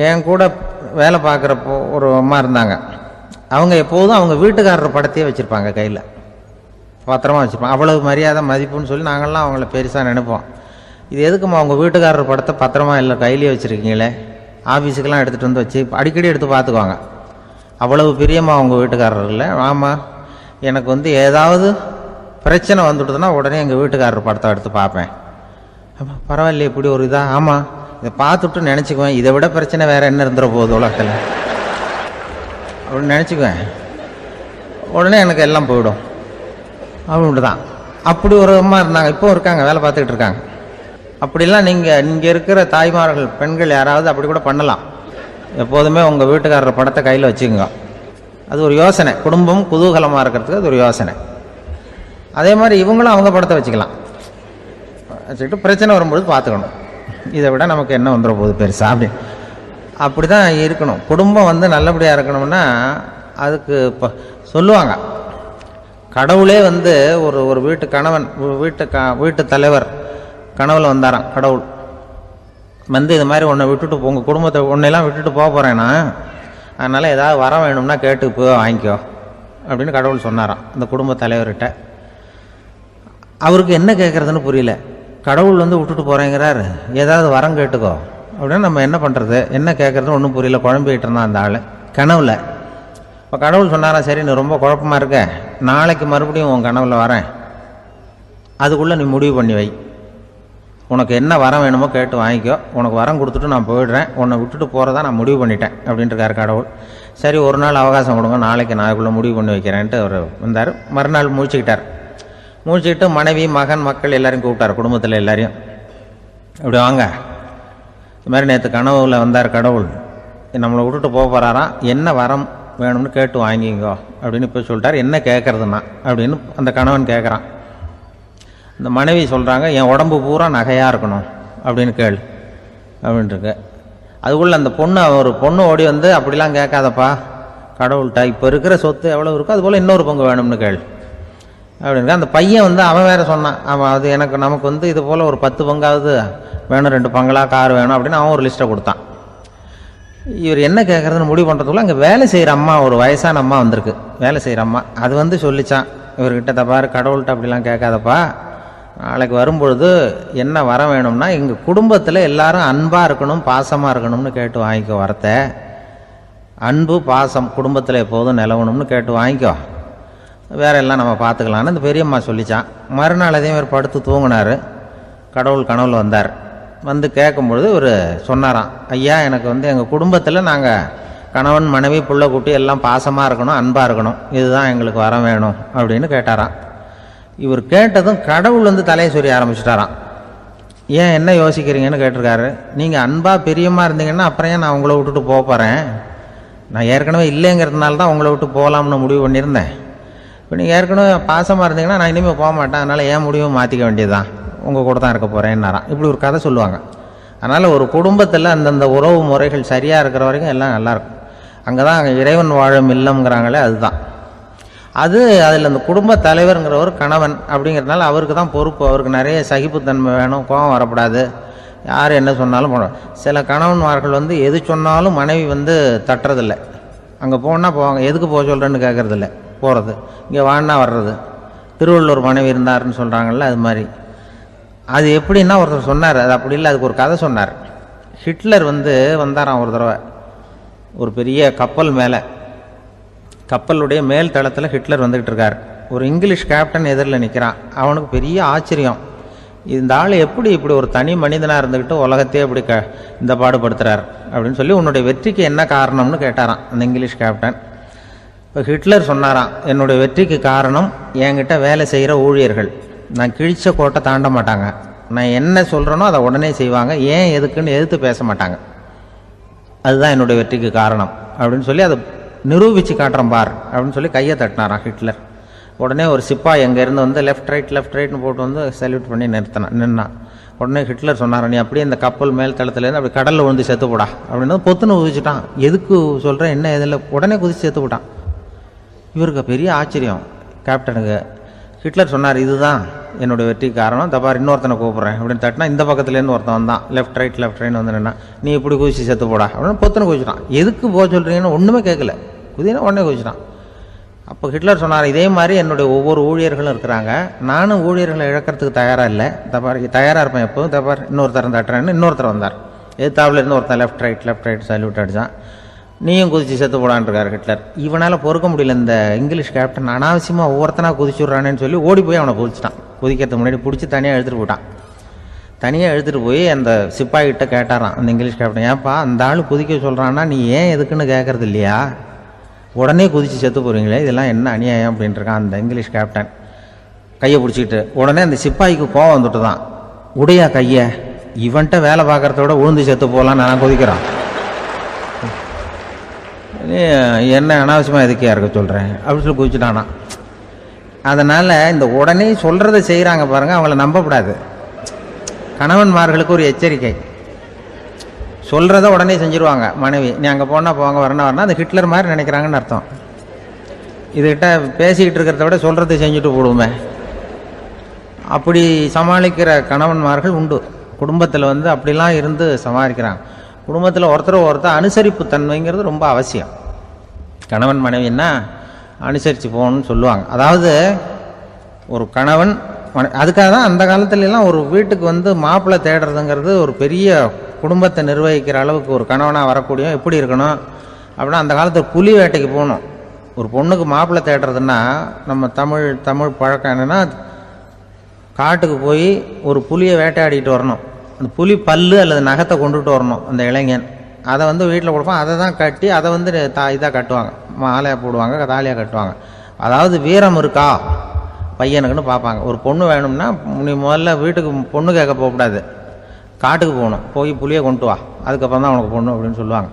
என் கூட வேலை பார்க்குறப்போ ஒரு அம்மா இருந்தாங்க. அவங்க எப்போதும் அவங்க வீட்டுக்காரர் படத்தையே வச்சுருப்பாங்க, கையில் பத்திரமா வச்சுருப்பாங்க. அவ்வளவு மரியாதை மதிப்புன்னு சொல்லி நாங்கள்லாம் அவங்கள பெருசாக நினைப்போம். இது எதுக்குமா அவங்க வீட்டுக்காரர் படத்தை பத்திரமா இல்லை கையிலேயே வச்சுருக்கீங்களே, ஆஃபீஸுக்கெல்லாம் எடுத்துகிட்டு வந்து வச்சு அடிக்கடி எடுத்து பார்த்துக்குவாங்க. அவ்வளவு பிரியமா அவங்க வீட்டுக்காரர் இல்லை. ஆமாம், எனக்கு ஏதாவது பிரச்சனை வந்துவிடுதுன்னா உடனே எங்கள் வீட்டுக்காரர் படத்தை எடுத்து பார்ப்பேன். பரவாயில்ல, இப்படி ஒரு இதாக. ஆமாம், இதை பார்த்துட்டு நினச்சிக்குவேன், இதை விட பிரச்சனை வேறு என்ன இருந்துட போகுது உலகத்தில் அப்படின்னு நினச்சிக்குவேன். உடனே எனக்கு எல்லாம் போயிடும் அப்படின்ட்டு தான். அப்படி ஒரு அம்மா இருந்தாங்க, இப்போ இருக்காங்க, வேலை பார்த்துக்கிட்டு இருக்காங்க. அப்படிலாம் நீங்கள் இங்கே இருக்கிற தாய்மார்கள் பெண்கள் யாராவது அப்படி கூட பண்ணலாம். எப்போதுமே உங்கள் வீட்டுக்காரர் படத்தை கையில் வச்சுக்கோங்க. அது ஒரு யோசனை, குடும்பம் குதூகலமாக இருக்கிறதுக்கு அது ஒரு யோசனை. அதே மாதிரி இவங்களும் அவங்க படத்தை வச்சுக்கலாம், வச்சுக்கிட்டு பிரச்சனை வரும்போது பார்த்துக்கணும். இதை விட நமக்கு என்ன வந்துட போகுது பெருசா அப்படி தான் இருக்கணும். குடும்பம் நல்லபடியாக இருக்கணும்னா அதுக்கு இப்போ சொல்லுவாங்க, கடவுளே ஒரு வீட்டு கணவன் வீட்டு தலைவர் கனவுல வந்தாராம். கடவுள் இது மாதிரி உன்னை விட்டுட்டு உங்கள் குடும்பத்தை உன்னையெல்லாம் விட்டுட்டு போக போகிறேன்னா, அதனால் ஏதாவது வர வேணும்னா கேட்டு போய் வாங்கிக்கோ அப்படின்னு கடவுள் சொன்னாராம் இந்த குடும்ப தலைவர்கிட்ட. அவருக்கு என்ன கேட்குறதுன்னு புரியல. கடவுள் விட்டுட்டு போகிறேங்கிறாரு, ஏதாவது வரம் கேட்டுக்கோ அப்படின்னு நம்ம என்ன பண்ணுறது, என்ன கேட்குறதுன்னு ஒன்றும் புரியல. குழம்பிக்கிட்டு இருந்தான் அந்த ஆள் கனவுல. இப்போ கடவுள் சொன்னாரா, சரி நீ ரொம்ப குழப்பமாக இருக்க, நாளைக்கு மறுபடியும் உன் கனவுல வரேன், அதுக்குள்ளே நீ முடிவு பண்ணி வை, உனக்கு என்ன வரம் வேணுமோ கேட்டு வாங்கிக்கோ, உனக்கு வரம் கொடுத்துட்டு நான் போயிடுறேன், உன்னை விட்டுட்டு போகிறதா நான் முடிவு பண்ணிட்டேன் அப்படின்ட்டுருக்காரு கடவுள். சரி ஒரு நாள் அவகாசம் கொடுங்க, நாளைக்கு நான் அதுக்குள்ளே முடிவு பண்ணி வைக்கிறேன்ட்டு அவர் வந்தார். மறுநாள் முழிச்சுக்கிட்டார். முழிச்சுக்கிட்டு மனைவி மகன் மக்கள் எல்லாரையும் கூப்பிட்டார், குடும்பத்தில் எல்லாரையும். இப்படி வாங்க, இது மாதிரி நேற்று கனவுல வந்தார் கடவுள், நம்மளை விட்டுட்டு போக போகிறாராம், என்ன வரம் வேணும்னு கேட்டு வாங்கிங்கோ அப்படின்னு இப்போ சொல்லிட்டார். என்ன கேட்குறதுன்னா அப்படின்னு அந்த கணவன் கேட்குறான். இந்த மனைவி சொல்கிறாங்க, என் உடம்பு பூரா நகையாக இருக்கணும் அப்படின்னு கேள் அப்படின்ட்டுருக்கு. அதுக்குள்ளே அந்த ஒரு பொண்ணு ஓடி அப்படிலாம் கேட்காதப்பா கடவுள்கிட்ட, இப்போ இருக்கிற சொத்து எவ்வளோ இருக்கோ அதுபோல் இன்னொரு பங்கு வேணும்னு கேள் அப்படின்னு. அந்த பையன் அவன் வேறு சொன்னான், அவன் அது நமக்கு இது போல் ஒரு 10 பங்காவது வேணும், 2 பங்களா கார் வேணும் அப்படின்னு அவன் ஒரு லிஸ்ட்டை கொடுத்தான். இவர் என்ன கேட்குறதுன்னு முடிவு பண்ணுறதுக்குள்ள அங்கே வேலை செய்கிற அம்மா, ஒரு வயசான அம்மா வந்திருக்கு, வேலை செய்கிற அம்மா. அது சொல்லிச்சான் இவர்கிட்ட, தப்பாரு கடவுள்கிட்ட அப்படிலாம் கேட்காதப்பா, நாளைக்கு வரும்பொழுது என்ன வர வேணும்னா எங்கள் குடும்பத்தில் எல்லாரும் அன்பாக இருக்கணும் பாசமாக இருக்கணும்னு கேட்டு வாங்கிக்கோ, வரத்தை அன்பு பாசம் குடும்பத்தில் எப்போதும் நிலவணும்னு கேட்டு வாங்கிக்கோ, வேற எல்லாம் நம்ம பார்த்துக்கலான்னு இந்த பெரியம்மா சொல்லிச்சான். மறுநாள் அதே மாதிரி படுத்து தூங்கினார். கடவுள் கனவுல வந்தார். கேட்கும்பொழுது இவர் சொன்னாராம், ஐயா எனக்கு எங்கள் குடும்பத்தில் நாங்கள் கணவன் மனைவி புள்ள குட்டி எல்லாம் பாசமாக இருக்கணும் அன்பாக இருக்கணும், இதுதான் எங்களுக்கு வர வேணும் அப்படின்னு கேட்டாராம். இவர் கேட்டதும் கடவுள் தலையை சொரிய ஆரம்பிச்சிட்டாராம். ஏன் என்ன யோசிக்கிறீங்கன்னு கேட்டிருக்காரு. நீங்கள் அன்பாக பிரியமாக இருந்தீங்கன்னா அப்புறம் ஏன் நான் உங்களை விட்டுட்டு போக போகிறேன், நான் ஏற்கனவே இல்லைங்கிறதுனால தான் உங்களை விட்டு போகலாம்னு முடிவு பண்ணியிருந்தேன். இப்போ நீங்கள் ஏற்கனவே பாசமாக இருந்தீங்கன்னா நான் இனிமேல் போக மாட்டேன், அதனால் ஏன் முடிவும் மாற்றிக்க வேண்டியது தான், உங்கள் கூட தான் இருக்க போகிறேன்னாராம். இப்படி ஒரு கதை சொல்லுவாங்க. அதனால் ஒரு குடும்பத்தில் அந்தந்த உறவு முறைகள் சரியாக இருக்கிற வரைக்கும் எல்லாம் நல்லாயிருக்கும். அங்கே தான் இறைவன் வாழும் இல்லம்ங்கிறாங்களே, அதுதான் அது. அதில் அந்த குடும்ப தலைவருங்கிறவர் கணவன் அப்படிங்கிறதுனால அவருக்கு தான் பொறுப்பு. அவருக்கு நிறைய சகிப்புத்தன்மை வேணும், கோபம் வரக்கூடாது, யார் என்ன சொன்னாலும் போகணும். சில கணவன்மார்கள் எது சொன்னாலும் மனைவி தட்டுறதில்லை. அங்கே போனால் போவாங்க, எதுக்கு போக சொல்கிறேன்னு கேட்குறதில்ல, போகிறது, இங்கே வான்னா வர்றது. திருவள்ளுவர் மனைவி இருந்தாருன்னு சொல்கிறாங்கல்ல, அது மாதிரி. அது எப்படின்னா ஒருத்தர் சொன்னார், அது அப்படி இல்லை, அதுக்கு ஒரு கதை சொன்னார். ஹிட்லர் வந்தாராம் ஒரு தடவை, ஒரு பெரிய கப்பல் மேலே, கப்பலுடைய மேல் தளத்தில் ஹிட்லர் வந்துக்கிட்டு இருக்கார். ஒரு இங்கிலீஷ் கேப்டன் எதிரில் நிற்கிறான். அவனுக்கு பெரிய ஆச்சரியம், இந்த ஆள் எப்படி இப்படி ஒரு தனி மனிதனாக இருந்துக்கிட்டு உலகத்தையே இப்படி இந்த பாடுபடுத்துகிறார் அப்படின்னு சொல்லி, உன்னுடைய வெற்றிக்கு என்ன காரணம்னு கேட்டாராம் அந்த இங்கிலீஷ் கேப்டன். இப்போ ஹிட்லர் சொன்னாராம், என்னுடைய வெற்றிக்கு காரணம் என்கிட்ட வேலை செய்கிற ஊழியர்கள், நான் கிழிச்ச கோட்டை தாண்ட மாட்டாங்க, நான் என்ன சொல்கிறேனோ அதை உடனே செய்வாங்க, ஏன் எதுக்குன்னு எதிர்த்து பேச மாட்டாங்க, அதுதான் என்னுடைய வெற்றிக்கு காரணம் அப்படின்னு சொல்லி அதை நிரூபித்து காட்டுறேன் பார் அப்படின்னு சொல்லி கையை தட்டினாராம் ஹிட்லர். உடனே ஒரு சிப்பாய் எங்கேருந்து லெஃப்ட் ரைட்னு போட்டு சல்யூட் பண்ணி நின்னான். உடனே ஹிட்லர் சொன்னார், நீ அப்படியே இந்த கப்பல் மேல் தளத்துலேருந்து அப்படி கடலில் விழுந்து செத்து போடா அப்படின்னு பொத்துன்னு குதிச்சுட்டான். எதுக்கு சொல்கிறேன் என்ன இதில், உடனே குதிச்சு செத்து போட்டான். இவருக்கு பெரிய ஆச்சரியம் கேப்டனுக்கு. ஹிட்லர் சொன்னார், இதுதான் என்னுடைய வெற்றி காரணம், தப்பார் இன்னொருத்தனை கூப்பிட்றேன் அப்படின்னு தட்டினா இந்த பக்கத்துலேருந்து ஒருத்தன் வந்தான், லெஃப்ட் ரைட் வந்து நின்னா, நீ இப்படி குதிச்சு செத்து போடா அப்படின்னு பொத்தனை குதிச்சிட்டான். எதுக்கு போக சொல்கிறீங்கன்னு ஒன்றுமே கேட்கல, குதினா உடனே குதிச்சிட்டான். அப்போ ஹிட்லர் சொன்னார், இதே மாதிரி என்னுடைய ஒவ்வொரு ஊழியர்களும் இருக்கிறாங்க, நானும் ஊழியர்களை இழக்கிறதுக்கு தயாராக இல்லை, தப்பார் தயாராக இருப்பேன் எப்போது, தப்பார் இன்னொருத்தரம் தட்டுறேன்னு இன்னொருத்தர் வந்தார். எதிர்த்தாப்புல இருந்து ஒருத்தன் லெஃப்ட் ரைட் சல்யூட் அடித்தான். நீயும் குதிச்சு செத்து போடான்ருக்கார் ஹிட்லர். இவனால் பொறுக்க முடியல, இந்த இங்கிலீஷ் கேப்டன் அனாவசியமாக ஒவ்வொருத்தனாக குதிச்சுட்றானேன்னு சொல்லி ஓடி போய் அவனை குதிச்சிட்டான். குதிக்கிறதுக்கு முன்னாடி பிடிச்சி தனியாக எடுத்துகிட்டு போட்டான். தனியாக எடுத்துகிட்டு போய் அந்த சிப்பாய்கிட்ட கேட்டாரான் அந்த இங்கிலீஷ் கேப்டன், ஏன்ப்பா அந்த ஆள் குதிக்க சொல்கிறான்னா நீ ஏன் எதுக்குன்னு கேட்கறது இல்லையா, உடனே குதிச்சு செத்து போகிறீங்களே, இதெல்லாம் என்ன அநியாயம் அப்படின்ட்டுருக்கான் அந்த இங்கிலீஷ் கேப்டன் கையை பிடிச்சிக்கிட்டு. உடனே அந்த சிப்பாய்க்கு கோவம் வந்துட்டு தான், உடையா கையை, இவன்ட்ட வேலை பார்க்குறத விட உழுந்து செத்து போகலான்னு நான் குதிக்கிறான், என்ன அனாவசியமாக எதுக்கியா இருக்க சொல்கிறேன் அப்படின்னு சொல்லி குதிச்சுட்டானா. அதனால் இந்த உடனே சொல்கிறத செய்கிறாங்க பாருங்கள், அவங்கள நம்பக்கூடாது. கணவன்மார்களுக்கு ஒரு எச்சரிக்கை, சொல்கிறத உடனே செஞ்சுருவாங்க மனைவி, நீ அங்கே போனால் போவாங்க வரணும் அது ஹிட்லர் மாதிரி நினைக்கிறாங்கன்னு அர்த்தம். இதுகிட்ட பேசிக்கிட்டு இருக்கிறத விட சொல்கிறத செஞ்சுட்டு போடுவோமே, அப்படி சமாளிக்கிற கணவன்மார்கள் உண்டு. குடும்பத்தில் வந்து அப்படிலாம் இருந்து சமாளிக்கிறாங்க. குடும்பத்தில் ஒருத்தர் அனுசரிப்பு தன்மைங்கிறது ரொம்ப அவசியம். கணவன் மனைவின்னா அனுசரித்து போகணும்னு சொல்லுவாங்க. அதாவது ஒரு கணவன் அதுக்காக தான் அந்த காலத்துலலாம் ஒரு வீட்டுக்கு வந்து மாப்பிள்ளை தேடுறதுங்கிறது ஒரு பெரிய குடும்பத்தை நிர்வகிக்கிற அளவுக்கு ஒரு கணவனாக வரக்கூடிய எப்படி இருக்கணும் அப்படின்னா, அந்த காலத்தில் புலி வேட்டைக்கு போகணும். ஒரு பொண்ணுக்கு மாப்பிள்ளை தேடுறதுன்னா நம்ம தமிழ் பழக்கம் என்னென்னா, காட்டுக்கு போய் ஒரு புலியை வேட்டையாடிட்டு வரணும், அந்த புலி பல்லு அல்லது நகத்தை கொண்டுட்டு வரணும் அந்த இளைஞன், அதை வந்து வீட்டில் கொடுப்பான், அதை தான் கட்டி அதை வந்து இதாக கட்டுவாங்க, மாலையாக போடுவாங்க, தாலியாக கட்டுவாங்க. அதாவது வீரம் இருக்கா பையனுக்குன்னு பார்ப்பாங்க. ஒரு பொண்ணு வேணும்னா நீ முதல்ல வீட்டுக்கு பொண்ணு கேட்க போகக்கூடாது, காட்டுக்கு போகணும், போய் புளியை கொண்டு வா, அதுக்கப்புறம் தான் உனக்கு பொண்ணு அப்படின்னு சொல்லுவாங்க.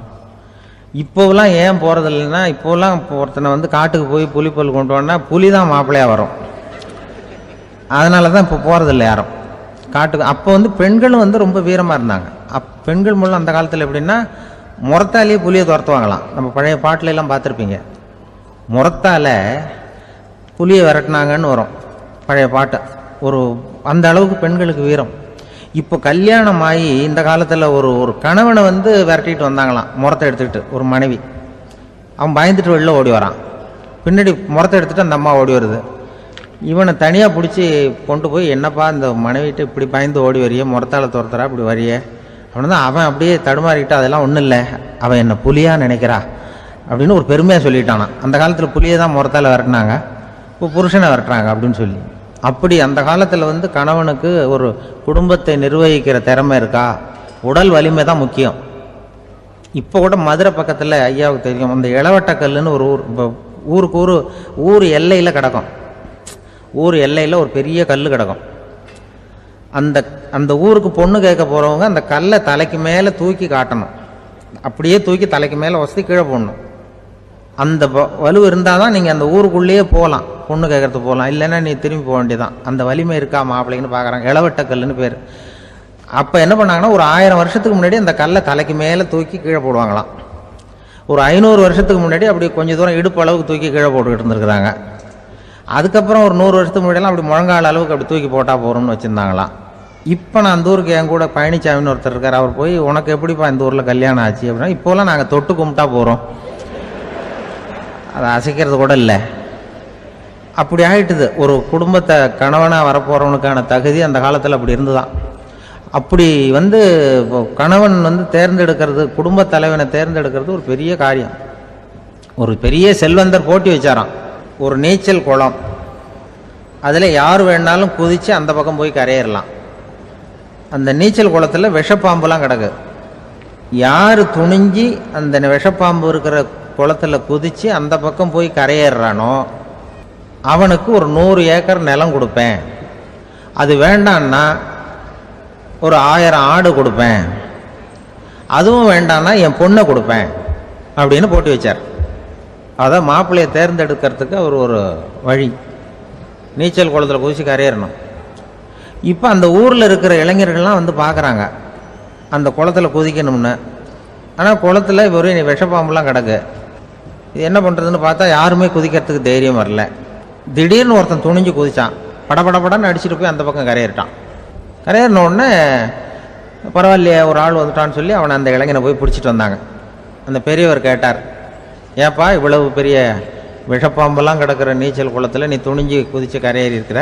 இப்போவெல்லாம் ஏன் போகிறது இல்லைன்னா, இப்போலாம் ஒருத்தனை வந்து காட்டுக்கு போய் புலிப்பல் கொண்டு வான்னா புலி தான் மாப்பிள்ளையாக வரும், அதனால தான் இப்போ போகிறதில்ல யாரும் காட்டுக்கு. அப்போ வந்து பெண்களும் வந்து ரொம்ப வீரமாக இருந்தாங்க. பெண்கள் மூலம் அந்த காலத்தில் எப்படின்னா, முறத்தாலேயே புலியை துரத்துவாங்களாம். நம்ம பழைய பாட்டிலெல்லாம் பார்த்துருப்பீங்க, முறத்தால் புலியை விரட்டினாங்கன்னு வரும் பழைய பாட்டு. ஒரு அந்த அளவுக்கு பெண்களுக்கு வீரம். இப்போ கல்யாணம் ஆகி இந்த காலத்தில் ஒரு கணவனை வந்து விரட்டிட்டு வந்தாங்களாம் முறத்தை எடுத்துக்கிட்டு, ஒரு மனைவி. அவன் பயந்துட்டு வெளில ஓடி வரான், பின்னாடி முறத்தை எடுத்துகிட்டு அந்த அம்மா ஓடி வருது. இவனை தனியாக பிடிச்சி கொண்டு போய், என்னப்பா இந்த மனைவிட்டு இப்படி பயந்து ஓடி வரையே, முறத்தால் துரத்துறா இப்படி வரையே அப்படின்னு தான் அவன் அப்படியே தடுமாறிக்கிட்டு, அதெல்லாம் ஒன்றும் இல்லை, அவன் என்ன புலியாக நினைக்கிறா அப்படின்னு ஒரு பெருமையாக சொல்லிட்டானான். அந்த காலத்தில் புலியை தான் முறத்தால் விரட்டினாங்க, இப்போ புருஷனை விரட்டுறாங்க அப்படின்னு சொல்லி. அப்படி அந்த காலத்தில் வந்து கணவனுக்கு ஒரு குடும்பத்தை நிர்வகிக்கிற திறமை இருக்கா, உடல் வலிமை தான் முக்கியம். இப்போ கூட மதுரை பக்கத்தில் ஐயாவுக்கு தெரியும், அந்த இளவட்டக்கல்லுன்னு ஒரு ஊர், இப்போ ஊர் எல்லையில் கிடக்கும், ஊர் எல்லையில் ஒரு பெரிய கல் கிடக்கும். அந்த ஊருக்கு பொண்ணு கேட்க போகிறவங்க அந்த கல்லை தலைக்கு மேலே தூக்கி காட்டணும், அப்படியே தூக்கி தலைக்கு மேலே வசதி கீழே போடணும். அந்த வலு இருந்தால் தான் நீங்கள் அந்த ஊருக்குள்ளேயே போகலாம், பொண்ணு கேட்கறதுக்கு போகலாம், இல்லைன்னா நீ திரும்பி போக வேண்டியதான். அந்த வலிமை இருக்கா மாப்பிள்ளைன்னு பார்க்குறாங்க, இளவட்டக்கல்லுன்னு பேர். அப்போ என்ன பண்ணாங்கன்னா, ஒரு 1000 வருஷத்துக்கு முன்னாடி அந்த கல்லை தலைக்கு மேலே தூக்கி கீழே போடுவாங்களாம். ஒரு 500 வருஷத்துக்கு முன்னாடி அப்படி கொஞ்சம் தூரம் இடுப்பு அளவுக்கு தூக்கி கீழே போட்டுக்கிட்டு இருந்துருக்குறாங்க. அதுக்கப்புறம் ஒரு 100 வருஷத்துக்கு முன்னாடியெல்லாம் அப்படி முழங்கால அளவுக்கு அப்படி தூக்கி போட்டால் போகிறோம்னு வச்சுருந்தாங்களாம். இப்போ நான் அந்த ஊருக்கு என் கூட பழனிசாமின்னு ஒருத்தர் இருக்கார், அவர் போய் உனக்கு எப்படிப்பா இந்த ஊரில் கல்யாணம் ஆச்சு அப்படின்னா, இப்போலாம் நாங்கள் தொட்டு கும்பிட்டா போகிறோம், அதை அசைக்கிறது கூட இல்லை. அப்படி ஆகிட்டுது. ஒரு குடும்பத்தை கணவனாக வரப்போகிறவனுக்கான தகுதி அந்த காலத்தில் அப்படி இருந்துதான். அப்படி வந்து கணவன் வந்து தேர்ந்தெடுக்கிறது, குடும்ப தலைவனை தேர்ந்தெடுக்கிறது ஒரு பெரிய காரியம். ஒரு பெரிய செல்வந்தர் போட்டி வச்சாராம், ஒரு நீச்சல் குளம், அதில் யார் வேணாலும் குதித்து அந்த பக்கம் போய் கரையேறலாம். அந்த நீச்சல் குளத்தில் விஷப்பாம்புலாம் கிடக்கு. யார் துணிஞ்சி அந்த விஷப்பாம்பு இருக்கிற குளத்தில் குதித்து அந்த பக்கம் போய் கரையேறானோ அவனுக்கு ஒரு 100 ஏக்கர் நிலம் கொடுப்பேன், அது வேண்டான்னா ஒரு 1000 ஆடு கொடுப்பேன், அதுவும் வேண்டான்னா என் பொண்ணை கொடுப்பேன் அப்படின்னு போட்டி வச்சார். அதான் மாப்பிள்ளையை தேர்ந்தெடுக்கிறதுக்கு அவர் ஒரு வழி, நீச்சல் குளத்தில் குதிச்சு கரையேறணும். இப்போ அந்த ஊரில் இருக்கிற இளைஞர்கள்லாம் வந்து பார்க்குறாங்க அந்த குளத்தில் குதிக்கணும்னு. ஆனால் குளத்தில் வெறும் விஷப்பாம்புலாம் கிடக்கு. இது என்ன பண்ணுறதுன்னு பார்த்தா யாருமே குதிக்கிறதுக்கு தைரியம் வரல. திடீர்னு ஒருத்தன் துணிஞ்சு குதிச்சான். படபடன்னு அடிச்சுட்டு போய் அந்த பக்கம் கரையேறிட்டான். கரையேறின உடனே பரவாயில்லையே ஒரு ஆள் வந்துட்டான்னு சொல்லி அவனை அந்த இளைஞனை போய் பிடிச்சிட்டு வந்தாங்க. அந்த பெரியவர் கேட்டார், ஏப்பா இவ்வளவு பெரிய விஷப்பாம்பெல்லாம் கிடக்கிற நீச்சல் குளத்தில் நீ துணிஞ்சு குதித்து கரையேறி இருக்கிற,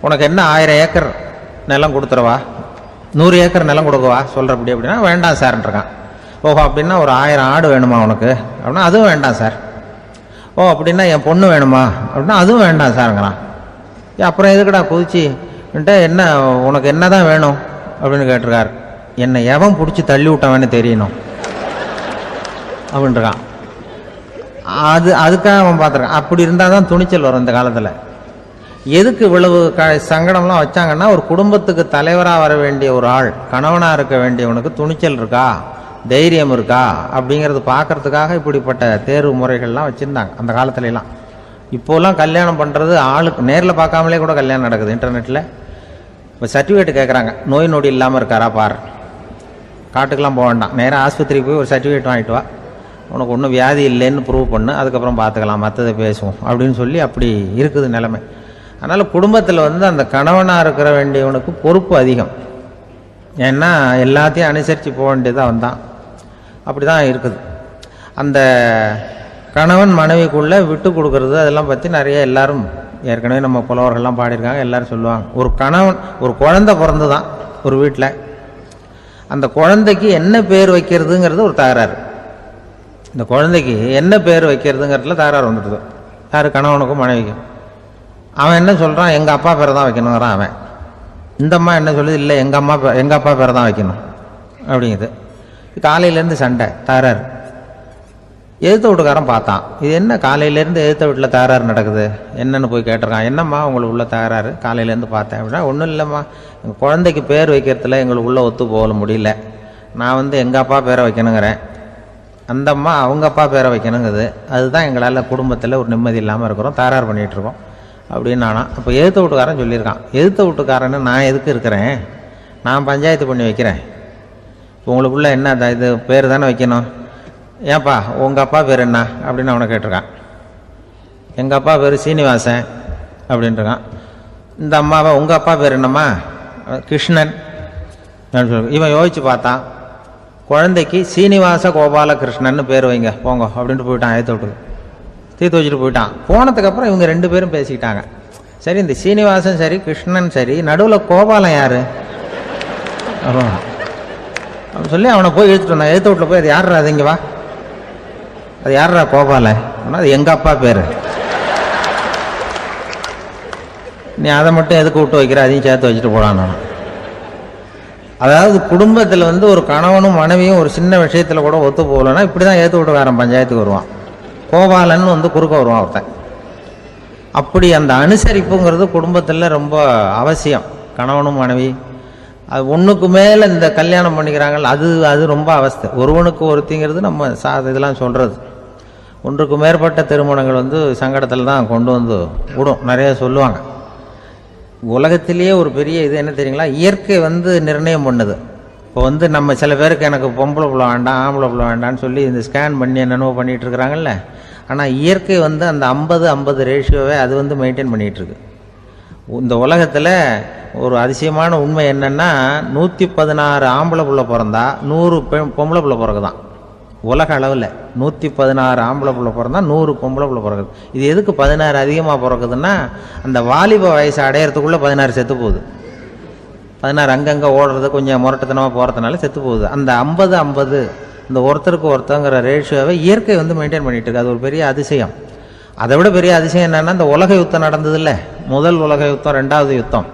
உனக்கு என்ன 1000 ஏக்கர் நிலம் கொடுத்துருவா, 100 ஏக்கர் நிலம் கொடுக்கவா சொல்கிறப்படி அப்படின்னா வேண்டாம் சார்ன்றான். ஓஹோ அப்படின்னா ஒரு 1000 ஆடு வேணுமா உனக்கு அப்படின்னா அதுவும் வேண்டாம் சார். ஓ அப்படின்னா என் பொண்ணு வேணுமா அப்படின்னா அதுவும் வேண்டாம் சாருங்கிறான். அப்புறம் எதுக்குடா குதிச்சுன்ட்டு என்ன உனக்கு என்ன தான் வேணும் அப்படின்னு கேட்டிருக்காரு. என்னை எவன் பிடிச்சி தள்ளி விட்டவன்னு தெரியணும் அப்படின்றான். அதுக்காக அவன் பார்த்துருக்கான். அப்படி இருந்தால் தான் துணிச்சல் வரும் இந்த காலத்தில். எதுக்கு இவ்வளவு சங்கடம்லாம் வச்சாங்கன்னா, ஒரு குடும்பத்துக்கு தலைவராக வர வேண்டிய ஒரு ஆள், கணவனாக இருக்க வேண்டியவனுக்கு துணிச்சல் இருக்கா, தைரியம் இருக்கா அப்படிங்கிறது பார்க்கறதுக்காக இப்படிப்பட்ட தேர்வு முறைகள்லாம் வச்சுருந்தாங்க அந்த காலத்துலலாம். இப்போலாம் கல்யாணம் பண்ணுறது ஆளுக்கு நேரில் பார்க்காமலே கூட கல்யாணம் நடக்குது இன்டர்நெட்டில். இப்போ சர்டிஃபிகேட் கேட்குறாங்க, நோய் நொடி இல்லாமல் இருக்காரா பார். காட்டுக்கெலாம் போக வேண்டாம், நேராக ஆஸ்பத்திரிக்கு போய் ஒரு சர்டிஃபிகேட் வாங்கிட்டு வா, உனக்கு ஒன்றும் வியாதி இல்லைன்னு ப்ரூவ் பண்ணு, அதுக்கப்புறம் பார்த்துக்கலாம், மற்றதை பேசுவோம் அப்படின்னு சொல்லி அப்படி இருக்குது நிலைமை. அதனால் குடும்பத்தில் அந்த கணவனாக இருக்கிற வேண்டியவனுக்கு பொறுப்பு அதிகம். ஏன்னா எல்லாத்தையும் அனுசரித்து போக வேண்டியதாக வந்தான். அப்படி தான் இருக்குது. அந்த கணவன் மனைவிக்குள்ளே விட்டு கொடுக்கறது அதெல்லாம் பற்றி நிறைய எல்லாரும் ஏற்கனவே நம்ம புலவர்கள்லாம் பாடியிருக்காங்க. எல்லோரும் சொல்லுவாங்க, ஒரு கணவன் ஒரு குழந்தை பிறந்து தான் ஒரு வீட்டில், அந்த குழந்தைக்கு என்ன பேர் வைக்கிறதுங்கிறது ஒரு தகராறு. இந்த குழந்தைக்கு என்ன பேர் வைக்கிறதுங்கிறதுல தகராறு வந்துடுது. யார்? கணவனுக்கும் மனைவிக்கும். அவன் என்ன சொல்கிறான், எங்கள் அப்பா பேரை தான் வைக்கணுங்கிறான் அவன். இந்த அம்மா என்ன சொல்லுது, இல்லை எங்கள் அப்பா பேரை தான் வைக்கணும் அப்படிங்குது. காலையிலேருந்து சண்டை, தகராறு. எதிர்த்த வீட்டுக்காரன் பார்த்தான், இது என்ன காலையிலேருந்து எதிர்த்த வீட்டில் தகராறு நடக்குது, என்னென்னு போய் கேட்டிருக்கான். என்னம்மா உங்களுக்கு உள்ள தகராறு, காலையிலேருந்து பார்த்தேன் அப்படின்னா. ஒன்றும் இல்லைம்மா, எங்கள் குழந்தைக்கு பேர் வைக்கிறதுல எங்களுக்கு உள்ள ஒத்து போக முடியல, நான் எங்கள் அப்பா பேரை வைக்கணுங்கிறேன், அந்த அம்மா அவங்க அப்பா பேரை வைக்கணுங்குது, அதுதான் எங்களால் குடும்பத்தில் ஒரு நிம்மதி இல்லாமல் இருக்கிறோம், தகராறு பண்ணிகிட்ருக்கோம் அப்படின்னு நானா. அப்போ எதிர்த்த வீட்டுக்காரன் சொல்லியிருக்கான், எதிர்த்த வீட்டுக்காரன்னு நான் எதுக்கு இருக்கிறேன், நான் பஞ்சாயத்து பண்ணி வைக்கிறேன், உங்களுக்குள்ள என்ன இது பேர் தானே வைக்கணும், ஏன்ப்பா உங்கள் அப்பா பேர் என்ன அப்படின்னு அவனை கேட்டிருக்கான். எங்கள் அப்பா பேர் சீனிவாசன் அப்படின்ட்டுருக்கான். இந்த அம்மாவை உங்கள் அப்பா பேர் என்னம்மா, கிருஷ்ணன் அப்படின்னு சொல்லி. இவன் யோசிச்சு பார்த்தான், குழந்தைக்கு சீனிவாச கோபாலகிருஷ்ணன் பேர் வைங்க போங்க அப்படின்ட்டு போயிட்டான். ஏற்ற விட்டு தீர்த்து வச்சுட்டு போயிட்டான். போனதுக்கப்புறம் இவங்க 2 பேரும் பேசிக்கிட்டாங்க. சரி, இந்த சீனிவாசன் சரி கிருஷ்ணன் சரி, நடுவில் கோபாலம் யார் அப்படின்னு சொல்லி அவனை போய் இழுத்துட்டு வந்தான். எழுத்து வீட்டில் போய் அது யார்ரா, அது இங்கே வா, அது யார்ரா கோபாலன், அது எங்கள் அப்பா பேர், நீ அதை மட்டும் எதுக்கு விட்டு வைக்கிற, அதையும் சேர்த்து வச்சுட்டு போடான். அதாவது குடும்பத்தில் ஒரு கணவனும் மனைவியும் ஒரு சின்ன விஷயத்தில் கூட ஒத்து போகலன்னா இப்படி தான் ஏற்று வீட்டுக்காரன் பஞ்சாயத்துக்கு வருவான். கோபாலன் குறுக்க வருவான் ஒருத்தன். அப்படி அந்த அனுசரிப்புங்கிறது குடும்பத்தில் ரொம்ப அவசியம். கணவனும் மனைவி அது ஒன்றுக்கு மேலே இந்த கல்யாணம் பண்ணிக்கிறாங்கல்ல, அது ரொம்ப அவஸ்தை. ஒருவனுக்கு ஒருத்திங்கிறது நம்ம இதெல்லாம் சொல்கிறது. ஒன்றுக்கு மேற்பட்ட திருமணங்கள் சங்கடத்தில் தான் கொண்டு விடும். நிறைய சொல்லுவாங்க. உலகத்திலேயே ஒரு பெரிய இது என்ன தெரியுங்களா, இயற்கை நிர்ணயம் பண்ணுது. இப்போ நம்ம சில பேருக்கு எனக்கு பொம்பளை பிள்ளை வேண்டாம் ஆம்பளை பிள்ளை வேண்டான்னு சொல்லி இந்த ஸ்கேன் பண்ணி என்னென்னவோ பண்ணிகிட்டு இருக்கிறாங்கல்ல. ஆனால் இயற்கை அந்த 50-50 ரேஷியோவை அது மெயின்டைன் பண்ணிகிட்ருக்கு. இந்த உலகத்தில் ஒரு அதிசயமான உண்மை என்னென்னா, 116 ஆம்பளை பிள்ளை பிறந்தா 100 பொம்பளை பிள்ளை பிறகுதான். உலக அளவில் 116 ஆம்பளை பிள்ளை பிறந்தா 100 பொம்பளை பிள்ளை பிறகுது. இது எதுக்கு 16 அதிகமாக பிறகுதுன்னா, அந்த வாலிப வயசு அடையிறதுக்குள்ளே 16 செத்து போகுது. 16 அங்கங்கே ஓடுறது கொஞ்சம் முரட்டுத்தனமாக போகிறதுனால செத்து போகுது. அந்த 50-50 இந்த ஒருத்தருக்கு ஒருத்தங்கிற ரேஷியோவை இயற்கை மெயின்டைன் பண்ணிட்டு இருக்கு. அது ஒரு பெரிய அதிசயம். அதை விட பெரிய அதிசயம் என்னென்னா, இந்த உலக யுத்தம் நடந்தது இல்லை, முதல் உலக யுத்தம், 2வது யுத்தம்,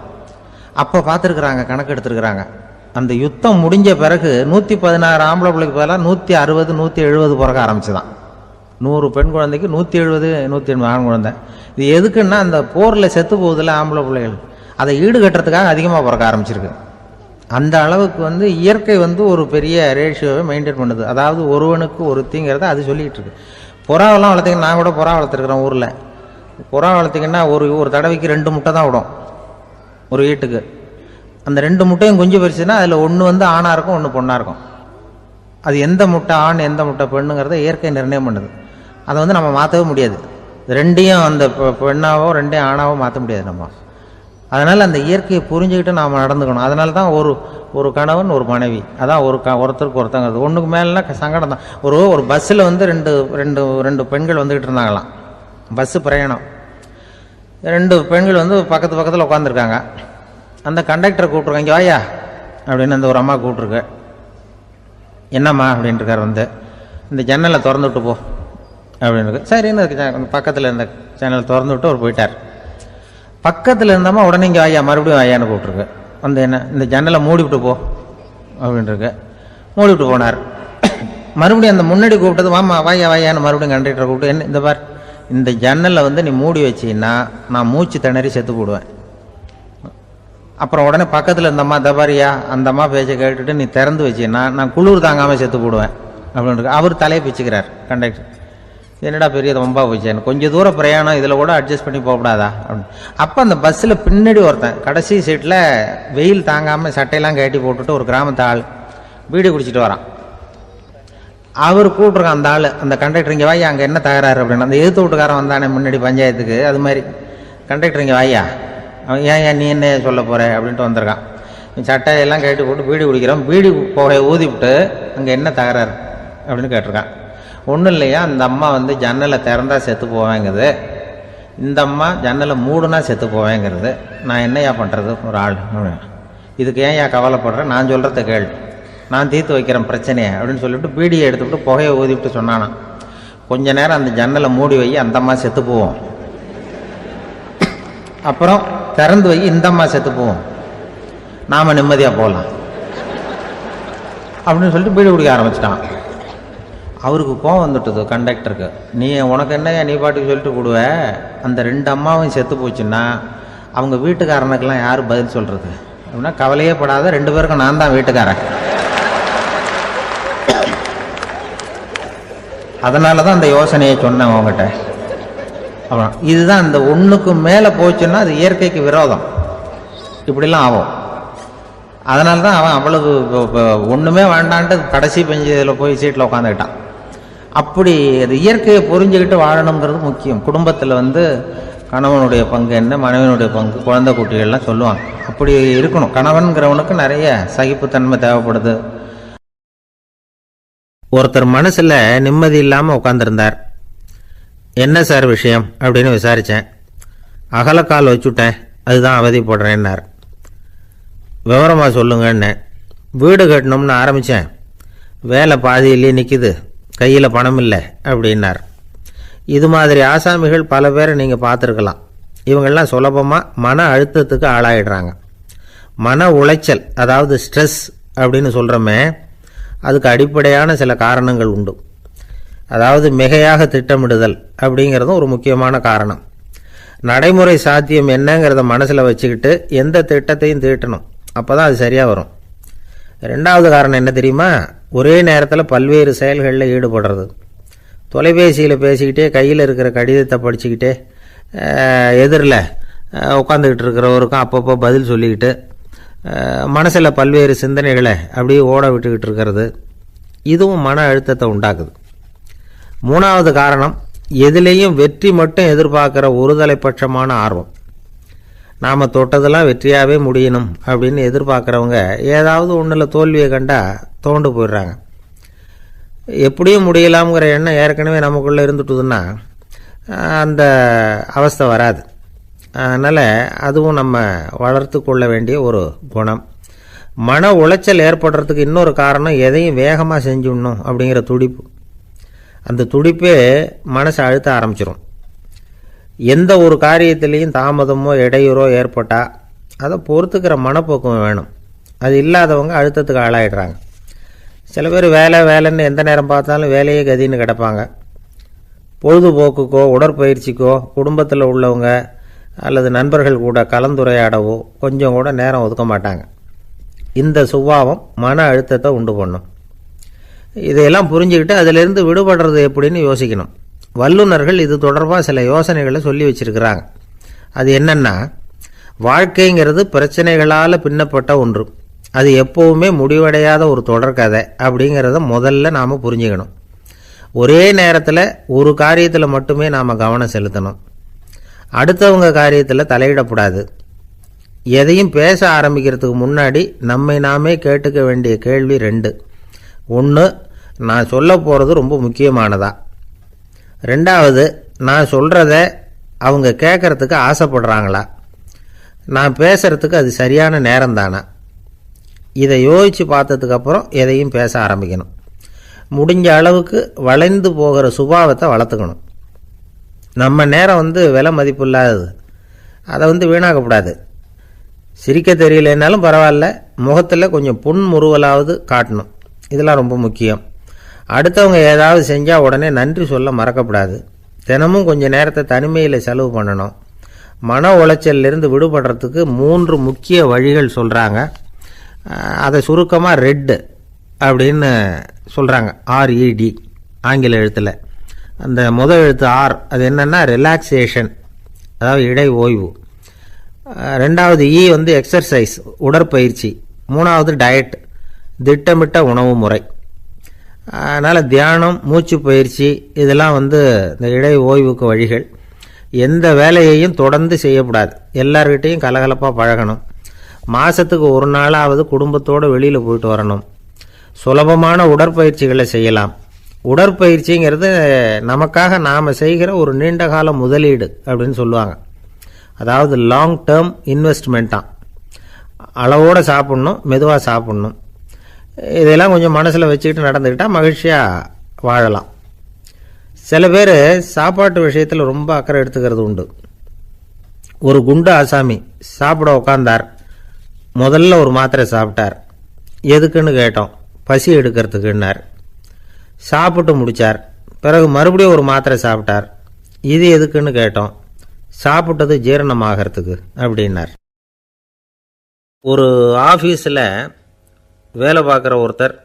அப்போ பார்த்துருக்குறாங்க, கணக்கு எடுத்துருக்குறாங்க. அந்த யுத்தம் முடிஞ்ச பிறகு 116 ஆம்பளை பிள்ளைக்கு பதிலாக 160-170 பிறக்க ஆரம்பிச்சுதான். 100 பெண் குழந்தைக்கு 170-180 ஆண் குழந்தை. இது எதுக்குன்னா, அந்த போரில் செத்து போகுதில்ல ஆம்பளை பிள்ளைகள், அதை ஈடுகட்டுறதுக்காக அதிகமாக பிறக்க ஆரம்பிச்சிருக்கு. அந்த அளவுக்கு இயற்கை ஒரு பெரிய ரேஷியோவை மெயின்டைன் பண்ணுது. அதாவது ஒருவனுக்கு ஒருத்திங்கிறத அது சொல்லிகிட்டு இருக்கு. புறாவெல்லாம் வளர்த்திங்கன்னா, நான் கூட புறா வளர்த்துருக்குறேன் ஊரில். புறா வளர்த்திங்கன்னா ஒரு தடவைக்கு 2 முட்டை தான் விடும் ஒரு வீட்டுக்கு. அந்த 2 முட்டையும் குஞ்சு பறிச்சுன்னா அதில் ஒன்று ஆணாக இருக்கும், ஒன்று பொண்ணாக இருக்கும். அது எந்த முட்டை ஆண் எந்த முட்டை பெண்ணுங்கிறத இயற்கை நிர்ணயம் பண்ணுது. அதை நம்ம மாற்றவே முடியாது. ரெண்டையும் அந்த பெண்ணாவோ ரெண்டையும் ஆணாவோ மாற்ற முடியாது நம்ம. அதனால் அந்த இயற்கையை புரிஞ்சுக்கிட்டு நாம் நடந்துக்கணும். அதனால தான் ஒரு கணவன் ஒரு மனைவி, அதான் ஒருத்தருக்கு ஒருத்தங்கிறது. ஒன்றுக்கு மேலேனா சங்கடம் தான். ஒரு பஸ்ஸில் வந்து ரெண்டு பெண்கள் வந்துக்கிட்டு இருந்தாங்களாம். பஸ்ஸு பிரயாணம். 2 பெண்கள் வந்து பக்கத்தில் உட்காந்துருக்காங்க. அந்த கண்டக்டரை கூப்பிட்ருக்காங்க, இங்கே வாயா அப்படின்னு அந்த ஒரு அம்மா கூப்பிட்ருக்கு. என்னம்மா அப்படின்ட்டுருக்கார். வந்து இந்த ஜன்னலை திறந்து விட்டு போ அப்படின்னு. சரின்னு பக்கத்தில் இருந்த ஜன்னலை திறந்து விட்டு அவர் போயிட்டார். பக்கத்தில் இருந்தம்மா உடனே இங்கே வாயா மறுபடியும் வாயான்னு கூப்பிட்ருக்கு. வந்து என்ன இந்த ஜன்னலை மூடி விட்டு போ அப்படின்ட்டுருக்கு. மூடி விட்டு போனார். மறுபடியும் அந்த முன்னாடி கூப்பிட்டது வாமா வாயான்னு மறுபடியும் கண்டக்டரை கூப்பிட்டு, என்ன இந்த பார், இந்த ஜன்னலை வந்து நீ மூடி வச்சின்னா நான் மூச்சு திணறி செத்து போடுவேன். அப்புறம் உடனே பக்கத்தில் இருந்தம்மா தபாரியா அந்த அம்மா பேச்சை கேட்டுட்டு நீ திறந்து வச்சின்னா நான் குளிர் தாங்காமல் செத்து போடுவேன் அப்படின்னு. அவர் தலையை பிச்சுக்கிறார் கண்டக்டர். என்னடா பெரிய ரொம்ப போச்சேன்னு, கொஞ்சம் தூரம் பிரயாணம் இதில் கூட அட்ஜஸ்ட் பண்ணி போகக்கூடாதா அப்படின்னு. அப்போ அந்த பஸ்ஸில் பின்னாடி ஒருத்தன் கடைசி சீட்டில் வெயில் தாங்காமல் சட்டையெல்லாம் கட்டி போட்டுட்டு ஒரு கிராமத்து ஆள் பீடி குடிச்சிட்டு வரான். அவர் கூப்பிட்ருக்கான் அந்த ஆள், அந்த கண்டக்டர் இங்கே வாயா, அங்கே என்ன தகராறு அப்படின்னு. அந்த எதிர்த்து வீட்டுக்காரன் வந்தானே முன்னாடி பஞ்சாயத்துக்கு, அது மாதிரி கண்டக்டர் இங்கே வாயா, அவன் ஏன் நீ என்ன சொல்ல போகிற அப்படின்ட்டு வந்திருக்கான். சட்டையெல்லாம் கட்டி போட்டு பீடி குடிக்கிறான். பீடி புகையை ஊதி விட்டு அங்கே என்ன தகராறு அப்படின்னு கேட்டிருக்கான். ஒன்றும் இல்லையா, அந்த அம்மா வந்து ஜன்னலை திறந்தா செத்து போவேங்கிறது, இந்த அம்மா ஜன்னலை மூடுனா செத்து போவேங்கிறது. நான் என்னையா பண்ணுறது ஒரு ஆள், இதுக்கு ஏன் கவலைப்படுறேன், நான் சொல்கிறத கேள், நான் தீர்த்து வைக்கிறேன் பிரச்சனையை அப்படின்னு சொல்லிவிட்டு பீடியை எடுத்துவிட்டு புகையை ஊதிவிட்டு சொன்னானா, கொஞ்ச நேரம் அந்த ஜன்னலை மூடி வை, அந்த அம்மா செத்து போவோம். அப்புறம் திறந்து வை, இந்த அம்மா செத்து போவோம், நாம் நிம்மதியாக போகலாம் அப்படின்னு சொல்லிட்டு பீடி குடிக்க ஆரம்பிச்சிட்டான். அவருக்கு கோவம் வந்துட்டுது கண்டக்டருக்கு. உனக்கு என்னையா நீ பாட்டுக்கு சொல்லிட்டு போடுவ, அந்த 2 அம்மாவும் செத்து போச்சுன்னா அவங்க வீட்டுக்காரனுக்கெல்லாம் யார் பதில் சொல்கிறது அப்படின்னா, கவலையே படாத, 2 பேருக்கும் நான் தான் வீட்டுக்காரன். அதனால தான் அந்த யோசனையை சொன்னேன் உங்ககிட்ட. அப்புறம் இதுதான் அந்த ஒன்றுக்கு மேலே போச்சுன்னா அது இயற்கைக்கு விரோதம், இப்படிலாம் ஆகும். அதனால தான் அவன் அவ்வளவு ஒன்றுமே வேண்டான்ட்டு கடைசி பெஞ்சில் போய் சீட்டில் உட்காந்துக்கிட்டான். அப்படி அது இயற்கையை புரிஞ்சுக்கிட்டு வாழணுங்கிறது முக்கியம். குடும்பத்தில் வந்து கணவனுடைய பங்கு என்ன, மனைவியினுடைய பங்கு, குழந்தை குட்டிகள்லாம் சொல்லுவாங்க. அப்படி இருக்கணும். கணவன்கிறவனுக்கு நிறைய சகிப்புத்தன்மை தேவைப்படுது. ஒருத்தர் மனசில் நிம்மதி இல்லாமல் உட்காந்துருந்தார். என்ன சார் விஷயம் அப்படின்னு விசாரித்தேன். அகலக்கால் வச்சுட்டேன், அதுதான் அவதிப்படுறேன்னார். விவரமாக சொல்லுங்கன்னு. வீடு கட்டணும்னு ஆரம்பித்தேன், வேலை பாதியிலே நிற்கிது, கையில் பணம் இல்லை அப்படின்னார். இது மாதிரி ஆசாமிகள் பல பேரை நீங்கள் பார்த்துருக்கலாம். இவங்கெல்லாம் சுலபமாக மன அழுத்தத்துக்கு ஆளாயிடுறாங்க. மன உளைச்சல், அதாவது ஸ்ட்ரெஸ் அப்படின்னு சொல்கிறோமே, அதுக்கு அடிப்படையான சில காரணங்கள் உண்டு. அதாவது மிகையாக திட்டமிடுதல் அப்படிங்கிறதும் ஒரு முக்கியமான காரணம். நடைமுறை சாத்தியம் என்னங்கிறத மனசில் வச்சுக்கிட்டு எந்த திட்டத்தையும் தீட்டணும், அப்போ தான் அது சரியாக வரும். 2வது காரணம் என்ன தெரியுமா, ஒரே நேரத்தில் பல்வேறு செயல்களில் ஈடுபடுறது. தொலைபேசியில் பேசிக்கிட்டே கையில் இருக்கிற கடிதத்தை படிச்சுக்கிட்டே எதிரில் உட்காந்துக்கிட்டு இருக்கிறவருக்கும் அப்பப்போ பதில் சொல்லிக்கிட்டு மனசில் பல்வேறு சிந்தனைகளை அப்படியே ஓட விட்டுக்கிட்டு இருக்கிறது, இதுவும் மன அழுத்தத்தை உண்டாக்குது. 3வது காரணம், எதிலேயும் வெற்றி மட்டும் எதிர்பார்க்குற ஒருதலைப்பட்சமான ஆர்வம். நாம் தொட்டதெல்லாம் வெற்றியாகவே முடியணும் அப்படின்னு எதிர்பார்க்குறவங்க ஏதாவது ஒன்றில் தோல்வியை கண்டால் தோண்டு போயிடுறாங்க. எப்படியும் முடியலாம்ங்கிற எண்ணம் ஏற்கனவே நமக்குள்ளே இருந்துட்டுதுன்னா அந்த அவஸ்தை வராது. அதனால் அதுவும் நம்ம வளர்த்து கொள்ள வேண்டிய ஒரு குணம். மன உளைச்சல் ஏற்படுறதுக்கு இன்னொரு காரணம், எதையும் வேகமாக செஞ்சுடணும் அப்படிங்கிற துடிப்பு. அந்த துடிப்பே மனசை அழுத்த ஆரம்பிச்சிடும். எந்த ஒரு காரியத்திலையும் தாமதமோ இடையூறோ ஏற்பட்டால் அதை பொறுத்துக்கிற மனப்போக்கம் வேணும். அது இல்லாதவங்க அழுத்தத்துக்கு ஆளாயிடுறாங்க. சில பேர் வேலைன்னு எந்த நேரம் பார்த்தாலும் வேலையே கதின்னு கிடப்பாங்க. பொழுதுபோக்குக்கோ உடற்பயிற்சிக்கோ குடும்பத்தில் உள்ளவங்க அல்லது நண்பர்கள் கூட கலந்துரையாடவோ கொஞ்சம் கூட நேரம் ஒதுக்க மாட்டாங்க. இந்த சுபாவம் மன அழுத்தத்தை உண்டு பண்ணும். இதையெல்லாம் புரிஞ்சுக்கிட்டு அதிலிருந்து விடுபடுறது எப்படின்னு யோசிக்கணும். வல்லுநர்கள் இது தொடர்பாக சில யோசனைகளை சொல்லி வச்சிருக்கிறாங்க. அது என்னன்னா, வாழ்க்கைங்கிறது பிரச்சனைகளால் பின்னப்பட்ட ஒன்று, அது எப்போவுமே முடிவடையாத ஒரு தொடர்கதை அப்படிங்கிறத முதல்ல நாம் புரிஞ்சுக்கணும். ஒரே நேரத்தில் ஒரு காரியத்தில் மட்டுமே நாம் கவனம் செலுத்தணும். அடுத்தவங்க காரியத்தில் தலையிடக்கூடாது. எதையும் பேச ஆரம்பிக்கிறதுக்கு முன்னாடி நம்மை நாமே கேட்டுக்க வேண்டிய கேள்வி 2. 1, நான் சொல்ல போகிறது ரொம்ப முக்கியமானதா? 2வது, நான் சொல்கிறத அவங்க கேட்கறதுக்கு ஆசைப்படுறாங்களா? நான் பேசுகிறதுக்கு அது சரியான நேரம் தானா? இதை யோசித்து பார்த்ததுக்கப்புறம் எதையும் பேச ஆரம்பிக்கணும். முடிஞ்ச அளவுக்கு வளைந்து போகிற சுபாவத்தை வளர்த்துக்கணும். நம்ம நேரம் விலை மதிப்பு இல்லாதது, அதை வீணாக்கக்கூடாது. சிரிக்க தெரியலனாலும் பரவாயில்ல, முகத்தில் கொஞ்சம் புன்முறுவலாவது காட்டணும். இதெல்லாம் ரொம்ப முக்கியம். அடுத்தவங்க ஏதாவது செஞ்சால் உடனே நன்றி சொல்ல மறக்கப்படாது. தினமும் கொஞ்சம் நேரத்தை தனிமையில் செலவு பண்ணணும். மன உளைச்சலிருந்து விடுபடுறதுக்கு 3 முக்கிய வழிகள் சொல்கிறாங்க. அதை சுருக்கமாக ரெட் அப்படின்னு சொல்கிறாங்க. RED ஆங்கில எழுத்தில். அந்த முதல் எழுத்து ஆர், அது என்னென்னா ரிலாக்ஸேஷன், அதாவது இடை ஓய்வு. 2வது E எக்ஸர்சைஸ், உடற்பயிற்சி. 3வது டயட், திட்டமிட்ட உணவு முறை. அதனால் தியானம், மூச்சு பயிற்சி இதெல்லாம் இந்த இடை ஓய்வுக்கு வழிகள். எந்த வேலையையும் தொடர்ந்து செய்யக்கூடாது. எல்லார்கிட்டையும் கலகலப்பாக பழகணும். மாதத்துக்கு ஒரு நாளாவது குடும்பத்தோடு வெளியில் போயிட்டு வரணும். சுலபமான உடற்பயிற்சிகளை செய்யலாம். உடற்பயிற்சிங்கிறது நமக்காக நாம் செய்கிற ஒரு நீண்டகால முதலீடு அப்படின்னு சொல்லுவாங்க. அதாவது லாங் டேர்ம் இன்வெஸ்ட்மெண்ட்டாக. அளவோடு சாப்பிட்ணும், மெதுவாக சாப்பிட்ணும். இதெல்லாம் கொஞ்சம் மனசில் வச்சுக்கிட்டு நடந்துக்கிட்டால் மகிழ்ச்சியாக வாழலாம். சில பேர் சாப்பாட்டு விஷயத்தில் ரொம்ப அக்கறை எடுத்துக்கிறது உண்டு. ஒரு குண்டு ஆசாமி சாப்பிட உக்காந்தார். முதல்ல ஒரு மாத்திரை சாப்பிட்டார். எதுக்குன்னு கேட்டோம். பசி எடுக்கிறதுக்குன்னார். சாப்பிட்டு முடித்தார். பிறகு மறுபடியும் ஒரு மாத்திரை சாப்பிட்டார். இது எதுக்குன்னு கேட்டோம். சாப்பிட்டது ஜீரணமாகறதுக்கு அப்படின்னார். ஒரு ஆஃபீஸில் வேலை பார்க்குற ஒருத்தர்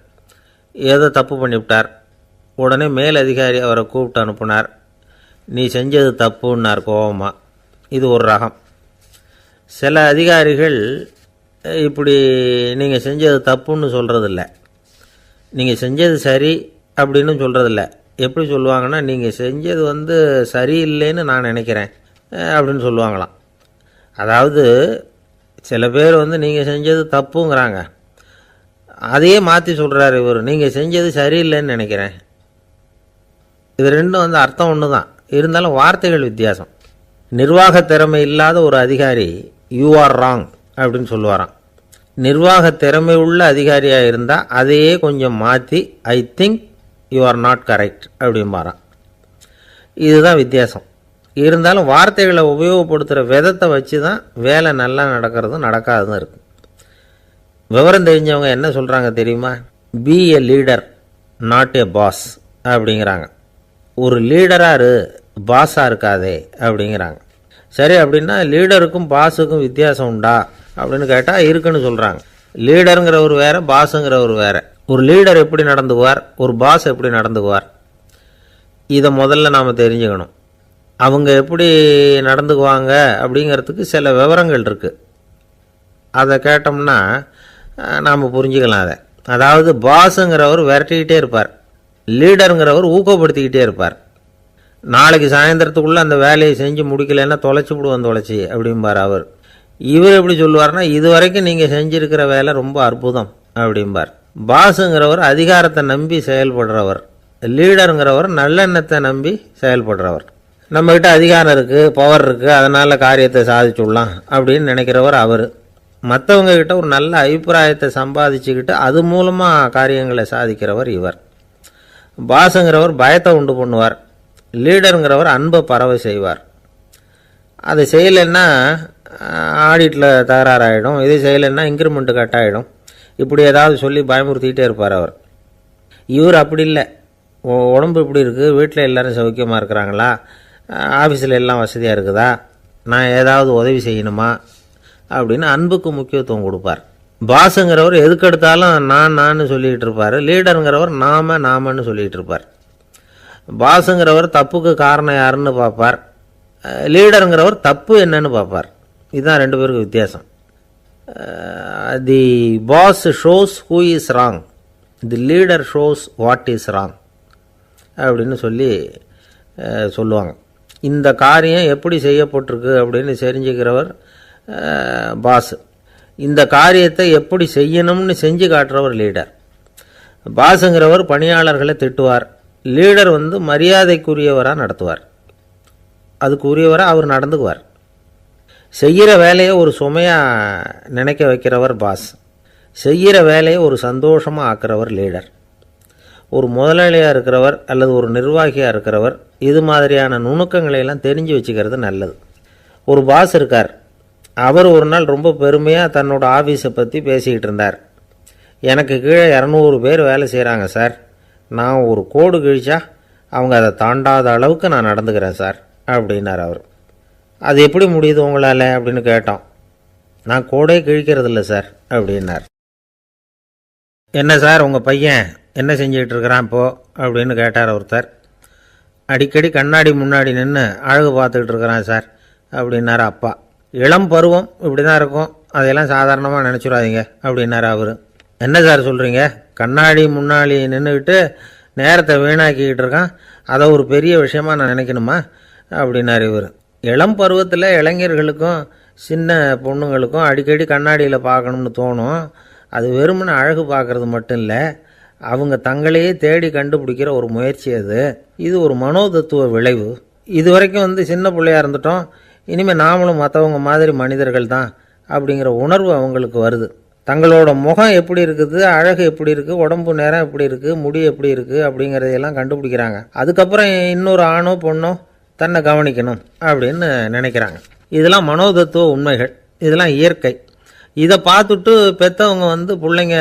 ஏதோ தப்பு பண்ணிவிட்டார். உடனே மேலதிகாரி அவரை கூப்பிட்டு அனுப்புனார். நீ செஞ்சது தப்புன்னார் கோபமாக. இது ஒரு ரகம். சில அதிகாரிகள் இப்படி நீங்கள் செஞ்சது தப்புன்னு சொல்கிறதில்ல, நீங்கள் செஞ்சது சரி அப்படின்னு சொல்கிறதில்ல. எப்படி சொல்லுவாங்கன்னா, நீங்கள் செஞ்சது சரியில்லைன்னு நான் நினைக்கிறேன் அப்படின்னு சொல்லுவாங்களாம். அதாவது சில பேர் நீங்கள் செஞ்சது தப்புங்கிறாங்க, அதையே மாற்றி சொல்கிறார் இவர், நீங்கள் செஞ்சது சரியில்லைன்னு நினைக்கிறேன். இது ரெண்டும் அர்த்தம் ஒன்று தான், இருந்தாலும் வார்த்தைகள் வித்தியாசம். நிர்வாக திறமை இல்லாத ஒரு அதிகாரி யூ ஆர் ராங் அப்படின்னு சொல்லுவாராம். நிர்வாக திறமை உள்ள அதிகாரியாக இருந்தால் அதையே கொஞ்சம் மாற்றி I think you are not correct அப்படிம்பாராம். இதுதான் வித்தியாசம். இருந்தாலும் வார்த்தைகளை உபயோகப்படுத்துகிற விதத்தை வச்சு தான் வேலை நல்லா நடக்கிறதும் நடக்காததும் இருக்குது. விவரம் தெரிஞ்சவங்க என்ன சொல்கிறாங்க தெரியுமா? Be a leader not a boss அப்படிங்கிறாங்க. ஒரு லீடராக பாஸாக இருக்காதே அப்படிங்கிறாங்க. சரி, அப்படின்னா லீடருக்கும் பாஸுக்கும் வித்தியாசம் உண்டா அப்படின்னு கேட்டால் இருக்குன்னு சொல்கிறாங்க. லீடருங்கிறவர் வேறு, பாஸுங்கிறவர் வேறு. ஒரு லீடர் எப்படி நடந்துக்குவார், ஒரு பாஸ் எப்படி நடந்துக்குவார், இதை முதல்ல நாம் தெரிஞ்சுக்கணும். அவங்க எப்படி நடந்துக்குவாங்க அப்படிங்கிறதுக்கு சில விவரங்கள் இருக்குது. அதை கேட்டோம்னா நாம் புரிஞ்சுக்கலாம் அதை. அதாவது பாஸுங்கிறவர் விரட்டிக்கிட்டே இருப்பார், லீடருங்கிறவர் ஊக்கப்படுத்திக்கிட்டே இருப்பார். நாளைக்கு சாயந்தரத்துக்குள்ளே அந்த வேலையை செஞ்சு முடிக்கலைன்னா தொலைச்சி விடுவோம் தொலைச்சி அப்படிம்பார் அவர். இவர் எப்படி சொல்லுவார்னா, இது வரைக்கும் நீங்கள் செஞ்சுருக்கிற வேலை ரொம்ப அற்புதம் அப்படிம்பார். பாஸுங்கிறவர் அதிகாரத்தை நம்பி செயல்படுறவர், லீடருங்கிறவர் நல்லெண்ணத்தை நம்பி செயல்படுறவர். நம்மக்கிட்ட அதிகாரம் இருக்குது, பவர் இருக்குது, அதனால் காரியத்தை சாதிச்சுடலாம் அப்படின்னு நினைக்கிறவர் அவர். மற்றவங்கக்கிட்ட ஒரு நல்ல அபிப்பிராயத்தை சம்பாதிச்சுக்கிட்டு அது மூலமாக காரியங்களை சாதிக்கிறவர் இவர். பாஸுங்கிறவர் பயத்தை உண்டு பண்ணுவார், லீடருங்கிறவர் அன்பை பரவ செய்வார். அதை செய்யலைன்னா ஆடிட்டில் தகராறாயிடும், இதை செய்யலைன்னா இன்க்ரிமெண்ட்டு கட் ஆகிடும், இப்படி ஏதாவது சொல்லி பயமுறுத்திக்கிட்டே இருப்பார் அவர். இவர் அப்படி இல்லை. உடம்பு இப்படி இருக்குது, வீட்டில் எல்லோரும் சௌக்கியமாக இருக்கிறாங்களா, ஆஃபீஸில் எல்லாம் வசதியாக இருக்குதா, நான் ஏதாவது உதவி செய்யணுமா அப்படின்னு அன்புக்கு முக்கியத்துவம் கொடுப்பார். பாஸுங்கிறவர் எதுக்கெடுத்தாலும் நான் சொல்லிகிட்டு இருப்பார், லீடருங்கிறவர் நாமன்னு சொல்லிகிட்டு இருப்பார். பாஸுங்கிறவர் தப்புக்கு காரணம் யாருன்னு பார்ப்பார், லீடருங்கிறவர் தப்பு என்னன்னு பார்ப்பார். இதுதான் ரெண்டு பேருக்கு வித்தியாசம். The boss shows who is wrong, the leader shows what is wrong. அப்படின்னு சொல்லுவாங்க. இந்த காரியம் எப்படி செய்யப்பட்டிருக்கு அப்படின்னு தெரிஞ்சுக்கிறவர் பாஸ். இந்த காரியத்தை எப்படி செய்யணும்னு செஞ்சு காட்டுறவர் லீடர். பாஸுங்கிறவர் பணியாளர்களை திட்டுவார், லீடர் மரியாதைக்குரியவராக நடத்துவார், அதுக்குரியவராக அவர் நடந்துக்குவார். செய்கிற வேலையை ஒரு சுமையாக நினைக்க வைக்கிறவர் பாஸ், செய்கிற வேலையை ஒரு சந்தோஷமாக ஆக்கிறவர் லீடர். ஒரு முதலாளியாக இருக்கிறவர் அல்லது ஒரு நிர்வாகியாக இருக்கிறவர் இது மாதிரியான நுணுக்கங்களையெல்லாம் தெரிஞ்சு வச்சுக்கிறது நல்லது. ஒரு பாஸ் இருக்கார், அவர் ஒரு நாள் ரொம்ப பெருமையாக தன்னோட ஆஃபீஸை பற்றி பேசிக்கிட்டு இருந்தார். எனக்கு கீழே 200 பேர் வேலை செய்கிறாங்க சார், நான் ஒரு கோடு கிழிச்சா அவங்க அதை தாண்டாத அளவுக்கு நான் நடந்துக்கிறேன் சார் அப்படின்னார் அவர். அது எப்படி முடியுது உங்களால் அப்படின்னு கேட்டோம். நான் கோடே கிழிக்கிறதில்ல சார் அப்படின்னார். என்ன சார் உங்கள் பையன் என்ன செஞ்சுக்கிட்டு இருக்கிறான் இப்போது அப்படின்னு கேட்டார் ஒருத்தர். அடிக்கடி கண்ணாடி முன்னாடி நின்று அழகு பார்த்துக்கிட்டு இருக்கிறான் சார் அப்படின்னார் அப்பா. இளம் பருவம் இப்படி தான் இருக்கும், அதையெல்லாம் சாதாரணமாக நினச்சிடாதீங்க அப்படின்னார் அவர். என்ன சார் சொல்கிறீங்க, கண்ணாடி முன்னாடி நின்றுக்கிட்டு நேரத்தை வீணாக்கிக்கிட்டு இருக்கான், அதை ஒரு பெரிய விஷயமாக நான் நினைக்கணுமா அப்படின்னார் இவர். இளம் பருவத்தில் இளைஞர்களுக்கும் சின்ன பொண்ணுங்களுக்கும் அடிக்கடி கண்ணாடியில் பார்க்கணும்னு தோணும். அது வெறுமனே அழகு பார்க்குறது மட்டும் இல்லை, அவங்க தங்களையே தேடி கண்டுபிடிக்கிற ஒரு முயற்சி அது. இது ஒரு மனோதத்துவ விளைவு. இது வரைக்கும் சின்ன பிள்ளையாக இருந்துட்டோம், இனிமேல் நாமளும் மற்றவங்க மாதிரி மனிதர்கள் தான் அப்படிங்கிற உணர்வு அவங்களுக்கு வருது. தங்களோட முகம் எப்படி இருக்குது, அழகு எப்படி இருக்குது, உடம்பு நேரம் எப்படி இருக்குது, முடி எப்படி இருக்குது அப்படிங்கிறதையெல்லாம் கண்டுபிடிக்கிறாங்க. அதுக்கப்புறம் இன்னொரு ஆணோ பொண்ணோ தன்னை கவனிக்கணும் அப்படின்னு நினைக்கிறாங்க. இதெல்லாம் மனோதத்துவ உண்மைகள், இதெல்லாம் இயற்கை. இதை பார்த்துட்டு பெற்றவங்க பிள்ளைங்க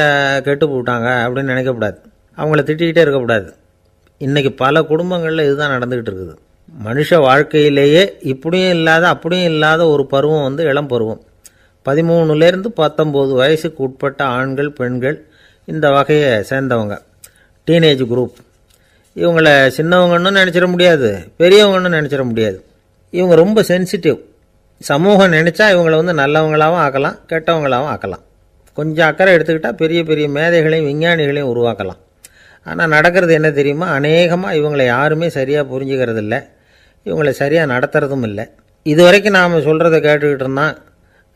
கெட்டு போட்டாங்க அப்படின்னு நினைக்கக்கூடாது, அவங்கள திட்டிக்கிட்டே இருக்கக்கூடாது. இன்றைக்கி பல குடும்பங்களில் இதுதான் நடந்துக்கிட்டு இருக்குது. மனுஷ வாழ்க்கையிலேயே இப்படியும் இல்லாத அப்படியும் இல்லாத ஒரு பருவம் இளம் பருவம். 13லேருந்து 19 வயசுக்கு உட்பட்ட ஆண்கள் பெண்கள் இந்த வகையை சேர்ந்தவங்க, டீனேஜ் குரூப். இவங்களை சின்னவங்கன்னு நினச்சிட முடியாது, பெரியவங்கன்னு நினச்சிட முடியாது. இவங்க ரொம்ப சென்சிட்டிவ். சமூகம் நினச்சா இவங்களை நல்லவங்களாகவும் ஆக்கலாம், கெட்டவங்களாகவும் ஆக்கலாம். கொஞ்சம் அக்கறை எடுத்துக்கிட்டால் பெரிய பெரிய மேதைகளையும் விஞ்ஞானிகளையும் உருவாக்கலாம். ஆனால் நடக்கிறது என்ன தெரியுமா, அநேகமாக இவங்களை யாருமே சரியாக புரிஞ்சுக்கிறது இல்லை, இவங்களை சரியாக நடத்துறதும் இல்லை. இது வரைக்கும் நாம் சொல்கிறத கேட்டுக்கிட்டு இருந்தான்,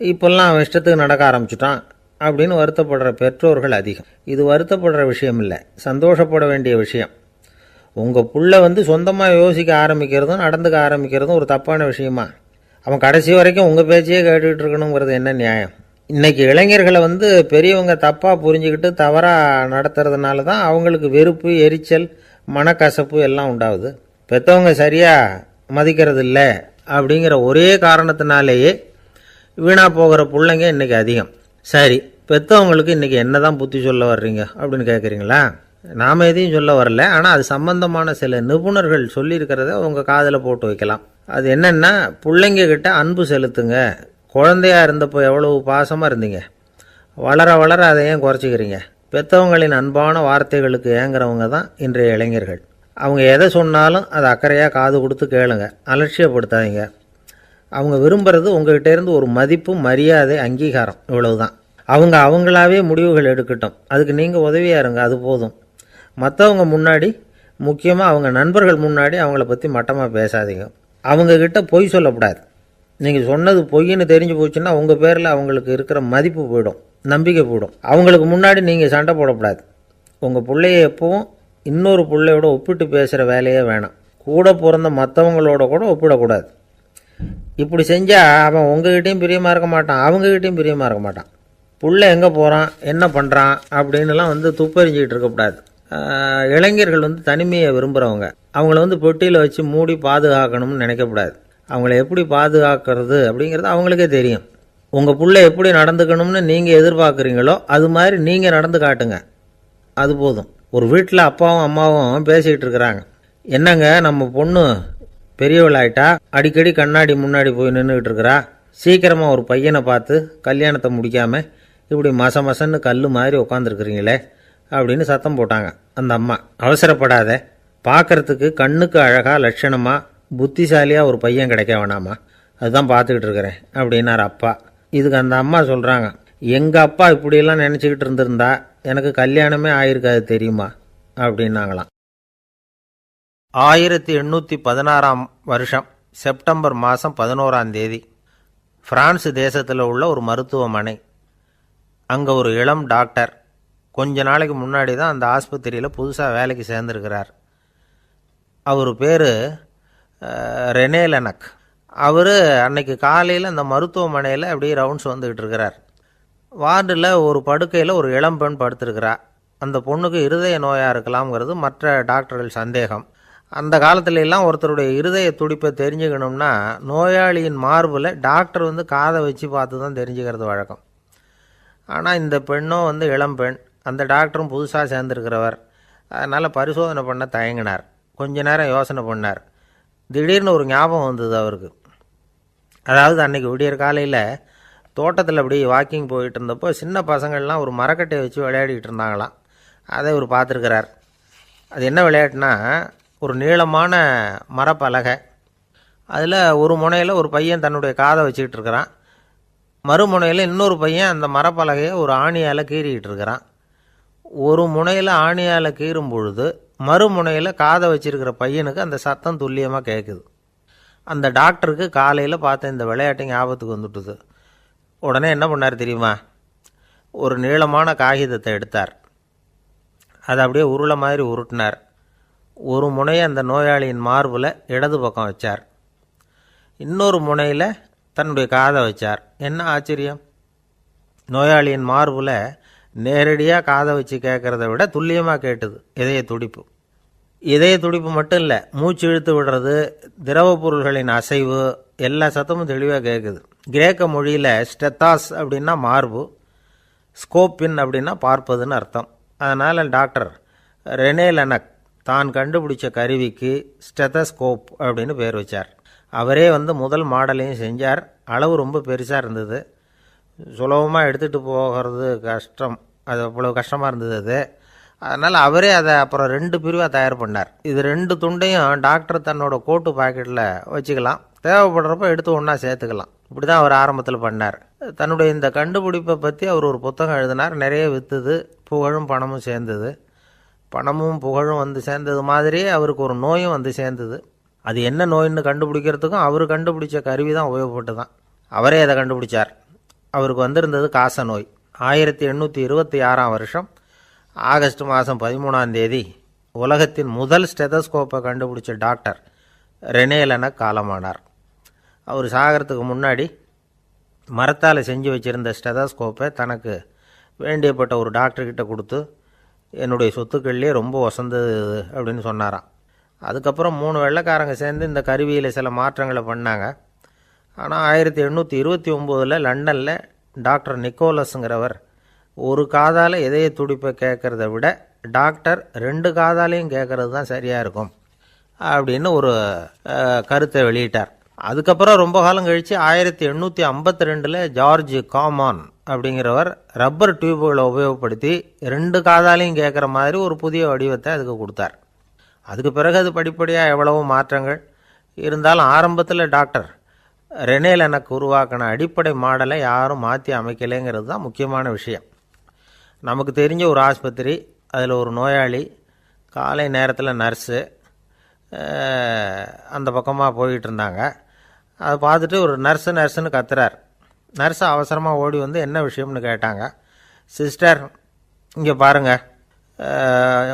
இப்போல்லாம் அவன் இஷ்டத்துக்கு நடக்க ஆரம்பிச்சிட்டான் அப்படின்னு வருத்தப்படுற பெற்றோர்கள் அதிகம். இது வருத்தப்படுற விஷயம் இல்லை, சந்தோஷப்பட வேண்டிய விஷயம். உங்கள் புள்ள சொந்தமாக யோசிக்க ஆரம்பிக்கிறதும் நடந்துக்க ஆரம்பிக்கிறதும் ஒரு தப்பான விஷயமா? அவன் கடைசி வரைக்கும் உங்கள் பேச்சையே கேட்டுக்கிட்டு இருக்கணுங்கிறது என்ன நியாயம்? இன்றைக்கி இளைஞர்களை பெரியவங்க தப்பாக புரிஞ்சுக்கிட்டு தவறாக நடத்துறதுனால தான் அவங்களுக்கு வெறுப்பு, எரிச்சல், மனக்கசப்பு எல்லாம் உண்டாகுது. பெற்றவங்க சரியாக மதிக்கிறது இல்லை அப்படிங்கிற ஒரே காரணத்தினாலேயே வீணாக போகிற பிள்ளைங்க இன்றைக்கி அதிகம். சரி, பெற்றவங்களுக்கு இன்றைக்கி என்ன தான் புத்தி சொல்ல வர்றீங்க அப்படின்னு கேட்குறீங்களா? நாம் எதையும் சொல்ல வரல, ஆனால் அது சம்பந்தமான சில நிபுணர்கள் சொல்லியிருக்கிறத உங்கள் காதில் போட்டு வைக்கலாம். அது என்னென்னா, பிள்ளைங்க கிட்ட அன்பு செலுத்துங்க. குழந்தையாக இருந்தப்போ எவ்வளவு பாசமாக இருந்தீங்க, வளர வளர அதை ஏன் குறைச்சிக்கிறீங்க? பெற்றவங்களின் அன்பான வார்த்தைகளுக்கு ஏங்குறவங்க தான் இன்றைய இளைஞர்கள். அவங்க எதை சொன்னாலும் அதை அக்கறையாக காது கொடுத்து கேளுங்க, அலட்சியப்படுத்தாதீங்க. அவங்க விரும்புகிறது உங்கள்கிட்டேருந்து ஒரு மதிப்பு, மரியாதை, அங்கீகாரம், இவ்வளவுதான். அவங்க அவங்களாவே முடிவுகள் எடுக்கட்டும், அதுக்கு நீங்கள் உதவியாக இருங்க, அது போதும். மற்றவங்க முன்னாடி, முக்கியமாக அவங்க நண்பர்கள் முன்னாடி அவங்கள பற்றி மட்டமாக பேசாதீங்க. அவங்கக்கிட்ட பொய் சொல்லக்கூடாது. நீங்கள் சொன்னது பொய்ன்னு தெரிஞ்சு போச்சுன்னா உங்கள் பேரில் அவங்களுக்கு இருக்கிற மதிப்பு போயிடும், நம்பிக்கை போயிடும். அவங்களுக்கு முன்னாடி நீங்கள் சண்டை போடக்கூடாது. உங்கள் பிள்ளைய எப்பவும் இன்னொரு பிள்ளையோட ஒப்பிட்டு பேசுகிற வேலையே வேணாம். கூட பிறந்த மற்றவங்களோட கூட ஒப்பிடக்கூடாது. இப்படி செஞ்சால் அவன் உங்ககிட்டையும் பிரியமாக இருக்க மாட்டான், அவங்ககிட்டையும் பிரியமாக இருக்க மாட்டான். புள்ள எங்கே போகிறான், என்ன பண்ணுறான் அப்படின்னுலாம் துப்பறிஞ்சிக்கிட்டு இருக்கக்கூடாது. இளைஞர்கள் தனிமையை விரும்புகிறவங்க. அவங்கள பெட்டியில் வச்சு மூடி பாதுகாக்கணும்னு நினைக்கக்கூடாது. அவங்கள எப்படி பாதுகாக்கிறது அப்படிங்கிறது அவங்களுக்கே தெரியும். உங்கள் புள்ள எப்படி நடந்துக்கணும்னு நீங்கள் எதிர்பார்க்குறீங்களோ அது மாதிரி நீங்கள் நடந்து காட்டுங்க, அது போதும். ஒரு வீட்டில் அப்பாவும் அம்மாவும் பேசிக்கிட்டு இருக்கிறாங்க. என்னங்க, நம்ம பொண்ணு பெரியவளாயிட்டா, அடிக்கடி கண்ணாடி முன்னாடி போய் நின்றுக்கிட்டு இருக்கிறா, சீக்கிரமாக ஒரு பையனை பார்த்து கல்யாணத்தை முடிக்காமல் இப்படி மசன்னு கல் மாதிரி உட்காந்துருக்குறீங்களே அப்படின்னு சத்தம் போட்டாங்க அந்த அம்மா. அவசரப்படாத, பார்க்குறதுக்கு கண்ணுக்கு அழகாக லட்சணமாக புத்திசாலியாக ஒரு பையன் கிடைக்க வேணாமா, அதுதான் பார்த்துக்கிட்டு இருக்கிறேன் அப்படின்னார் அப்பா. இதுக்கு அந்த அம்மா சொல்கிறாங்க, எங்கள் அப்பா இப்படியெல்லாம் நினச்சிக்கிட்டு இருந்திருந்தா எனக்கு கல்யாணமே ஆயிருக்காது தெரியுமா அப்படின்னாங்களாம். 1816 வருஷம் செப்டம்பர் மாதம் 11 பிரான்ஸ் தேசத்தில் உள்ள ஒரு மருத்துவமனை. அங்கே ஒரு இளம் டாக்டர் கொஞ்ச நாளைக்கு முன்னாடி தான் அந்த ஆஸ்பத்திரியில் புதுசாக வேலைக்கு சேர்ந்துருக்கிறார். அவர் பேர் ரெனே லெனக். அவர் அன்னைக்கு காலையில் அந்த மருத்துவமனையில் அப்படியே ரவுண்ட்ஸ் வந்துக்கிட்டு இருக்கிறார். வார்டில் ஒரு படுக்கையில் ஒரு இளம் பெண் படுத்திருக்கிறா. அந்த பொண்ணுக்கு இருதய நோயாக இருக்கலாம்ங்கிறது மற்ற டாக்டர்கள் சந்தேகம். அந்த காலத்துல எல்லாம் ஒருத்தருடைய இருதய துடிப்பை தெரிஞ்சுக்கணும்னா நோயாளியின் மார்பில் டாக்டர் காதை வச்சு பார்த்து தான் தெரிஞ்சுக்கிறது வழக்கம். ஆனால் இந்த பெண்ணும் இளம் பெண், அந்த டாக்டரும் புதுசாக சேர்ந்துருக்கிறவர். அதனால் பரிசோதனை பண்ண தயங்கினார். கொஞ்ச நேரம் யோசனை பண்ணார். திடீர்னு ஒரு ஞாபகம் வந்தது அவருக்கு. அதாவது அன்றைக்கி விடியற் காலையில் தோட்டத்தில் அப்படி வாக்கிங் போயிட்டு இருந்தப்போ சின்ன பசங்கள்லாம் ஒரு மரக்கட்டையை வச்சு விளையாடிக்கிட்டு இருந்தாங்களாம். அதை இவர் பார்த்துருக்கிறார். அது என்ன விளையாட்டுனா, ஒரு நீளமான மரப்பலகை, அதில் ஒரு முனையில் ஒரு பையன் தன்னுடைய காதை வச்சுக்கிட்டு இருக்கிறான், மறுமுனையில் இன்னொரு பையன் அந்த மரப்பலகையை ஒரு ஆணியால் கீறிக்கிட்டு இருக்கிறான். ஒரு முனையில் ஆணியால் கீறும் பொழுது மறுமுனையில் காதை வச்சிருக்கிற பையனுக்கு அந்த சத்தம் துல்லியமாக கேட்குது. அந்த டாக்டருக்கு காலையில் பார்த்த இந்த விளையாட்டு ஞாபகத்துக்கு வந்துட்டுது. உடனே என்ன பண்ணார் தெரியுமா? ஒரு நீளமான காகிதத்தை எடுத்தார். அதை அப்படியே உருளை மாதிரி உருட்டினார். ஒரு முனையை அந்த நோயாளியின் மார்பில் இடது பக்கம் வச்சார், இன்னொரு முனையில் தன்னுடைய காதை வச்சார். என்ன ஆச்சரியம்! நோயாளியின் மார்பில் நேரடியாக காதை வச்சு கேட்குறத விட துல்லியமாக கேட்டுது இதய துடிப்பு. இதய துடிப்பு மட்டும் இல்லை, மூச்சு இழுத்து விடுறது, திரவ பொருள்களின் அசைவு, எல்லா சத்தமும் தெளிவாக கேட்குது. கிரேக்க மொழியில் ஸ்டெத்தாஸ் அப்படின்னா மார்பு, ஸ்கோப்பின் அப்படின்னா பார்ப்பதுன்னு அர்த்தம். அதனால் டாக்டர் ரெனே லெனக் தான் கண்டுபிடிச்ச கருவிக்கு ஸ்டெத்தஸ்கோப் அப்படின்னு பேர் வச்சார். அவரே முதல் மாடலையும் செஞ்சார். அளவு ரொம்ப பெருசாக இருந்தது, சுலபமாக எடுத்துகிட்டு போகிறது கஷ்டம், அது அவ்வளோ கஷ்டமாக இருந்தது அது. அதனால் அவரே அதை அப்புறம் 2 பிரிவாக தயார் பண்ணார். இது 2 துண்டையும் டாக்டர் தன்னோட கோட்டு பாக்கெட்டில் வச்சுக்கலாம், தேவைப்படுறப்ப எடுத்து ஒன்றா சேர்த்துக்கலாம். இப்படி தான் அவர் ஆரம்பத்தில் பண்ணார். தன்னுடைய இந்த கண்டுபிடிப்பை பற்றி அவர் ஒரு புத்தகம் எழுதினார். நிறைய விற்றுது, புகழும் பணமும் சேர்ந்தது. பணமும் புகழும் சேர்ந்தது மாதிரியே அவருக்கு ஒரு நோயும் சேர்ந்தது. அது என்ன நோயின்னு கண்டுபிடிக்கிறதுக்கும் அவர் கண்டுபிடிச்ச கருவி தான் உபயோகப்பட்டு தான். அவரே அதை கண்டுபிடிச்சார். அவருக்கு வந்திருந்தது காச நோய். 1826 வருஷம் ஆகஸ்ட் மாதம் 13 உலகத்தின் முதல் ஸ்டெதஸ்கோப்பை கண்டுபிடிச்ச டாக்டர் ரெனே லெனக் காலமானார். அவர் சாகிறதுக்கு முன்னாடி மரத்தால் செஞ்சு வச்சுருந்த ஸ்டெதஸ்கோப்பை தனக்கு வேண்டியப்பட்ட ஒரு டாக்டர்கிட்ட கொடுத்து, என்னுடைய சொத்துக்கள்லேயே ரொம்ப வசந்தது அப்படின்னு சொன்னாராம். அதுக்கப்புறம் 3 வெள்ளைக்காரங்க சேர்ந்து இந்த கருவியில் சில மாற்றங்களை பண்ணாங்க. ஆனால் 1829 லண்டனில் டாக்டர் நிக்கோலஸுங்கிறவர் ஒரு காதால் இதய துடிப்பை கேட்குறத விட டாக்டர் 2 காதாலையும் கேட்குறது தான் சரியாக இருக்கும் அப்படின்னு ஒரு கருத்தை வெளியிட்டார். அதுக்கப்புறம் ரொம்ப காலம் கழித்து 1852 ஜார்ஜ் காமான் அப்படிங்கிறவர் ரப்பர் டியூபுகளை உபயோகப்படுத்தி 2 காதாலையும் கேட்குற மாதிரி ஒரு புதிய வடிவத்தை அதுக்கு கொடுத்தார். அதுக்கு பிறகு அது படிப்படியாக எவ்வளவோ மாற்றங்கள் இருந்தாலும் ஆரம்பத்தில் டாக்டர் ரெனே லெனக் உருவாக்கின அடிப்படை மாடலை யாரும் மாற்றி அமைக்கலைங்கிறது தான் முக்கியமான விஷயம். நமக்கு தெரிஞ்ச ஒரு ஆஸ்பத்திரி, அதில் ஒரு நோயாளி, காலை நேரத்தில் நர்ஸு அந்த பக்கமாக போயிட்டு இருந்தாங்க. அதை பார்த்துட்டு ஒரு நர்ஸுன்னு கத்துறார். நர்ஸு அவசரமாக ஓடி என்ன விஷயம்னு கேட்டாங்க. சிஸ்டர், இங்கே பாருங்கள்,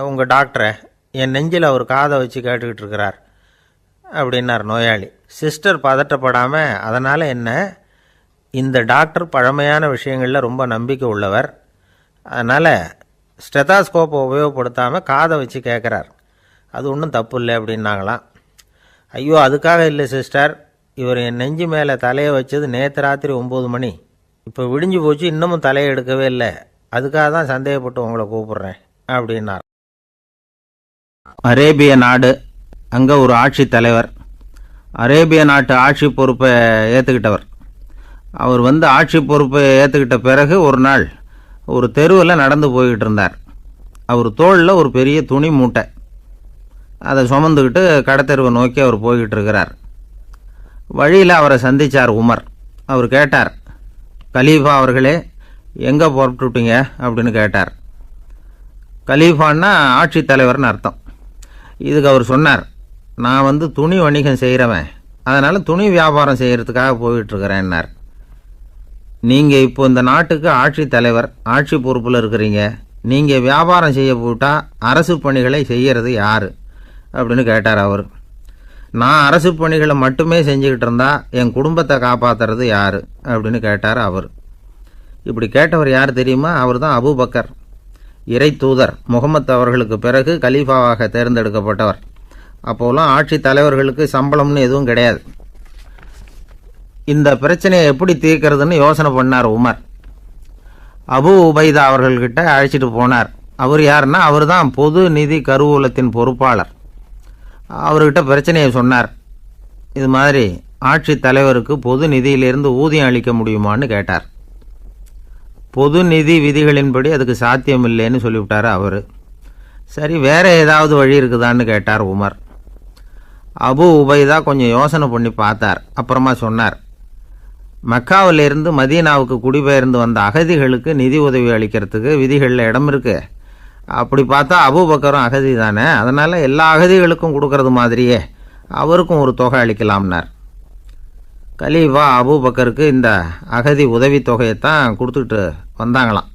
உங்கள் டாக்டரை என் நெஞ்சில் அவர் காதை வச்சு கேட்டுக்கிட்டு இருக்கிறார் அப்படின்னார் நோயாளி. சிஸ்டர் பதட்டப்படாமல், அதனால் என்ன, இந்த டாக்டர் பழமையான விஷயங்களில் ரொம்ப நம்பிக்கை உள்ளவர், அதனால் ஸ்டெதாஸ்கோப்பை உபயோகப்படுத்தாமல் காதை வச்சு கேட்குறார், அது ஒன்றும் தப்பு இல்லை அப்படின்னாங்களாம். ஐயோ, அதுக்காக இல்லை சிஸ்டர், இவர் என் நெஞ்சு மேலே தலையை வச்சது நேற்று ராத்திரி 9 மணி, இப்போ விடிஞ்சு போச்சு, இன்னமும் தலையை எடுக்கவே இல்லை, அதுக்காக தான் சந்தேகப்பட்டு உங்களை கூப்பிட்றேன் அப்படின்னார். அரேபிய நாடு, அங்கே ஒரு ஆட்சி தலைவர், அரேபிய நாட்டு ஆட்சி பொறுப்பை ஏற்றுக்கிட்டவர். அவர் ஆட்சி பொறுப்பை ஏற்றுக்கிட்ட பிறகு ஒரு நாள் ஒரு தெருவில் நடந்து போய்கிட்டு இருந்தார். அவர் தோளில் ஒரு பெரிய துணி மூட்டை, அதை சுமந்துக்கிட்டு கடத்தெருவை நோக்கி அவர் போய்கிட்டு இருக்கிறார். வழியில் அவரை சந்தித்தார் உமர். அவர் கேட்டார், கலீஃபா அவர்களே, எங்கே புறப்பட்டுட்டீங்க அப்படின்னு கேட்டார். கலீஃபான்னா ஆட்சி தலைவர்னு அர்த்தம். இதுக்கு அவர் சொன்னார், நான் துணி வணிகம் செய்கிறவன், அதனால் துணி வியாபாரம் செய்கிறதுக்காக போயிட்டுருக்கிறேன்னார். நீங்கள் இப்போ இந்த நாட்டுக்கு ஆட்சி தலைவர், ஆட்சி பொறுப்பில் இருக்கிறீங்க. நீங்கள் வியாபாரம் செய்ய போட்டால் அரசு பணிகளை செய்கிறது யார் அப்படின்னு கேட்டார் அவர். நான் அரசு பணிகளை மட்டுமே செஞ்சுக்கிட்டு இருந்தா என் குடும்பத்தை காப்பாற்றுறது யார் அப்படின்னு கேட்டார் அவர். இப்படி கேட்டவர் யார் தெரியுமா? அவர் தான் அபூபக்கர், இறை தூதர் முகமது அவர்களுக்கு பிறகு கலீஃபாவாக தேர்ந்தெடுக்கப்பட்டவர். அப்போலாம் ஆட்சி தலைவர்களுக்கு சம்பளம்னு எதுவும் கிடையாது. இந்த பிரச்சனையை எப்படி தீர்க்கிறதுன்னு யோசனை பண்ணார் உமர். அபு உபைதா அவர்கள்கிட்ட அழைச்சிட்டு போனார். அவர் யாருன்னா, அவர் தான் பொது நிதி கருவூலத்தின் பொறுப்பாளர். அவர்கிட்ட பிரச்சனையை சொன்னார். இது மாதிரி ஆட்சி தலைவருக்கு பொது நிதியிலிருந்து ஊதியம் அளிக்க முடியுமான்னு கேட்டார். பொது நிதி விதிகளின்படி அதுக்கு சாத்தியம் இல்லைன்னு சொல்லிவிட்டார் அவர். சரி, வேற ஏதாவது வழி இருக்குதான்னு கேட்டார் உமர். அபு உபைதா கொஞ்சம் யோசனை பண்ணி பார்த்தார். அப்புறமா சொன்னார், மக்காவிலிருந்து மதீனாவுக்கு குடிபெயர்ந்து வந்த அகதிகளுக்கு நிதி உதவி அளிக்கிறதுக்கு விதிகளில் இடம் இருக்கு. அப்படி பார்த்தா அபூபக்கரும் அகதி தானே, அதனால் எல்லா அகதிகளுக்கும் கொடுக்கறது மாதிரியே அவருக்கும் ஒரு தொகை அளிக்கலாம்னார். கலீஃபா அபூபக்கருக்கு இந்த அகதி உதவி தொகையைத்தான் கொடுத்துட்டு வந்தாங்களாம்.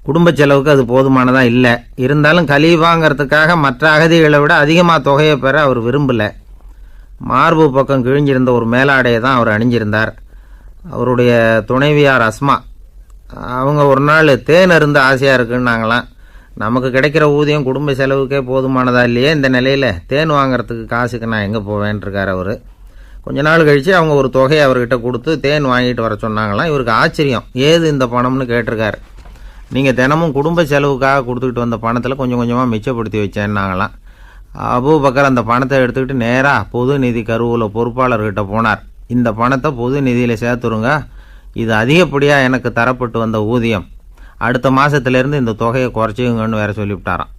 குடும்ப செலவுக்கு அது போதுமானதாக இல்லை. இருந்தாலும் கலீஃபாங்கிறதுக்காக மற்ற அகதிகளை விட அதிகமாக தொகையை பெற அவர் விரும்பலை. மார்பு பக்கம் கிழிஞ்சிருந்த ஒரு மேலாடையை தான் அவர் அணிஞ்சிருந்தார். அவருடைய துணைவியார் அஸ்மா, அவங்க ஒரு நாள் தேன் அருந்த ஆசையாக இருக்குன்னாங்களாம். நமக்கு கிடைக்கிற ஊதியம் குடும்ப செலவுக்கே போதுமானதா இல்லையே, இந்த நிலையில் தேன் வாங்கிறதுக்கு காசுக்கு நான் எங்கே போவேன்ருக்கார் அவர். கொஞ்ச நாள் கழித்து அவங்க ஒரு தொகையை அவர்கிட்ட கொடுத்து தேன் வாங்கிட்டு வர சொன்னாங்களாம். இவருக்கு ஆச்சரியம், ஏது இந்த பணம்னு கேட்டிருக்காரு. நீங்கள் தினமும் குடும்ப செலவுக்காக கொடுத்துக்கிட்டு வந்த பணத்தில் கொஞ்சம் கொஞ்சமாக மிச்சப்படுத்தி வச்சேன்னாங்களாம். அபூபக்கர் அந்த பணத்தை எடுத்துக்கிட்டு நேராக பொது நிதி கருவூல பொறுப்பாளர்கிட்ட போனார். இந்த பணத்தை பொது நிதியில் சேர்த்துருங்க, இது அதிகப்படியாக எனக்கு தரப்பட்டு வந்த ஊதியம், அடுத்த மாதத்துலேருந்து இந்த தொகையை குறைச்சிங்கன்னு வேற சொல்லிவிட்டாராம்.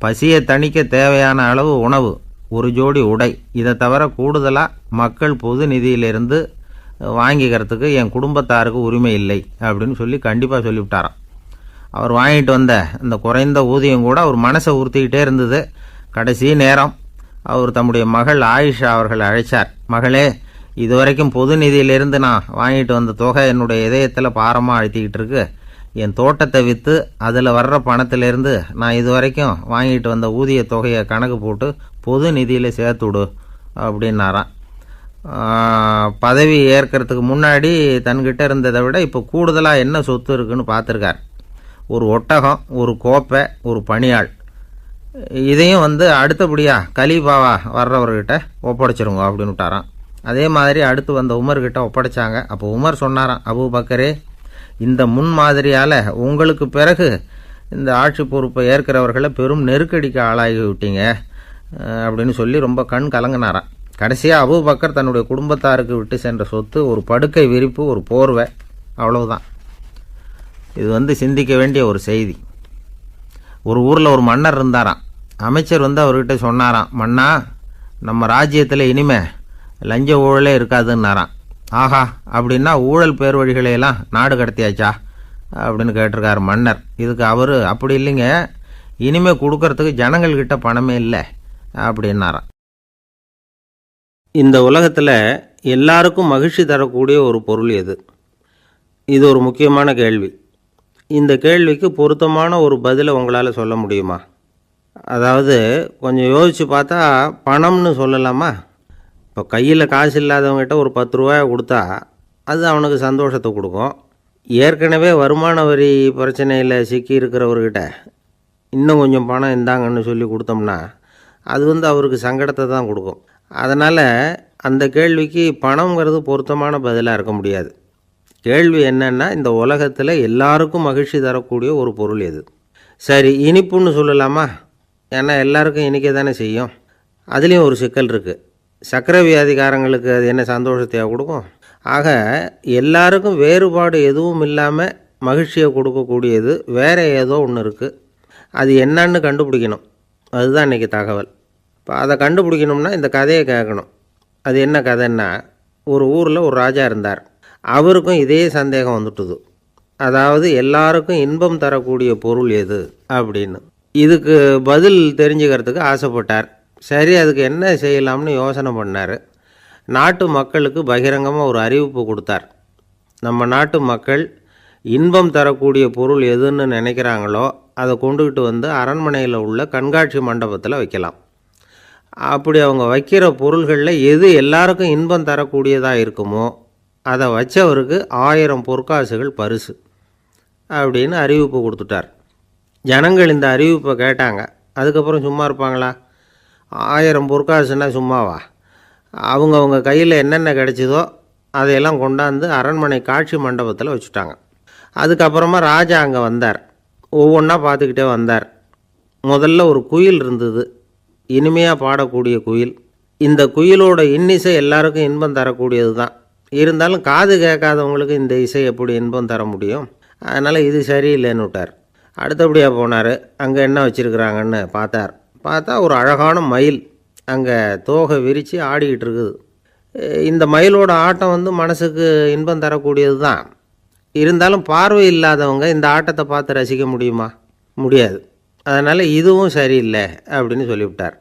பசியை தணிக்க தேவையான அளவு உணவு, ஒரு ஜோடி உடை, இதை தவிர கூடுதலாக மக்கள் பொது நிதியிலிருந்து வாங்கிக்கிறதுக்கு என் குடும்பத்தாருக்கு உரிமை இல்லை அப்படின்னு சொல்லி கண்டிப்பாக சொல்லிவிட்டாராம். அவர் வாங்கிட்டு வந்த இந்த குறைந்த ஊதியம் கூட அவர் மனசை உறுத்திக்கிட்டே இருந்தது. கடைசி நேரம் அவர் தம்முடைய மகள் ஆயிஷா அவர்களை அழைச்சார். மகளே, இதுவரைக்கும் பொது நிதியிலிருந்து நான் வாங்கிட்டு வந்த தொகை என்னுடைய இதயத்தில் பாரமாக அழுத்திக்கிட்டு இருக்கு. என் தோட்டத்தை விற்று அதில் வர்ற பணத்திலேருந்து நான் இதுவரைக்கும் வாங்கிட்டு வந்த ஊதிய தொகையை கணக்கு போட்டு பொது நிதியில் சேர்த்து விடு அப்படின்னாராம். பதவி ஏற்கிறதுக்கு முன்னாடி தன்கிட்ட இருந்ததை விட இப்போ கூடுதலாக என்ன சொத்து இருக்குன்னு பார்த்துருக்கார். ஒரு ஒட்டகம், ஒரு கோப்பை, ஒரு பணியாள். இதையும் அடுத்தபடியாக கலீஃபாவா வர்றவர்கிட்ட ஒப்படைச்சிருங்க அப்படின்னு விட்டாராம். அதே மாதிரி அடுத்து வந்த உமர்கிட்ட ஒப்படைச்சாங்க. அப்போ உமர் சொன்னாராம், அபூபக்கரே, இந்த முன்மாதிரியால் உங்களுக்கு பிறகு இந்த ஆட்சி பொறுப்பை ஏற்கிறவர்களை பெரும் நெருக்கடிக்கு ஆளாகி விட்டீங்க அப்படின்னு சொல்லி ரொம்ப கண் கலங்கினாராம். கடைசியாக அபூபக்கர் தன்னுடைய குடும்பத்தாருக்கு விட்டு சென்ற சொத்து ஒரு படுக்கை விரிப்பு, ஒரு போர்வை, அவ்வளவுதான். இது சிந்திக்க வேண்டிய ஒரு செய்தி. ஒரு ஊரில் ஒரு மன்னர் இருந்தாராம். அமைச்சர் அவர்கிட்ட சொன்னாராம், மன்னா, நம்ம ராஜ்யத்தில் இனிமே லஞ்ச ஊழலே இருக்காதுன்னாராம். ஆஹா, அப்படின்னா ஊழல் பேர் வழிகளையெல்லாம் நாடு கடத்தியாச்சா அப்படின்னு கேட்டிருக்கார் மன்னர். இதுக்கு அவர், அப்படி இல்லைங்க, இனிமேல் கொடுக்கறதுக்கு ஜனங்கள்கிட்ட பணமே இல்லை அப்படின்னாராம். இந்த உலகத்தில் எல்லாருக்கும் மகிழ்ச்சி தரக்கூடிய ஒரு பொருள் எது? இது ஒரு முக்கியமான கேள்வி. இந்த கேள்விக்கு பொருத்தமான ஒரு பதிலை உங்களால் சொல்ல முடியுமா? அதாவது கொஞ்சம் யோசித்து பார்த்தா பணம்னு சொல்லலாமா? இப்போ கையில் காசு இல்லாதவங்ககிட்ட ஒரு 10 ரூபாய் கொடுத்தா அது அவனுக்கு சந்தோஷத்தை கொடுக்கும். ஏற்கனவே வருமான வரி பிரச்சனையில் சிக்கி இருக்கிறவர்கிட்ட இன்னும் கொஞ்சம் பணம் இந்தாங்கன்னு சொல்லி கொடுத்தோம்னா அது அவருக்கு சங்கடத்தை தான் கொடுக்கும். அதனால் அந்த கேள்விக்கு பணங்கிறது பொருத்தமான பதிலாக இருக்க முடியாது. கேள்வி என்னன்னா, இந்த உலகத்தில் எல்லாருக்கும் மகிழ்ச்சி தரக்கூடிய ஒரு பொருள் எது? சரி, இனிப்புன்னு சொல்லலாமா? ஏன்னா எல்லாருக்கும் இனிக்க தானே செய்யும். அதுலேயும் ஒரு சிக்கல் இருக்குது. சர்க்கரை வியாதிக்காரங்களுக்கு அது என்ன சந்தோஷத்தையாக கொடுக்கும்? ஆக எல்லாருக்கும் வேறுபாடு எதுவும் இல்லாமல் மகிழ்ச்சியை கொடுக்கக்கூடியது வேறு ஏதோ ஒன்று இருக்குது. அது என்னன்னு கண்டுபிடிக்கணும். அதுதான் இன்றைக்கி தகவல். இப்போ அதை கண்டுபிடிக்கணும்னா இந்த கதையை கேட்கணும். அது என்ன கதைன்னா, ஒரு ஊரில் ஒரு ராஜா இருந்தார். அவருக்கும் இதே சந்தேகம் வந்துட்டுது. அதாவது எல்லாருக்கும் இன்பம் தரக்கூடிய பொருள் எது அப்படின்னு. இதுக்கு பதில் தெரிஞ்சுக்கிறதுக்கு ஆசைப்பட்டார். சரி, அதுக்கு என்ன செய்யலாம்னு யோசனை பண்ணார். நாட்டு மக்களுக்கு பகிரங்கமாக ஒரு அறிவிப்பு கொடுத்தார். நம்ம நாட்டு மக்கள் இன்பம் தரக்கூடிய பொருள் எதுன்னு நினைக்கிறாங்களோ அதை கொண்டுக்கிட்டு வந்து அரண்மனையில் உள்ள கண்காட்சி மண்டபத்தில் வைக்கலாம். அப்படி அவங்க வைக்கிற பொருள்களில் எது எல்லாருக்கும் இன்பம் தரக்கூடியதாக இருக்குமோ அதை வச்சவருக்கு 1000 பொற்காசுகள் பரிசு அப்படின்னு அறிவிப்பு கொடுத்துட்டார். ஜனங்கள் இந்த அறிவிப்பை கேட்டாங்க. அதுக்கப்புறம் சும்மா இருப்பாங்களா? 1000 பொற்காசுன்னா சும்மாவா? அவங்கவுங்க கையில் என்னென்ன கிடைச்சதோ அதையெல்லாம் கொண்டாந்து அரண்மனை காட்சி மண்டபத்தில் வச்சுட்டாங்க. அதுக்கப்புறமா ராஜா அங்கே வந்தார். ஒவ்வொன்றா பார்த்துக்கிட்டே வந்தார். முதல்ல ஒரு குயில் இருந்தது, இனிமையாக பாடக்கூடிய குயில். இந்த குயிலோட இன்னிசை எல்லாருக்கும் இன்பம் தரக்கூடியது தான். இருந்தாலும் காது கேட்காதவங்களுக்கு இந்த இசை எப்படி இன்பம் தர முடியும்? அதனால் இது சரியில்லைன்னு விட்டார். அடுத்தபடியாக போனார். அங்கே என்ன வச்சுருக்குறாங்கன்னு பார்த்தா ஒரு அழகான மயில் அங்கே தோகை விரித்து ஆடிக்கிட்டு இருக்குது. இந்த மயிலோட ஆட்டம் மனசுக்கு இன்பம் தரக்கூடியது தான். இருந்தாலும் பார்வை இல்லாதவங்க இந்த ஆட்டத்தை பார்த்து ரசிக்க முடியுமா? முடியாது. அதனால் இதுவும் சரியில்லை அப்படின்னு சொல்லிவிட்டார்.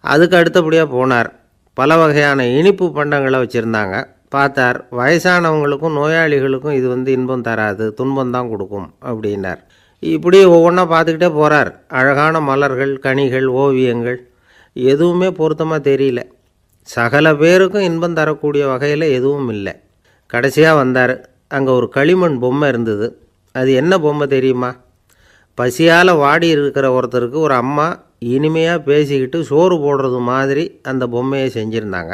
அதுக்கு அடுத்தபடியாக போனார். பல வகையான இனிப்பு பண்டங்களை வச்சுருந்தாங்க. பார்த்தார், வயசானவங்களுக்கும் நோயாளிகளுக்கும் இது இன்பம் தராது, துன்பம் தான் கொடுக்கும் அப்படின்னார். இப்படி ஒவ்வொன்றா பார்த்துக்கிட்டே போகிறார். அழகான மலர்கள், கனிகள், ஓவியங்கள் எதுவுமே பொருத்தமாக தெரியல. சகல பேருக்கும் இன்பம் தரக்கூடிய வகையில் எதுவும் இல்லை. கடைசியாக வந்தார். அங்கே ஒரு களிமண் பொம்மை இருந்தது. அது என்ன பொம்மை தெரியுமா? பசியால் வாடி இருக்கிற ஒருத்தருக்கு ஒரு அம்மா இனிமையாக பேசிக்கிட்டு சோறு போடுறது மாதிரி அந்த பொம்மையை செஞ்சுருந்தாங்க.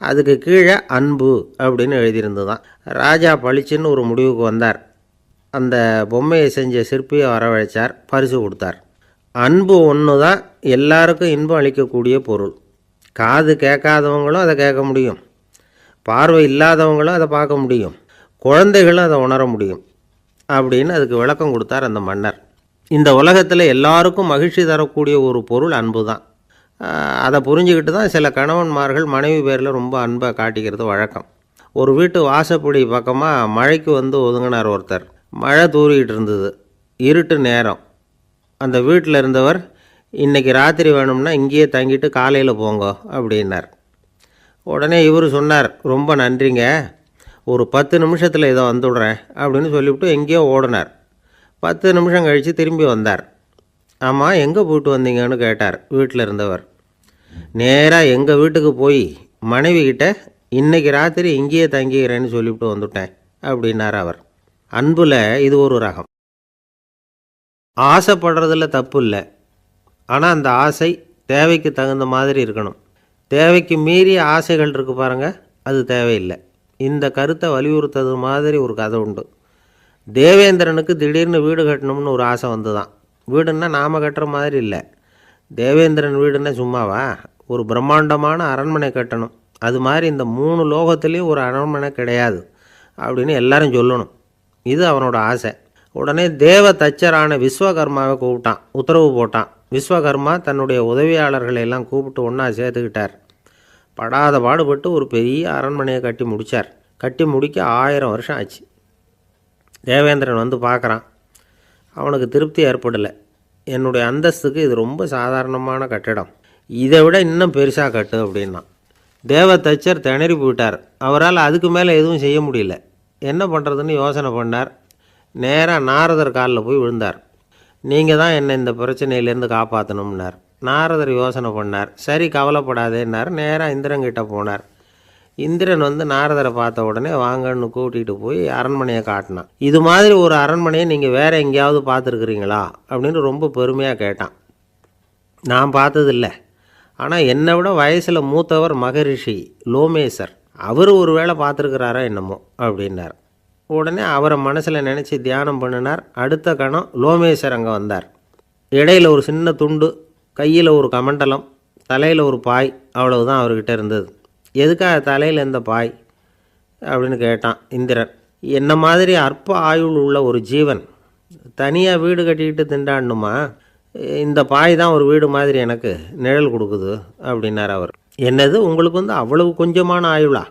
அதுக்கு கீழே அன்பு அப்படின்னு எழுதியிருந்துதான். ராஜா பளிச்சுன்னு ஒரு முடிவுக்கு வந்தார். அந்த பொம்மையை செஞ்ச சிற்பியை வரவழைச்சார், பரிசு கொடுத்தார். அன்பு ஒன்று தான் எல்லாருக்கும் இன்பம் அளிக்கக்கூடிய பொருள். காது கேட்காதவங்களும் அதை கேட்க முடியும், பார்வை இல்லாதவங்களும் அதை பார்க்க முடியும், குழந்தைகளும் அதை உணர முடியும் அப்படின்னு அதுக்கு விளக்கம் கொடுத்தார் அந்த மன்னர். இந்த உலகத்தில் எல்லாருக்கும் மகிழ்ச்சி தரக்கூடிய ஒரு பொருள் அன்பு தான். அதை புரிஞ்சுக்கிட்டு தான் சில கணவன்மார்கள் மனைவி பேரில் ரொம்ப அன்பை காட்டிக்கிறது வழக்கம். ஒரு வீட்டு வாசப்படி பக்கமாக மழைக்கு ஒதுங்கினார் ஒருத்தர். மழை தூரிக்கிட்டு இருந்தது, இருட்டு நேரம். அந்த வீட்டில் இருந்தவர், இன்றைக்கி ராத்திரி வேணும்னா இங்கேயே தங்கிட்டு காலையில் போங்க அப்படின்னார். உடனே இவர் சொன்னார், ரொம்ப நன்றிங்க, ஒரு 10 நிமிஷத்தில் இதை வந்துவிடுறேன் அப்படின்னு சொல்லிவிட்டு எங்கேயோ ஓடினார். 10 நிமிஷம் கழித்து திரும்பி வந்தார். ஆமாம், எங்கே போயிட்டு வந்தீங்கன்னு கேட்டார் வீட்டில் இருந்தவர். நேராக எங்கள் வீட்டுக்கு போய் மனைவிக்கிட்ட இன்றைக்கி ராத்திரி இங்கேயே தங்கிக்கிறேன்னு சொல்லிவிட்டு வந்துவிட்டேன் அப்படின்னார் அவர். அன்பில் இது ஒரு ரகம். ஆசைப்படுறதில் தப்பு இல்லை, ஆனால் அந்த ஆசை தேவைக்கு தகுந்த மாதிரி இருக்கணும். தேவைக்கு மீறிய ஆசைகள் இருக்குது பாருங்கள், அது தேவையில்லை. இந்த கருத்தை வலியுறுத்தது மாதிரி ஒரு கதை உண்டு. தேவேந்திரனுக்கு திடீர்னு வீடு கட்டணும்னு ஒரு ஆசை வந்துதான். வீடுன்னா நாம் கட்டுற மாதிரி இல்லை. தேவேந்திரன் வீடுன்னா சும்மாவா? ஒரு பிரம்மாண்டமான அரண்மனை கட்டணும். அது மாதிரி இந்த 3 லோகத்துலேயும் ஒரு அரண்மனை கிடையாது அப்படின்னு எல்லாரும் சொல்லணும். இது அவனோட ஆசை. உடனே தேவ தச்சரான விஸ்வகர்மாவை கூப்பிட்டான், உத்தரவு போட்டான். விஸ்வகர்மா தன்னுடைய உதவியாளர்களை எல்லாம் கூப்பிட்டு ஒன்றா சேர்த்துக்கிட்டார். படாத பாடுபட்டு ஒரு பெரிய அரண்மனையை கட்டி முடித்தார். கட்டி முடிக்க 1000 வருஷம் ஆச்சு. தேவேந்திரன் பார்க்குறான். அவனுக்கு திருப்தி ஏற்படலை. என்னுடைய அந்தஸ்துக்கு இது ரொம்ப சாதாரணமான கட்டிடம், இதை விட இன்னும் பெருசாக கட்டு அப்படின்னா. தேவ தச்சர் திணறி போயிட்டார். அவரால் அதுக்கு மேலே எதுவும் செய்ய முடியல. என்ன பண்ணுறதுன்னு யோசனை பண்ணார். நேராக நாரதர் காலில் போய் விழுந்தார். நீங்கள் தான் என்னை இந்த பிரச்சனையிலேருந்து காப்பாற்றணும்னார். நாரதர் யோசனை பண்ணார். சரி, கவலைப்படாதேன்னார். நேராக இந்திரன்கிட்ட போனார். இந்திரன் நாரதரை பார்த்த உடனே வாங்கன்னு கூட்டிகிட்டு போய் அரண்மனையை காட்டினான். இது மாதிரி ஒரு அரண்மனையை நீங்கள் வேறு எங்கேயாவது பார்த்துருக்குறீங்களா அப்படின்னு ரொம்ப பெருமையாக கேட்டான். நான் பார்த்ததில்லை, ஆனால் என்னை விட வயசில் மூத்தவர் மகரிஷி லோமேசர், அவர் ஒரு வேளை பார்த்துருக்கிறாரா என்னமோ அப்படின்னார். உடனே அவரை மனசில் நினச்சி தியானம் பண்ணினார். அடுத்த கணம் லோமேசர் அங்கே வந்தார். இடையில் ஒரு சின்ன துண்டு, கையில் ஒரு கமண்டலம், தலையில் ஒரு பாய், அவ்வளவுதான் அவர்கிட்ட இருந்தது. எதுக்காக தலையில் எந்த பாய் அப்படின்னு கேட்டான் இந்திரன். என்ன மாதிரி அற்ப ஆயுள் உள்ள ஒரு ஜீவன் தனியாக வீடு கட்டிக்கிட்டு திண்டாடணுமா? இந்த பாய் தான் ஒரு வீடு மாதிரி எனக்கு நிழல் கொடுக்குது அப்படின்னார் அவர். என்னது, உங்களுக்கு அவ்வளவு கொஞ்சமான ஆயுளா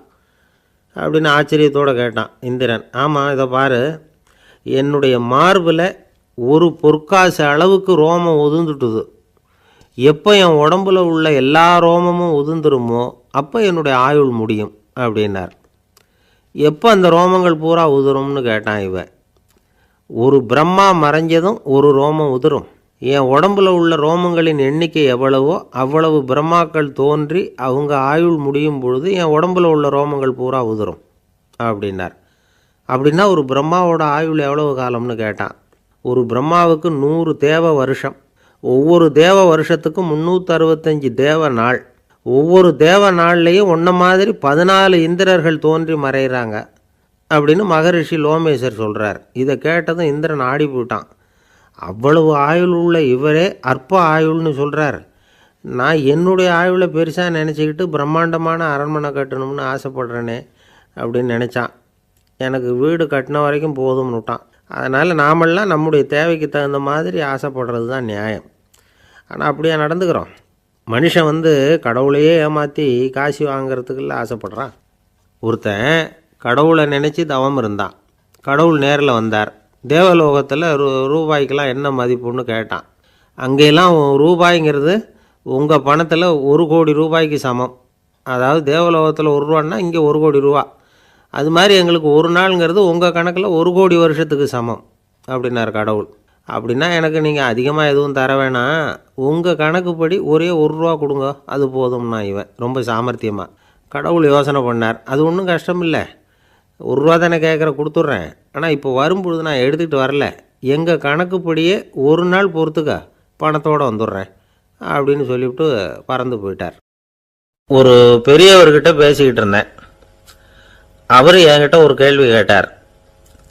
அப்படின்னு ஆச்சரியத்தோடு கேட்டான் இந்திரன். ஆமாம், இதை பாரு, என்னுடைய மார்பில் ஒரு பொற்காசு அளவுக்கு ரோமம் ஒதுந்துட்டுது. எப்போ என் உடம்புல உள்ள எல்லா ரோமமும் உதிர்ந்துருமோ அப்போ என்னுடைய ஆயுள் முடியும் அப்படின்னார். எப்போ அந்த ரோமங்கள் பூரா உதிரும்னு கேட்டான் இவன். ஒரு பிரம்மா மறைஞ்சதும் ஒரு ரோமம் உதிரும். என் உடம்புல உள்ள ரோமங்களின் எண்ணிக்கை எவ்வளவோ அவ்வளவு பிரம்மாக்கள் தோன்றி அவங்க ஆயுள் முடியும் பொழுது என் உடம்புல உள்ள ரோமங்கள் பூரா உதிரும் அப்படின்னார். அப்படின்னா ஒரு பிரம்மாவோட ஆயுள் எவ்வளவு காலம்னு கேட்டான். ஒரு பிரம்மாவுக்கு 100 தேவ வருஷம். ஒவ்வொரு தேவ வருஷத்துக்கும் 365 தேவ நாள். ஒவ்வொரு தேவ நாள்லேயும் ஒன்றை மாதிரி 14 இந்திரர்கள் தோன்றி மறைகிறாங்க அப்படின்னு மகரிஷி லோமேசர் சொல்கிறார். இதை கேட்டதும் இந்திரன் ஆடி போயிட்டான். அவ்வளவு ஆயுள் உள்ள இவரே அற்ப ஆயுள்னு சொல்கிறார். நான் என்னுடைய ஆயுளை பெருசாக நினச்சிக்கிட்டு பிரம்மாண்டமான அரண்மனை கட்டணும்னு ஆசைப்படுறேனே அப்படின்னு நினச்சான். எனக்கு வீடு கட்டின வரைக்கும் போதும்னு விட்டான். அதனால் நாமெல்லாம் நம்முடைய தேவைக்கு தகுந்த மாதிரி ஆசைப்படுறது தான் நியாயம். ஆனால் அப்படியே நடந்துக்கிறோம். மனுஷன் கடவுளையே ஏமாற்றி காசு வாங்கிறதுக்குள்ள ஆசைப்படுறான். ஒருத்தன் கடவுளை நினச்சி தவம் இருந்தான். கடவுள் நேரில் வந்தார். தேவலோகத்தில் ரூபாய்க்கெல்லாம் என்ன மதிப்புன்னு கேட்டான். அங்கெல்லாம் ரூபாய்ங்கிறது உங்கள் பணத்தில் 1 கோடி ரூபாய்க்கு சமம். அதாவது தேவலோகத்தில் 1 ரூபான்னா இங்கே 1 கோடி ரூபா. அது மாதிரி எங்களுக்கு ஒரு நாளுங்கிறது உங்கள் கணக்கில் 1 கோடி வருஷத்துக்கு சமம் அப்படின்னார் கடவுள். அப்படின்னா எனக்கு நீங்கள் அதிகமாக எதுவும் தர வேணாம், உங்கள் கணக்குப்படி ஒரே 1 ரூபா கொடுங்க, அது போதும்னா இவன் ரொம்ப சாமர்த்தியமாக. கடவுள் யோசனை பண்ணார். அது ஒன்றும் கஷ்டம் இல்லை, 1 ரூபா தானே கேட்குற, கொடுத்துட்றேன். ஆனால் இப்போ வரும்பொழுது நான் எடுத்துக்கிட்டு வரல, எங்கள் கணக்குப்படியே 1 நாள் பொறுத்துக்க பணத்தோடு வந்துடுறேன் அப்படின்னு சொல்லிவிட்டு பறந்து போயிட்டார். ஒரு பெரியவர்கிட்ட பேசிக்கிட்டு இருந்தேன். அவர் என்கிட்ட ஒரு கேள்வி கேட்டார்.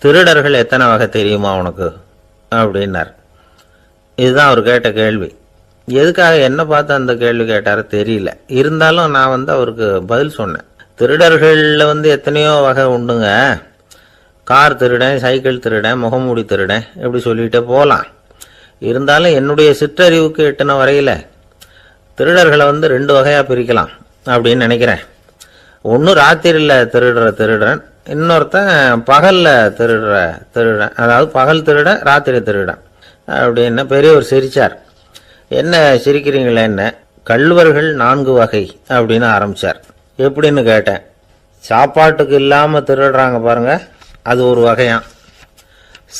திருடர்கள் எத்தனை வகை தெரியுமா உனக்கு அப்படின்னார். இதுதான் அவர் கேட்ட கேள்வி. எதுக்காக என்ன பார்த்து அந்த கேள்வி கேட்டார் தெரியல. இருந்தாலும் நான் அவருக்கு பதில் சொன்னேன். திருடர்களில் எத்தனையோ வகை உண்டுங்க. கார் திருடன், சைக்கிள் திருடன், முகமூடி திருடன், இப்படி சொல்லிகிட்டே போகலாம். இருந்தாலும் என்னுடைய சிற்றறிவுக்கு எட்டின வரையில் திருடர்களை 2 வகையாக பிரிக்கலாம் அப்படின்னு நினைக்கிறேன். ஒன்று ராத்திரியில் திருடுற திருடன், இன்னொருத்தன் பகலில் திருடுற திருடன். அதாவது பகல் திருடன், ராத்திரி திருடன் அப்படின்னு பெரியவர் சிரித்தார். என்ன சிரிக்கிறீங்களே, என்ன கள்வர்கள் 4 வகை அப்படின்னு ஆரம்பித்தார். எப்படின்னு கேட்டேன். சாப்பாட்டுக்கு இல்லாமல் திருடுறாங்க பாருங்க, அது ஒரு வகையான்.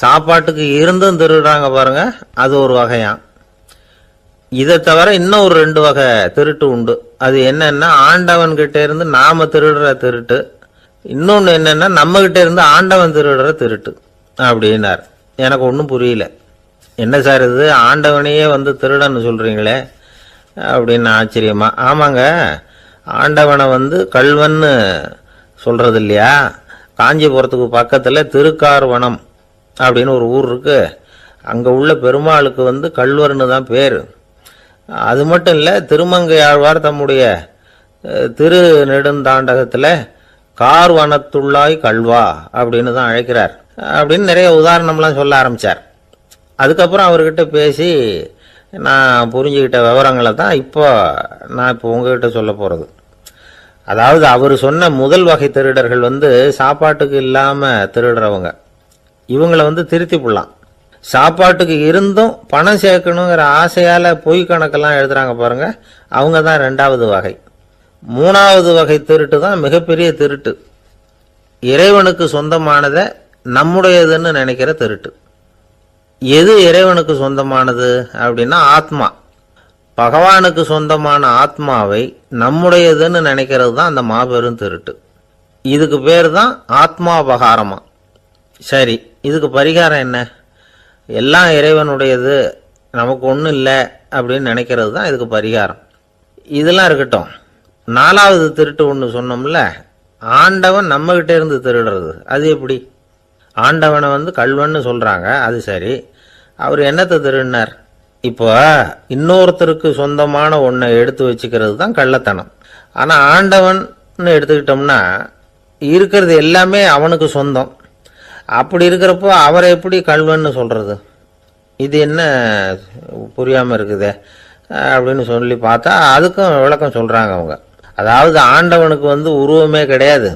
சாப்பாட்டுக்கு இருந்தும் திருடுறாங்க பாருங்க, அது ஒரு வகையான். இதை தவிர இன்னும் ஒரு 2 வகை திருட்டு உண்டு. அது என்னன்னா, ஆண்டவன்கிட்ட இருந்து நாம திருடுற திருட்டு, இன்னொன்று என்னன்னா நம்ம கிட்ட இருந்து ஆண்டவன் திருடுற திருட்டு அப்படின்னார். எனக்கு ஒன்றும் புரியல. என்ன சார் இது, ஆண்டவனையே திருடன்னு சொல்றீங்களே அப்படின்னு ஆச்சரியமா. ஆமாங்க, ஆண்டவனை கல்வன்னு சொல்றது இல்லையா. காஞ்சிபுரத்துக்கு பக்கத்தில் திருக்கார்வனம் அப்படின்னு ஒரு ஊர் இருக்கு. அங்கே உள்ள பெருமாளுக்கு கல்வர்னு தான் பேர். அது மட்டும் இல்லை, திருமங்கையாழ்வார் தம்முடைய திரு நெடுந்தாண்டகத்தில் கார்வனத்துள்ளாய் கல்வா அப்படின்னு தான் அழைக்கிறார் அப்படின்னு நிறைய உதாரணம்லாம் சொல்ல ஆரம்பித்தார். அதுக்கப்புறம் அவர்கிட்ட பேசி நான் புரிஞ்சுக்கிட்ட விவரங்களை தான் நான் இப்போ உங்ககிட்ட சொல்ல போகிறது. அதாவது அவர் சொன்ன முதல் வகை திருடர்கள் சாப்பாட்டுக்கு இல்லாமல் திருடுறவங்க. இவங்களை திருத்தி போடலாம். சாப்பாட்டுக்கு இருந்தும் பணம் சேர்க்கணுங்கிற ஆசையால் பொய் கணக்கெல்லாம் எழுதுறாங்க பாருங்க, அவங்க தான் 2வது வகை. 3வது வகை திருட்டு தான் மிகப்பெரிய திருட்டு. இறைவனுக்கு சொந்தமானதை நம்முடையதுன்னு நினைக்கிற திருட்டு. எது இறைவனுக்கு சொந்தமானது அப்படின்னா ஆத்மா. பகவானுக்கு சொந்தமான ஆத்மாவை நம்முடையதுன்னு நினைக்கிறது தான் அந்த மாபெரும் திருட்டு. இதுக்கு பேர் தான் ஆத்மாபகாரமா. சரி, இதுக்கு பரிகாரம் என்ன? எல்லாம் இறைவனுடையது, நமக்கு ஒன்றும் இல்லை அப்படின்னு நினைக்கிறது தான் இதுக்கு பரிகாரம். இதெல்லாம் இருக்கட்டும். 4வது திருட்டு ஒன்று சொன்னோம்ல, ஆண்டவன் நம்மகிட்ட இருந்து திருடுறது. அது எப்படி? ஆண்டவனை கல்வன்னு சொல்கிறாங்க, அது சரி. அவர் என்னத்தை திருடினார்? இப்போ இன்னொருத்தருக்கு சொந்தமான ஒன்றை எடுத்து வச்சுக்கிறது தான் கள்ளத்தனம். ஆனால் ஆண்டவன் எடுத்துக்கிட்டோம்னா இருக்கிறது எல்லாமே அவனுக்கு சொந்தம். அப்படி இருக்கிறப்போ அவரை எப்படி கல்வன்னு சொல்கிறது? இது என்ன புரியாமல் இருக்குதே அப்படின்னு சொல்லி பார்த்தா அதுக்கும் விளக்கம் சொல்கிறாங்க அவங்க. அதாவது ஆண்டவனுக்கு உருவமே கிடையாது,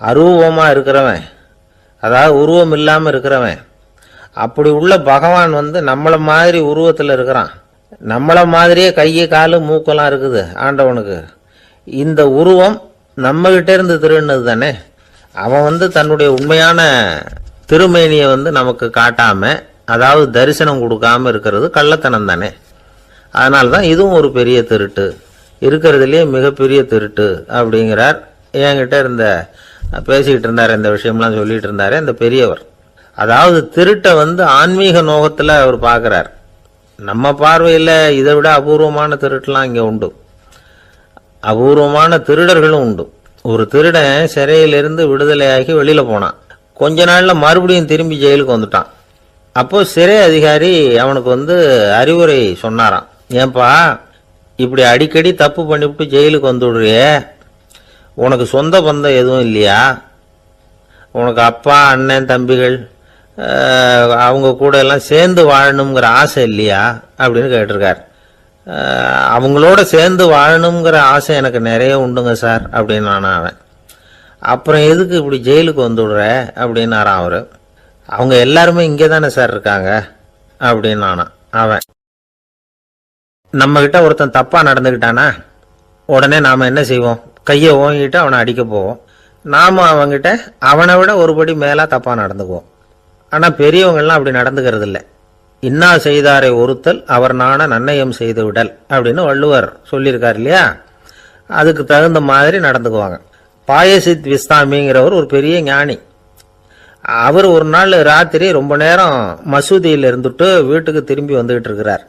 அரூபமாக இருக்கிறவன், அதாவது உருவம் இல்லாமல் இருக்கிறவன். அப்படி உள்ள பகவான் நம்மளை மாதிரி உருவத்தில் இருக்கிறான். நம்மள மாதிரியே கை காலு மூக்கெல்லாம் இருக்குது ஆண்டவனுக்கு. இந்த உருவம் நம்மகிட்ட இருந்து திருடினது தானே. அவன் தன்னுடைய உண்மையான திருமேனியை நமக்கு காட்டாம, அதாவது தரிசனம் கொடுக்காம இருக்கிறது கள்ளத்தனம் தானே. அதனால்தான் இதுவும் ஒரு பெரிய திருட்டு, இருக்கிறதுலேயே மிகப்பெரிய திருட்டு அப்படிங்கிறார். என்கிட்ட பேசிக்கிட்டு இருந்தார், இந்த விஷயம்லாம் சொல்லிட்டு இருந்தாரு அந்த பெரியவர். அதாவது திருட்டை ஆன்மீக நோகத்தில் அவர் பார்க்கிறார். நம்ம பார்வையில் இதை விட அபூர்வமான திருட்டுலாம் இங்கே உண்டு, அபூர்வமான திருடர்களும் உண்டு. ஒரு திருடன் சிறையிலிருந்து விடுதலையாகி வெளியில் போனான். கொஞ்ச நாளில் மறுபடியும் திரும்பி ஜெயிலுக்கு வந்துட்டான். அப்போ சிறை அதிகாரி அவனுக்கு அறிவுரை சொன்னாராம். ஏன்பா இப்படி அடிக்கடி தப்பு பண்ணிவிட்டு ஜெயிலுக்கு வந்துடுறியே, உனக்கு சொந்த பந்தம் எதுவும் இல்லையா? உனக்கு அப்பா அண்ணன் தம்பிகள் அவங்க கூட எல்லாம் சேர்ந்து வாழணுங்கிற ஆசை இல்லையா அப்படின்னு கேட்டிருக்கார். அவங்களோட சேர்ந்து வாழணுங்கிற ஆசை எனக்கு நிறைய உண்டுங்க சார் அப்படின்னு அவன். அப்புறம் எதுக்கு இப்படி ஜெயிலுக்கு வந்துடுற அப்படின்னாரான் அவர். அவங்க எல்லாருமே இங்கே தானே சார் இருக்காங்க அப்படின்னு அவன். நம்மகிட்ட ஒருத்தன் தப்பா நடந்துக்கிட்டானா உடனே நாம் என்ன செய்வோம்? கையை ஓங்கிட்டு அவனை அடிக்க போவோம். நாம் அவங்கிட்ட அவனை விட ஒருபடி மேலே தப்பாக நடந்துக்குவோம். ஆனால் பெரியவங்கள்லாம் அப்படி நடந்துக்கிறது இல்லை. இன்னா செய்தாரை ஒருத்தல் அவர் நாண நன்னயம் செய்து விடல் அப்படின்னு வள்ளுவர் சொல்லியிருக்கார் இல்லையா. அதுக்கு தகுந்த மாதிரி நடந்துக்குவாங்க. பாயசித் விஸ்தாமிங்கிறவர் ஒரு பெரிய ஞானி. அவர் ஒரு நாள் ராத்திரி ரொம்ப நேரம் மசூதியில் இருந்துட்டு வீட்டுக்கு திரும்பி வந்துகிட்டு இருக்கிறார்.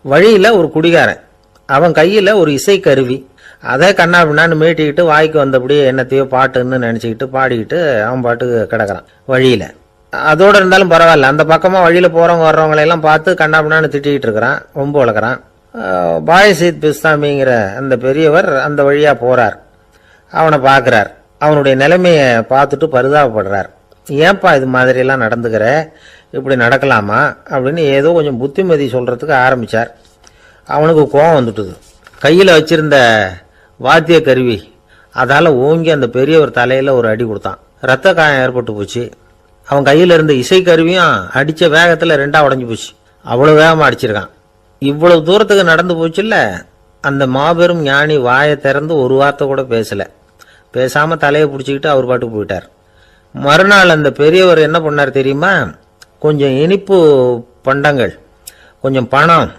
வழியில் ஒரு குடிகாரன், அவன் கையில் ஒரு இசைக்கருவி, அதை கண்ணா பின்னான்னு மீட்டிக்கிட்டு வாய்க்கு வந்தபடி என்னத்தையோ பாட்டுன்னு நினச்சிக்கிட்டு பாடிக்கிட்டு அவன் பாட்டுக்கு கிடக்கிறான் வழியில். அதோடு இருந்தாலும் பரவாயில்ல, அந்த பக்கமாக வழியில் போகிறவங்க வர்றவங்களையெல்லாம் பார்த்து கண்ணா பின்னான்னு திட்டிக்கிட்டு இருக்கிறான், ரொம்ப வளர்க்குறான். பாயசித் பிஸ்தாமிங்கிற அந்த பெரியவர் அந்த வழியாக போகிறார். அவனை பார்க்குறார். அவனுடைய நிலைமையை பார்த்துட்டு பரிதாபப்படுறார். ஏன்பா இது மாதிரிலாம் நடந்துக்கிற, இப்படி நடக்கலாமா அப்படின்னு ஏதோ கொஞ்சம் புத்திமதி சொல்கிறதுக்கு ஆரம்பித்தார். அவனுக்கு கோபம் வந்துட்டுது. கையில் வச்சிருந்த வாத்திய கருவி அதால் ஓங்கி அந்த பெரியவர் தலையில் ஒரு அடி கொடுத்தான். ரத்த காயம் ஏற்பட்டு போச்சு. அவன் கையில் இருந்த இசைக்கருவியும் அடித்த வேகத்தில் ரெண்டாக உடஞ்சி போச்சு. அவ்வளோ வேகமாக அடிச்சிருக்கான். இவ்வளவு தூரத்துக்கு நடந்து போச்சுல்ல. அந்த மாபெரும் ஞானி வாயை திறந்து ஒரு வார்த்தை கூட பேசலை. பேசாமல் தலையை பிடிச்சிக்கிட்டு அவர் பாட்டுக்கு போயிட்டார். மறுநாள் அந்த பெரியவர் என்ன பண்ணார் தெரியுமா? கொஞ்சம் இனிப்பு பண்டங்கள், கொஞ்சம் பணம்,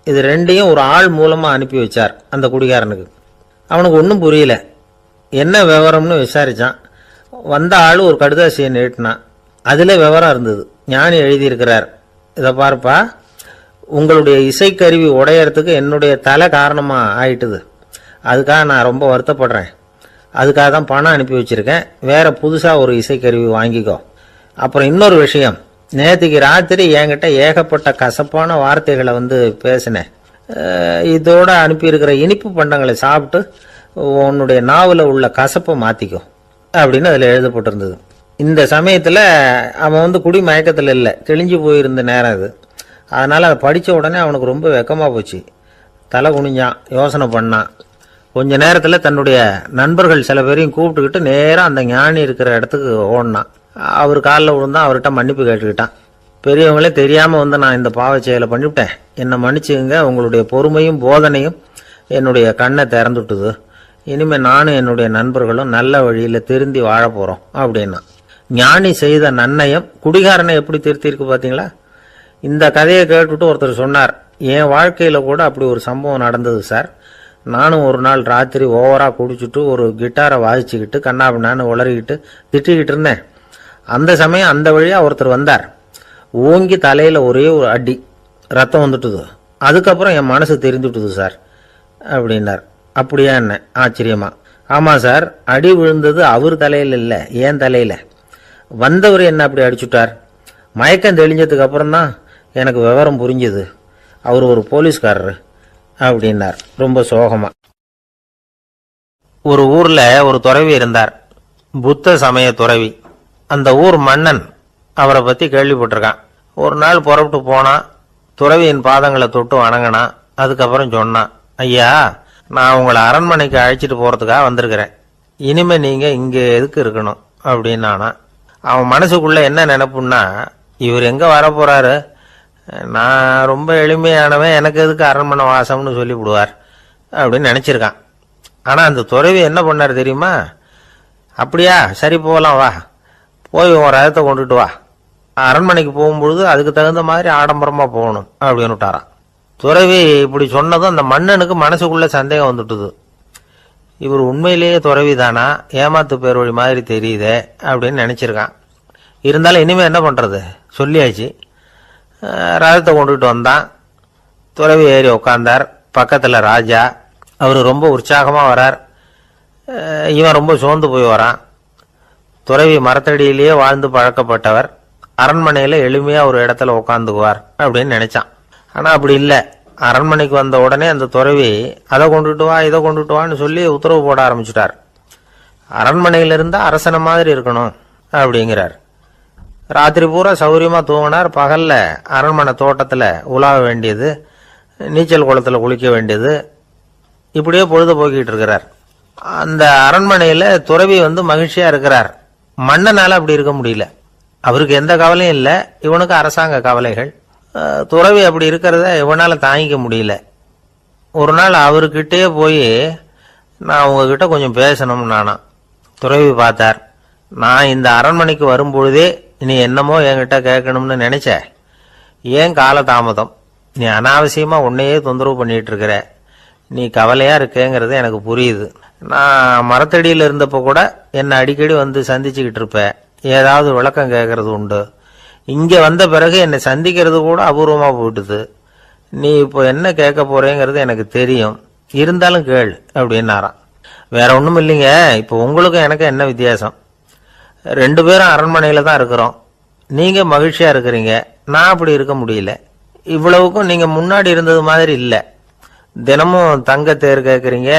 இது ரெண்டையும் ஒரு ஆள் மூலமாக அனுப்பி வச்சார் அந்த குடிகாரனுக்கு. அவனுக்கு ஒன்றும் புரியல. என்ன விவரம்னு விசாரித்தான். வந்த ஆள் ஒரு கடுதாசியை நீட்டினான். அதில் விவரம் இருந்தது. ஞானி எழுதியிருக்கிறார், இதை பாருப்பா, உங்களுடைய இசைக்கருவி உடையறதுக்கு என்னுடைய தலை காரணமாக ஆயிட்டுது. அதுக்காக நான் ரொம்ப வருத்தப்படுறேன். அதுக்காக தான் பணம் அனுப்பி வச்சுருக்கேன். வேறு புதுசாக ஒரு இசைக்கருவி வாங்கிக்கோ. அப்புறம் இன்னொரு விஷயம், நேற்றுக்கு ராத்திரி என்கிட்ட ஏகப்பட்ட கசப்பான வார்த்தைகளை பேசினேன். இதோடு அனுப்பியிருக்கிற இனிப்பு பண்டங்களை சாப்பிட்டு உன்னுடைய நாவில் உள்ள கசப்பை மாற்றிக்கோ அப்படின்னு அதில் எழுதப்பட்டிருந்தது. இந்த சமயத்தில் அவன் குடி மயக்கத்தில் இல்லை, தெளிஞ்சு போயிருந்த நேரம் அது. அதனால் அதை படித்த உடனே அவனுக்கு ரொம்ப வெக்கமாக போச்சு. தலை குனிஞ்சான், யோசனை பண்ணான். கொஞ்ச நேரத்தில் தன்னுடைய நண்பர்கள் சில பேரையும் கூப்பிட்டுக்கிட்டு நேராக அந்த ஞானி இருக்கிற இடத்துக்கு ஓடினான். அவர் காலில் விழுந்தான். அவர்கிட்ட மன்னிப்பு கேட்டுக்கிட்டான். பெரியவங்களே தெரியாமல் நான் இந்த பாவச் செயலை பண்ணிவிட்டேன், என்னை மன்னிச்சுங்க. உங்களுடைய பொறுமையும் போதனையும் என்னுடைய கண்ணை திறந்துட்டுது. இனிமேல் நானும் என்னுடைய நண்பர்களும் நல்ல வழியில் திருந்தி வாழ போகிறோம் அப்படின்னா. ஞானி செய்த நன்னயம் குடிகாரனை எப்படி திருத்திருக்கு பார்த்தீங்களா? இந்த கதையை கேட்டுட்டு ஒருத்தர் சொன்னார், என் வாழ்க்கையில் கூட அப்படி ஒரு சம்பவம் நடந்தது சார். நானும் ஒரு நாள் ராத்திரி ஓவராக குடிச்சிட்டு ஒரு கிட்டாரை வாசிச்சுக்கிட்டு கண்ணாபின்னான்னு உளறிக்கிட்டு திட்டிக்கிட்டு இருந்தேன். அந்த சமயம் அந்த வழியாக ஒருத்தர் வந்தார். ஓங்கி தலையில் ஒரே ஒரு அடி, ரத்தம் வந்துட்டுது. அதுக்கப்புறம் என் மனசு தெரிஞ்சுட்டுது சார் அப்படின்னார். அப்படியா என்ன ஆச்சரியமா? ஆமாம் சார், அடி விழுந்தது அவர் தலையில் இல்லை, என் தலையில். வந்தவர் என்ன அப்படி அடிச்சுட்டார். மயக்கம் தெளிஞ்சதுக்கு அப்புறம் தான் எனக்கு விவரம் புரிஞ்சுது. அவர் ஒரு போலீஸ்காரர் அப்படின்னார் ரொம்ப சோகமா. ஒரு ஊர்ல ஒரு துறவி இருந்தார், புத்த சமய துறவி. அந்த ஊர் மன்னன் அவரை பத்தி கேள்விப்பட்டிருக்கான். ஒரு நாள் புறப்பட்டு போனான். துறவியின் பாதங்களை தொட்டு வணங்கினான். அதுக்கப்புறம் சொன்னான், ஐயா, நான் உங்களை அரண்மனைக்கு அழைச்சிட்டு போறதுக்காக வந்திருக்கிறேன். இனிமே நீங்க இங்க எதுக்கு இருக்கணும் அப்படின்னு. அவன் மனசுக்குள்ள என்ன நினைப்புன்னா, இவர் எங்க வர போறாரு, நான் ரொம்ப எளிமையானவன், எனக்கு எதுக்கு அரண்மனை வாசம்னு சொல்லிவிடுவார் அப்படின்னு நினச்சிருக்கான். ஆனால் அந்த துறவி என்ன பண்ணார் தெரியுமா? அப்படியா, சரி போகலாம், வா போய் உன் ரதத்தை கொண்டுட்டு வா, அரண்மனைக்கு போகும்பொழுது அதுக்கு தகுந்த மாதிரி ஆடம்பரமாக போகணும் அப்படின்னு விட்டாரான். துறவி இப்படி சொன்னதும் அந்த மன்னனுக்கு மனசுக்குள்ள சந்தேகம் வந்துட்டுது. இவர் உண்மையிலேயே துறவி தானா, ஏமாத்து பேர் வழி மாதிரி தெரியுதே அப்படின்னு நினச்சிருக்கான். இருந்தாலும் இனிமேல் என்ன பண்ணுறது, சொல்லியாச்சு. ரதத்தை கொண்டுகிட்டு வந்தான். துறவி ஏறி உட்காந்தார். பக்கத்தில் ராஜா. அவர் ரொம்ப உற்சாகமாக வரார். இவன் ரொம்ப சோர்ந்து போய் வரான். துறவி மரத்தடியிலேயே வாழ்ந்து பழக்கப்பட்டவர், அரண்மனையில் எளிமையாக ஒரு இடத்துல உட்காந்துக்குவார் அப்படின்னு நினைச்சான். ஆனால் அப்படி இல்லை. அரண்மனைக்கு வந்த உடனே அந்த துறவி அதை கொண்டுட்டு வா, இதை கொண்டுட்டு வான்னு சொல்லி உத்தரவு போட ஆரம்பிச்சுட்டார். அரண்மனையில் இருந்தால் அரசனை மாதிரி இருக்கணும் அப்படிங்கிறார். ராத்திரி பூரா சௌரியமாக தூங்கினார். பகலில் அரண்மனை தோட்டத்தில் உலாவ வேண்டியது, நீச்சல் குளத்தில் குளிக்க வேண்டியது, இப்படியே பொழுது போக்கிட்டு இருக்கிறார். அந்த அரண்மனையில் துறவி மகிழ்ச்சியாக இருக்கிறார். மன்னனால் அப்படி இருக்க முடியல. அவருக்கு எந்த கவலையும் இல்லை, இவனுக்கு அரசாங்க கவலைகள். துறவி அப்படி இருக்கிறத இவனால் தாங்கிக்க முடியல. ஒரு நாள் அவர்கிட்டே போய், நான் உங்ககிட்ட கொஞ்சம் பேசணும் நானா. துறவி பார்த்தார். நான் இந்த அரண்மனைக்கு வரும்பொழுதே நீ என்னமோ என்கிட்ட கேட்கணும்னு நினைச்ச, ஏன் காலதாமதம்? நீ அனாவசியமாக உன்னையே தொந்தரவு பண்ணிட்டு இருக்கிற, நீ கவலையாக இருக்கேங்கிறது எனக்கு புரியுது. நான் மரத்தடியில் இருந்தப்போ கூட என்னை அடிக்கடி சந்திச்சுக்கிட்டு இருப்பேன், ஏதாவது விளக்கம் கேட்கறது உண்டு. இங்கே வந்த பிறகு என்னை சந்திக்கிறது கூட அபூர்வமாக போயிட்டுது. நீ இப்போ என்ன கேட்க போறேங்கிறது எனக்கு தெரியும், இருந்தாலும் கேள் அப்படின்னாராம். வேற ஒன்றும் இல்லைங்க, இப்போ உங்களுக்கும் எனக்கு என்ன வித்தியாசம்? 2 பேரும் அரண்மனையில் தான் இருக்கிறோம். நீங்கள் மகிழ்ச்சியாக இருக்கிறீங்க, நான் அப்படி இருக்க முடியல. இவ்வளவுக்கும் நீங்கள் முன்னாடி இருந்தது மாதிரி இல்லை. தினமும் தங்க தேர் கேட்குறீங்க,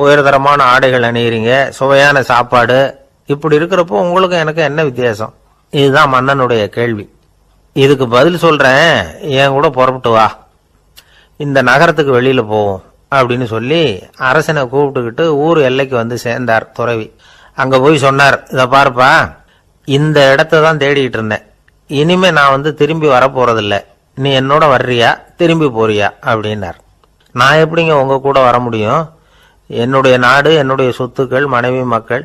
உயர்தரமான ஆடைகள் அணிகிறீங்க, சுவையான சாப்பாடு. இப்படி இருக்கிறப்போ உங்களுக்கும் எனக்கு என்ன வித்தியாசம்? இதுதான் மன்னனுடைய கேள்வி. இதுக்கு பதில் சொல்கிறேன், என் கூட புறப்பட்டு வா, இந்த நகரத்துக்கு வெளியில் போவோம் அப்படின்னு சொல்லி அரசனை கூப்பிட்டுக்கிட்டு ஊர் எல்லைக்கு சேர்ந்தார் துறவி. அங்கே போய் சொன்னார், இதை பாருப்பா, இந்த இடத்த தான் தேடிட்டு இருந்தேன். இனிமே நான் திரும்பி வரப்போறதில்ல. நீ என்னோட வர்றியா, திரும்பி போறியா அப்படின்னார். நான் எப்படிங்க உங்க கூட வர முடியும்? என்னுடைய நாடு, என்னுடைய சொத்துக்கள், மனைவி, மக்கள்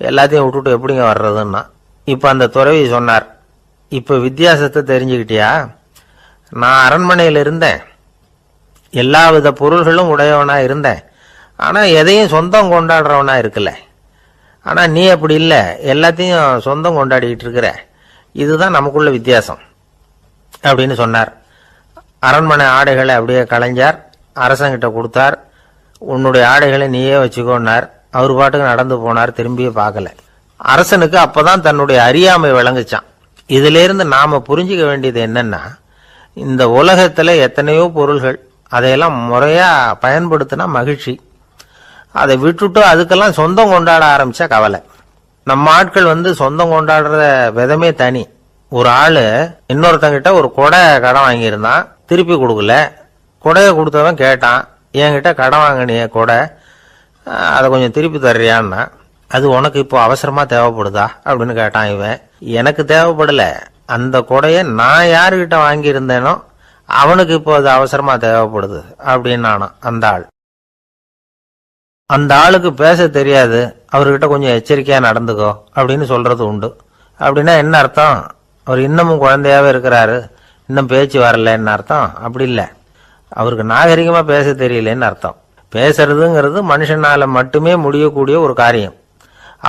எல்லாத்தையும் விட்டுட்டு எப்படிங்க வர்றதுன்னா. இப்போ அந்த துறவி சொன்னார், இப்போ வித்தியாசத்தை தெரிஞ்சுக்கிட்டியா? நான் அரண்மனையில் இருந்தேன், எல்லா வித பொருள்களும் உடையவனா இருந்தேன், ஆனால் எதையும் சொந்தம் கொண்டாடுறவனா இருக்கல. ஆனால் நீ அப்படி இல்லை, எல்லாத்தையும் சொந்தம் கொண்டாடிக்கிட்டு இருக்கிற. இதுதான் நமக்குள்ள வித்தியாசம் அப்படின்னு சொன்னார். அரண்மனை ஆடைகளை அப்படியே களைஞ்சார், அரசங்கிட்ட கொடுத்தார். உன்னுடைய ஆடைகளை நீயே வச்சுக்கோன்னார். அவர் பாட்டுக்கு நடந்து போனார், திரும்பியே பார்க்கல. அரசனுக்கு அப்பதான் தன்னுடைய அறியாமை விளங்குச்சான். இதிலிருந்து நாம புரிஞ்சுக்க வேண்டியது என்னன்னா, இந்த உலகத்துல எத்தனையோ பொருள்கள், அதையெல்லாம் முறையா பயன்படுத்தினா மகிழ்ச்சி. அதை விட்டுட்டு அதுக்கெல்லாம் சொந்தம் கொண்டாட ஆரம்பிச்சா கவலை. நம்ம ஆட்கள் சொந்தம் கொண்டாடுற விதமே தனி. ஒரு ஆளு இன்னொருத்தங்கிட்ட ஒரு கொடை கடன் வாங்கியிருந்தான், திருப்பி கொடுக்கல. கொடையை கொடுத்தவன் கேட்டான், என்கிட்ட கடன் வாங்கினிய கொடை, அதை கொஞ்சம் திருப்பி தர்றியான்னா. அது உனக்கு இப்போ அவசரமா தேவைப்படுதா அப்படின்னு கேட்டான் இவன். எனக்கு தேவைப்படல, அந்த கொடையை நான் யாருக்கிட்ட வாங்கியிருந்தேனோ அவனுக்கு இப்போ அது அவசரமா தேவைப்படுது அப்படின்னு அந்த ஆள். அந்த ஆளுக்கு பேச தெரியாது, அவர்கிட்ட கொஞ்சம் எச்சரிக்கையா நடந்துக்கோ அப்படின்னு சொல்றது உண்டு. அப்படின்னா என்ன அர்த்தம்? அவர் இன்னமும் குழந்தையாவே இருக்கிறாரு, இன்னும் பேச்சு வரலன்னு அர்த்தம்? அப்படி இல்லை, அவருக்கு நாகரிகமா பேச தெரியலன்னு அர்த்தம். பேசுறதுங்கிறது மனுஷனால மட்டுமே முடியக்கூடிய ஒரு காரியம்.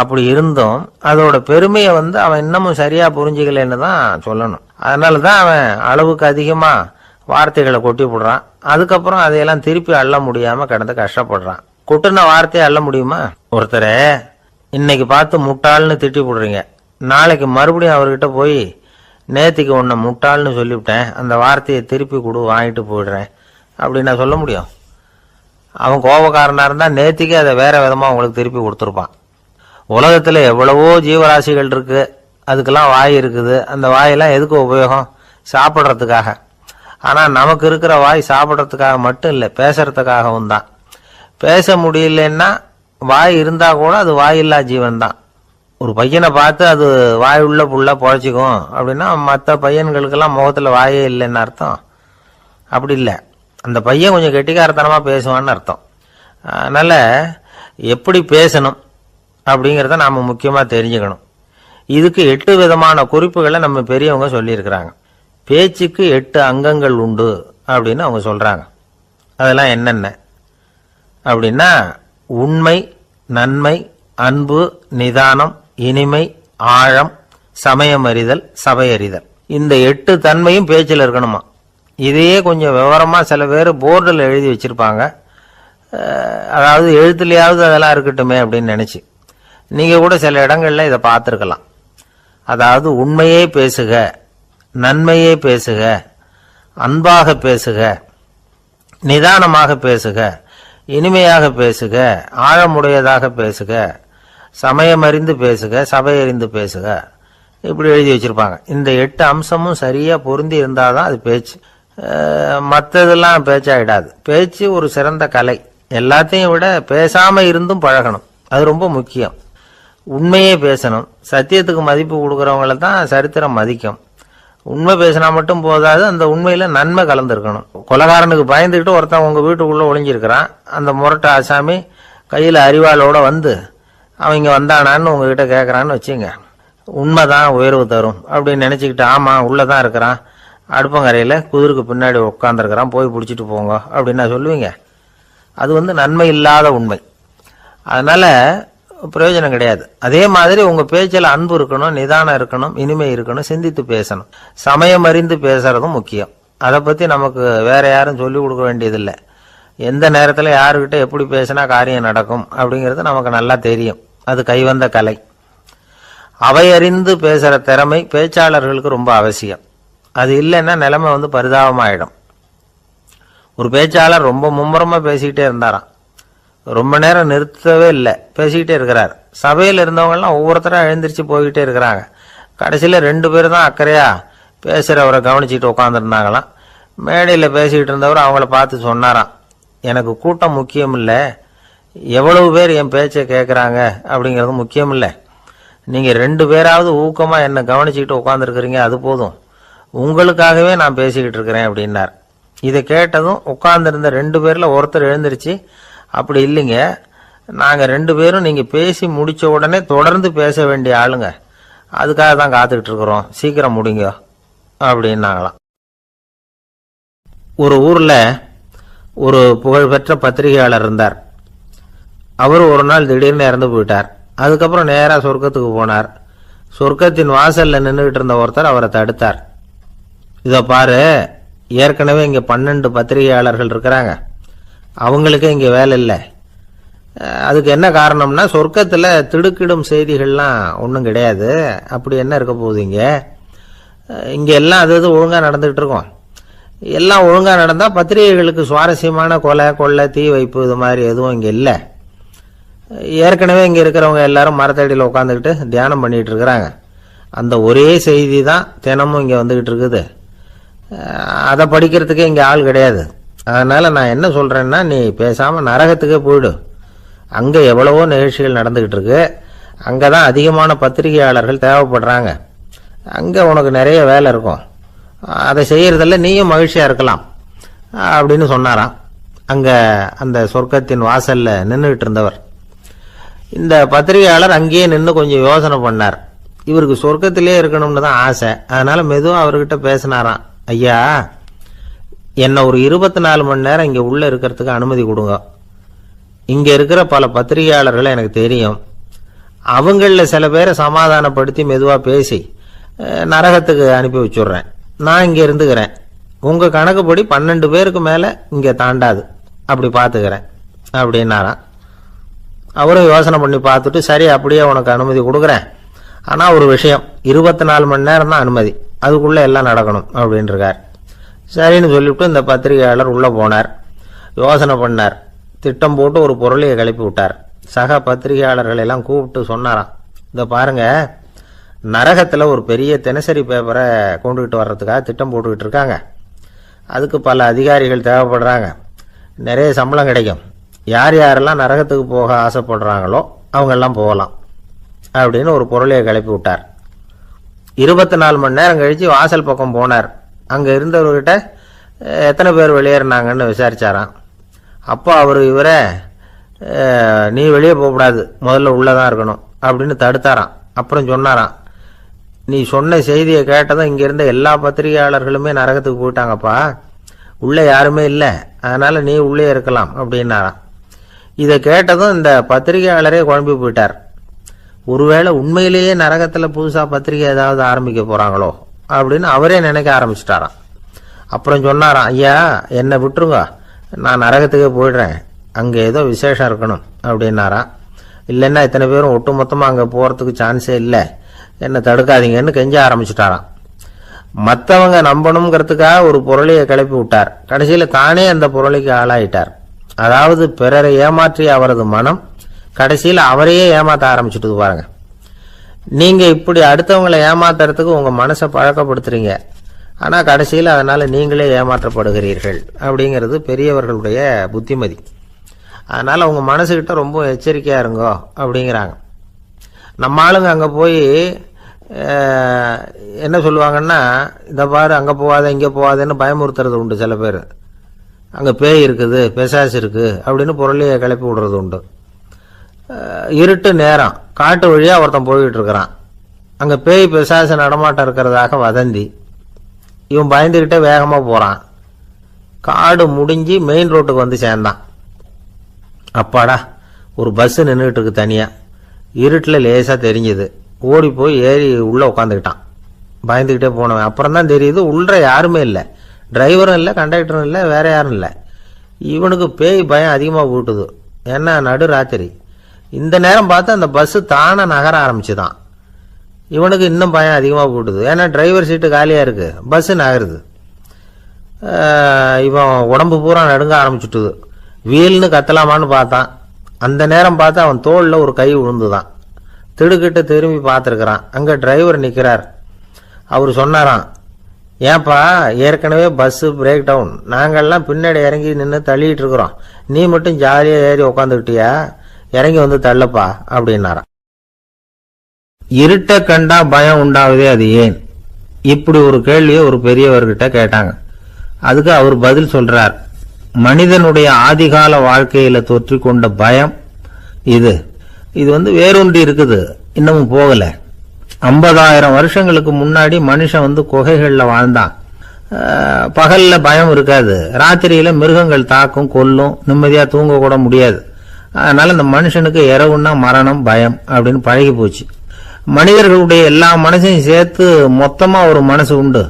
அப்படி இருந்தும் அதோட பெருமையை அவன் இன்னமும் சரியா புரிஞ்சுக்கலன்னு தான் சொல்லணும். அதனாலதான் அவன் அளவுக்கு அதிகமா வார்த்தைகளை கொட்டி போடுறான். அதுக்கப்புறம் அதையெல்லாம் திருப்பி அள்ள முடியாம கிடந்து கஷ்டப்படுறான். கொட்டுன வார்த்தையை அள்ள முடியுமா? ஒருத்தரை இன்னைக்கு பார்த்து முட்டாள்னு திட்டி போடுறீங்க, நாளைக்கு மறுபடியும் அவர்கிட்ட போய் நேத்திக்கு உன்னை முட்டாள்னு சொல்லிவிட்டேன், அந்த வார்த்தையை திருப்பி கொடு, வாங்கிட்டு போயிடுறேன் அப்படின்னு நான் சொல்ல முடியும்? அவன் கோபக்காரனா இருந்தா நேத்திக்கு அதை வேற விதமா உங்களுக்கு திருப்பி கொடுத்துருப்பான். உலகத்துல எவ்வளவோ ஜீவராசிகள் இருக்கு, அதுக்கெல்லாம் வாய் இருக்குது. அந்த வாயெல்லாம் எதுக்கு உபயோகம்? சாப்பிட்றதுக்காக. ஆனா நமக்கு இருக்கிற வாய் சாப்பிட்றதுக்காக மட்டும் இல்லை, பேசுறதுக்காகவும் தான். பேச முடியலன்னா வாய் இருந்தா கூட அது வாயில்லா ஜீவன் தான். ஒரு பையனை பார்த்து அது வாய் உள்ள புள்ள பொழைச்சிக்கும் அப்படின்னா மற்ற பையன்களுக்கெல்லாம் முகத்தில் வாயே இல்லைன்னு அர்த்தம். அப்படி இல்லை, அந்த பையன் கொஞ்சம் கெட்டிக்காரத்தனமாக பேசுவான்னு அர்த்தம். அதனால் எப்படி பேசணும் அப்படிங்கிறத நாம் முக்கியமாக தெரிஞ்சுக்கணும். இதுக்கு 8 விதமான குறிப்புகளை நம்ம பெரியவங்க சொல்லியிருக்கிறாங்க. பேச்சுக்கு 8 அங்கங்கள் உண்டு அப்படின்னு அவங்க சொல்கிறாங்க. அதெல்லாம் என்னென்ன அப்படின்னா உண்மை, நன்மை, அன்பு, நிதானம், இனிமை, ஆழம், சமயமறிதல், சபையறிதல். இந்த 8 தன்மையும் பேச்சில் இருக்கணுமா. இதையே கொஞ்சம் விவரமாக சில பேர் போர்டில் எழுதி வச்சுருப்பாங்க. அதாவது எழுத்துலையாவது அதெல்லாம் இருக்கட்டுமே அப்படின்னு நினச்சி நீங்கள் கூட சில இடங்களில் இதை பார்த்துருக்கலாம். அதாவது உண்மையே பேசுக, நன்மையே பேசுக, அன்பாக பேசுக, நிதானமாக பேசுக, இனிமையாக பேசுக, ஆழமுடையதாக பேசுக, சமயமறிந்து பேசுக, சபையறிந்து பேசுக, இப்படி எழுதி வச்சிருப்பாங்க. இந்த 8 அம்சமும் சரியா பொருந்தி இருந்தாதான் அது பேச்சு. மற்றதெல்லாம் பேச்சாயிடாது. பேச்சு ஒரு சிறந்த கலை. எல்லாத்தையும் விட பேசாம இருந்தும் பழகணும், அது ரொம்ப முக்கியம். உண்மையே பேசணும். சத்தியத்துக்கு மதிப்பு கொடுக்கறவங்கள தான் சரித்திரம் மதிக்கும். உண்மை பேசினா மட்டும் போதாது, அந்த உண்மையில நன்மை கலந்துருக்கணும். கொலைகாரனுக்கு பயந்துக்கிட்டு ஒருத்தன் உங்க வீட்டுக்குள்ள ஒளிஞ்சிருக்கிறான். அந்த முரட்டை ஆசாமி கையில் அறிவாளோட வந்து அவன் இங்கே வந்தானான்னு உங்ககிட்ட கேட்குறான்னு வச்சுங்க. உண்மைதான் உயர்வு தரும் அப்படின்னு நினச்சிக்கிட்டு ஆமாம் உள்ளதான் இருக்கிறான், அடுப்பங்கரையில் குதிருக்கு பின்னாடி உட்காந்துருக்கிறான், போய் பிடிச்சிட்டு போங்க அப்படின்னா சொல்லுவீங்க. அது நன்மை இல்லாத உண்மை. அதனால பிரயோஜனம் கிடையாது. அதே மாதிரி உங்க பேச்சில் அன்பு இருக்கணும், நிதானம் இருக்கணும், இனிமை இருக்கணும், சிந்தித்து பேசணும், சமயம் அறிந்து பேசுறதும் முக்கியம். அதை பத்தி நமக்கு வேற யாரும் சொல்லிக் கொடுக்க வேண்டியதில்லை. எந்த நேரத்தில் யாருக்கிட்ட எப்படி பேசினா காரியம் நடக்கும் அப்படிங்கிறது நமக்கு நல்லா தெரியும். அது கைவந்த கலை. அவையறிந்து பேசுற திறமை பேச்சாளர்களுக்கு ரொம்ப அவசியம். அது இல்லைன்னா நிலைமை பரிதாபமாயிடும். ஒரு பேச்சாளர் ரொம்ப மும்முரமா பேசிக்கிட்டே இருந்தாராம். ரொம்ப நேரம் நிறுத்தவே இல்லை, பேசிக்கிட்டே இருக்கிறார். சபையில் இருந்தவங்கலாம் ஒவ்வொருத்தரும் எழுந்திரிச்சு போய்கிட்டே இருக்கிறாங்க. கடைசியில் 2 பேர் தான் அக்கறையா பேசுகிறவரை கவனிச்சுட்டு உட்காந்துருந்தாங்களாம். மேடையில் பேசிக்கிட்டு இருந்தவர் அவங்கள பார்த்து சொன்னாராம், எனக்கு கூட்டம் முக்கியம் இல்லை, எவ்வளவு பேர் என் பேச்சை கேட்குறாங்க அப்படிங்கிறது முக்கியம் இல்லை. நீங்கள் 2 பேராவது ஊக்கமாக என்னை கவனிச்சுக்கிட்டு உட்காந்துருக்குறீங்க, அது போதும். உங்களுக்காகவே நான் பேசிக்கிட்டு இருக்கிறேன் அப்படின்னார். இதை கேட்டதும் உட்கார்ந்துருந்த 2 பேரில் ஒருத்தர் எழுந்திருச்சு, அப்படி இல்லைங்க, நாங்கள் 2 பேரும் நீங்கள் பேசி முடித்த உடனே தொடர்ந்து பேச வேண்டிய ஆளுங்க, அதுக்காக தான் காத்துக்கிட்டு இருக்கிறோம், சீக்கிரம் முடிங்க அப்படின்னாங்களாம். ஒரு ஊரில் ஒரு புகழ்பெற்ற பத்திரிகையாளர் இருந்தார். அவர் ஒரு நாள் திடீர்னு இறந்து போயிட்டார். அதுக்கப்புறம் நேராக சொர்க்கத்துக்கு போனார். சொர்க்கத்தின் வாசலில் நின்றுகிட்டு இருந்த ஒருத்தர் அவரை தடுத்தார். இதோ பாரு, ஏற்கனவே இங்கே 12 பத்திரிகையாளர்கள் இருக்கிறாங்க, அவங்களுக்கே இங்கே வேலை இல்லை. அதுக்கு என்ன காரணம்னா, சொர்க்கத்தில் திடுக்கிடும் செய்திகள்லாம் ஒன்றும் கிடையாது, அப்படி என்ன இருக்க போகுது இங்கே எல்லாம் அது ஒழுங்காக நடந்துகிட்டு இருக்கோம். எல்லாம் ஒழுங்காக நடந்தால் பத்திரிகைகளுக்கு சுவாரஸ்யமான கொலை கொள்ளை தீ வைப்பு இது மாதிரி எதுவும் இங்கே இல்லை. ஏற்கனவே இங்கே இருக்கிறவங்க எல்லாரும் மரத்தடியில் உட்காந்துக்கிட்டு தியானம் பண்ணிகிட்டு இருக்கிறாங்க. அந்த ஒரே செய்தி தான் தினமும் இங்கே வந்துக்கிட்டு இருக்குது. அதை படிக்கிறதுக்கே இங்கே ஆள் கிடையாது. அதனால் நான் என்ன சொல்கிறேன்னா, நீ பேசாமல் நரகத்துக்கே போயிடு. அங்கே எவ்வளவோ நிகழ்ச்சிகள் நடந்துக்கிட்டு இருக்கு, அங்கே தான் அதிகமான பத்திரிகையாளர்கள் தேவைப்படுறாங்க, அங்கே உனக்கு நிறைய வேலை இருக்கும், அதை செய்கிறதில்ல நீயும் மகிழ்ச்சியாக இருக்கலாம் அப்படின்னு சொன்னாராம். அங்கே அந்த சொர்க்கத்தின் வாசலில் நின்றுக்கிட்டு இருந்தவர். இந்த பத்திரிகையாளர் அங்கேயே நின்று கொஞ்சம் யோசனை பண்ணார். இவருக்கு சொர்க்கத்திலே இருக்கணும்னு தான் ஆசை. அதனால் மெதுவாக அவர்கிட்ட பேசினாராம், ஐயா, என்னை ஒரு 24 மணி நேரம் இங்கே உள்ளே இருக்கிறதுக்கு அனுமதி கொடுங்க. இங்கே இருக்கிற பல பத்திரிகையாளர்களை எனக்கு தெரியும், அவங்களில் சில பேரை சமாதானப்படுத்தி மெதுவாக பேசி நரகத்துக்கு அனுப்பி வச்சுட்றேன். நான் இங்கே இருந்துக்கிறேன். உங்கள் கணக்குப்படி 12 பேருக்கு மேலே இங்கே தாண்டாது, அப்படி பார்த்துக்கிறேன் அப்படின்னாராம். அவரும் யோசனை பண்ணி பார்த்துட்டு, சரி அப்படியே உனக்கு அனுமதி கொடுக்குறேன், ஆனால் ஒரு விஷயம், 24 மணி நேரம் தான் அனுமதி, அதுக்குள்ளே எல்லாம் நடக்கணும் அப்படின்ட்டுருக்கார். சரின்னு சொல்லிவிட்டு இந்த பத்திரிகையாளர் உள்ளே போனார். யோசனை பண்ணார், திட்டம் போட்டு ஒரு பொருளையை கிளப்பி விட்டார். சக பத்திரிகையாளர்களெல்லாம் கூப்பிட்டு சொன்னாராம், இதை பாருங்க, நரகத்தில் ஒரு பெரிய தினசரி பேப்பரை கொண்டுகிட்டு வர்றதுக்காக திட்டம் போட்டுக்கிட்டு இருக்காங்க. அதுக்கு பல அதிகாரிகள் தேவைப்படுறாங்க, நிறைய சம்பளம் கிடைக்கும். யார் யாரெல்லாம் நரகத்துக்கு போக ஆசைப்படுறாங்களோ அவங்கெல்லாம் போகலாம். அப்படின்னு ஒரு பொருளையை கிளப்பி விட்டார். 24 மணி நேரம் கழித்து வாசல் பக்கம் போனார். அங்கே இருந்தவர்கிட்ட எத்தனை பேர் வெளியேறினாங்கன்னு விசாரிச்சாராம். அப்போ அவர் இவரை நீ வெளியே போகக்கூடாது, முதல்ல உள்ளதான் இருக்கணும் அப்படின்னு தடுத்தாராம். அப்புறம் சொன்னாராம், நீ சொன்ன செய்தியை கேட்டதும் இங்கே இருந்த எல்லா பத்திரிகையாளர்களுமே நரகத்துக்கு போயிட்டாங்கப்பா, உள்ளே யாருமே இல்லை, அதனால நீ உள்ளே இருக்கலாம் அப்படின்னாராம். இதை கேட்டதும் இந்த பத்திரிகையாளரே குழம்பி போயிட்டார். ஒருவேளை உண்மையிலேயே நரகத்தில் புதுசாக பத்திரிகை ஏதாவது ஆரம்பிக்க போகிறாங்களோ அப்படின்னு அவரே நினைக்க ஆரம்பிச்சிட்டாராம். அப்புறம் சொன்னாராம், ஐயா என்னை விட்டுருங்க, நான் நரகத்துக்கே போயிடுறேன், அங்கே ஏதோ விசேஷம் இருக்கணும் அப்படின்னாராம். இல்லைன்னா இத்தனை பேரும் ஒட்டு மொத்தமாக அங்கே போகிறதுக்கு சான்ஸே இல்லை, என்னை தடுக்காதீங்கன்னு கெஞ்ச ஆரம்பிச்சுட்டாராம். மற்றவங்க நம்பணுங்கிறதுக்காக ஒரு பொருளையை கிளப்பி விட்டார். கடைசியில் தானே அந்த பொருளைக்கு ஆளாயிட்டார். அதாவது பிறரை ஏமாற்றிய அவரது மனம் கடைசியில் அவரையே ஏமாற்ற ஆரம்பிச்சுட்டு பாருங்க. நீங்கள் இப்படி அடுத்தவங்களை ஏமாத்துறதுக்கு உங்கள் மனசை பழக்கப்படுத்துறீங்க, ஆனால் கடைசியில் அதனால் நீங்களே ஏமாற்றப்படுகிறீர்கள் அப்படிங்கிறது பெரியவர்களுடைய புத்திமதி. அதனால் உங்கள் மனசுக்கிட்ட ரொம்ப எச்சரிக்கையாக இருங்கோ அப்படிங்கிறாங்க. நம்ம ஆளுங்க அங்கே போய் என்ன சொல்லுவாங்கன்னா, இதை பாரு அங்கே போகாத இங்கே போகாதன்னு பயமுறுத்துறது உண்டு. சில பேர் அங்கே பேய் இருக்குது, பிசாசு இருக்குது அப்படின்னு பொருளையை கிளப்பி விடுறது உண்டு. இருட்டு நேரம் காட்டு வழியாக ஒருத்தன் போய்கிட்டு இருக்கிறான். அங்கே பேய் பிசாசு நடமாட்டம் இருக்கிறதாக வதந்தி. இவன் பயந்துக்கிட்டே வேகமாக போகிறான். காடு முடிஞ்சு மெயின் ரோட்டுக்கு வந்து சேர்ந்தான். அப்பாடா, ஒரு பஸ்ஸு நின்றுட்டு இருக்கு தனியாக, இருட்டில் லேசாக தெரிஞ்சுது. ஓடி போய் ஏறி உள்ளே உட்காந்துக்கிட்டான். பயந்துக்கிட்டே போனவன் அப்புறம் தான் தெரியுது உள்ள யாருமே இல்லை, டிரைவரும் இல்லை, கண்டக்டரும் இல்லை, வேற யாரும் இல்லை. இவனுக்கு பேய் பயம் அதிகமாக போட்டுது. ஏன்னா நடு ராத்திரி. இந்த நேரம் பார்த்து அந்த பஸ்ஸு தானே நகர ஆரம்பிச்சுதான். இவனுக்கு இன்னும் பயம் அதிகமாக போட்டுது. ஏன்னா டிரைவர் சீட்டு காலியாக இருக்கு, பஸ்ஸு நகருது. இவன் உடம்பு பூரா நடுங்க ஆரம்பிச்சுட்டுது. வீல்னு கத்தலாமான்னு பார்த்தான். அந்த நேரம் பார்த்து அவன் தோளில் ஒரு கை விழுந்துதான். திடுக்கிட்டு திரும்பி பார்த்துருக்கிறான். அங்கே டிரைவர் நிற்கிறார். அவர் சொன்னாராம், ஏன்பா ஏற்கனவே பஸ்ஸு பிரேக் டவுன், நாங்கள்லாம் பின்னாடி இறங்கி நின்று தள்ளிட்டு இருக்கிறோம், நீ மட்டும் ஜாலியாக ஏறி உக்காந்துக்கிட்டியா, இறங்கி வந்து தள்ளப்பா அப்படின்னாராம். இருட்ட கண்டா பயம் உண்டாவதே அது ஏன்? இப்படி ஒரு கேள்வியை ஒரு பெரியவர்கிட்ட கேட்டாங்க. அதுக்கு அவர் பதில் சொல்றார், மனிதனுடைய ஆதிகால வாழ்க்கையில தொற்றி கொண்ட பயம் இது வேரூன்றி இருக்குது, இன்னமும் போகல. 50,000 வருஷங்களுக்கு முன்னாடி மனுஷன் குகைகள்ல வாழ்ந்தான். பகல்ல பயம் இருக்காது, ராத்திரியில மிருகங்கள் தாக்கும், கொல்லும், நிம்மதியா தூங்க கூட முடியாது. அதனால இந்த மனுஷனுக்கு இரவுன்னா மரணம், பயம் அப்படின்னு பழகி போச்சு. மனிதர்களுடைய எல்லா மனசையும் சேர்த்து மொத்தமா ஒரு மனசு உண்டு.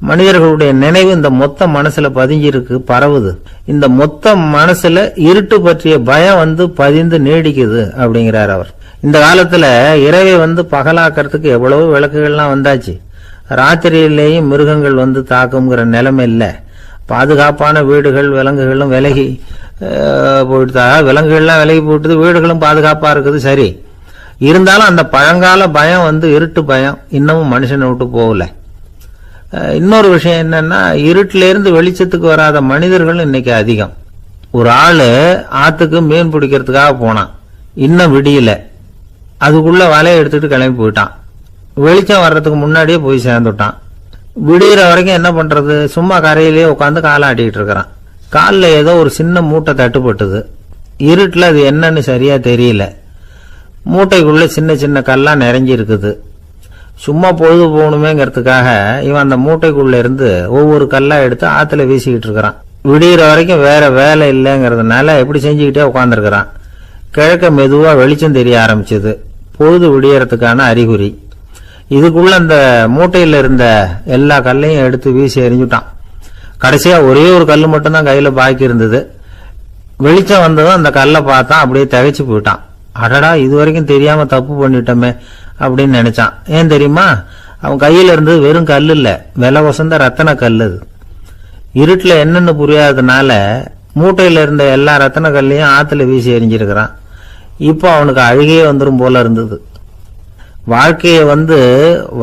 மனிதர்களுடைய நினைவு இந்த மொத்த மனசுல பதிஞ்சிருக்கு, பரவுது. இந்த மொத்த மனசுல இருட்டு பற்றிய பயம் பதிந்து நீடிக்குது அப்படிங்கிறார் அவர். இந்த காலத்துல இரவை பகலாக்கிறதுக்கு எவ்வளவு விளக்குகள்லாம் வந்தாச்சு. ராத்திரியிலேயும் மிருகங்கள் தாக்குங்கிற நிலைமை இல்லை. பாதுகாப்பான வீடுகள், விலங்குகளும் விலகி போயிட்டு, விலங்குகள்லாம் விலகி போயிட்டு, வீடுகளும் பாதுகாப்பா இருக்குது. சரி, இருந்தாலும் அந்த பழங்கால பயம் இருட்டு பயம் இன்னமும் மனுஷனை விட்டு போகல. இன்னொரு விஷயம் என்னன்னா, இருட்டில இருந்து வெளிச்சத்துக்கு வராத மனிதர்கள் இன்னைக்கு அதிகம். ஒரு ஆளு ஆத்துக்கு மீன் பிடிக்கிறதுக்காக போனான், இன்னும் விடியல, அதுக்குள்ள வலையை எடுத்துட்டு கிளம்பி போயிட்டான். வெளிச்சம் வர்றதுக்கு முன்னாடியே போய் சேர்ந்துட்டான். விடிகிற வரைக்கும் என்ன பண்றது, சும்மா கரையிலேயே உட்காந்து காலை ஆட்டிட்டு இருக்கிறான். காலில் ஏதோ ஒரு சின்ன மூட்டை தட்டுப்பட்டது. இருட்டில் அது என்னன்னு சரியா தெரியல. மூட்டைக்குள்ள சின்ன சின்ன கல்லா நிறைஞ்சி இருக்குது. சும்மா பொழுது போகணுமேங்கிறதுக்காக இவன் அந்த மூட்டைக்குள்ள இருந்து ஒவ்வொரு கல்லா எடுத்து ஆத்துல வீசிக்கிட்டு இருக்கிறான். விடிகிற வரைக்கும் வேற வேலை இல்லைங்கிறதுனால எப்படி செஞ்சுக்கிட்டே உட்காந்துருக்கிறான். கிழக்க மெதுவா வெளிச்சம் தெரிய ஆரம்பிச்சது. பொழுது விடியறதுக்கான அறிகுறி. இதுக்குள்ள அந்த மூட்டையில இருந்த எல்லா கல்லையும் எடுத்து வீசி எறிஞ்சுட்டான். கடைசியா ஒரே ஒரு கல் மட்டும்தான் கையில பாக்கி இருந்தது. வெளிச்சம் வந்ததும் அந்த கல்லை பார்த்தான், அப்படியே திகைச்சு போயிட்டான். அடடா, இது வரைக்கும் தெரியாம தப்பு பண்ணிட்டோமே அப்படின்னு நினைச்சான். ஏன் தெரியுமா, அவன் கையில இருந்தது வெறும் கல் இல்ல, விலை வசந்த ரத்தன கல். அது இருட்டுல என்னன்னு புரியாததுனால மூட்டையில இருந்த எல்லா ரத்தன கல்லையும் ஆத்துல வீசி எறிஞ்சிருக்கிறான். இப்போ அவனுக்கு அழுகையே வந்துடும் போல இருந்தது. வாழ்க்கையை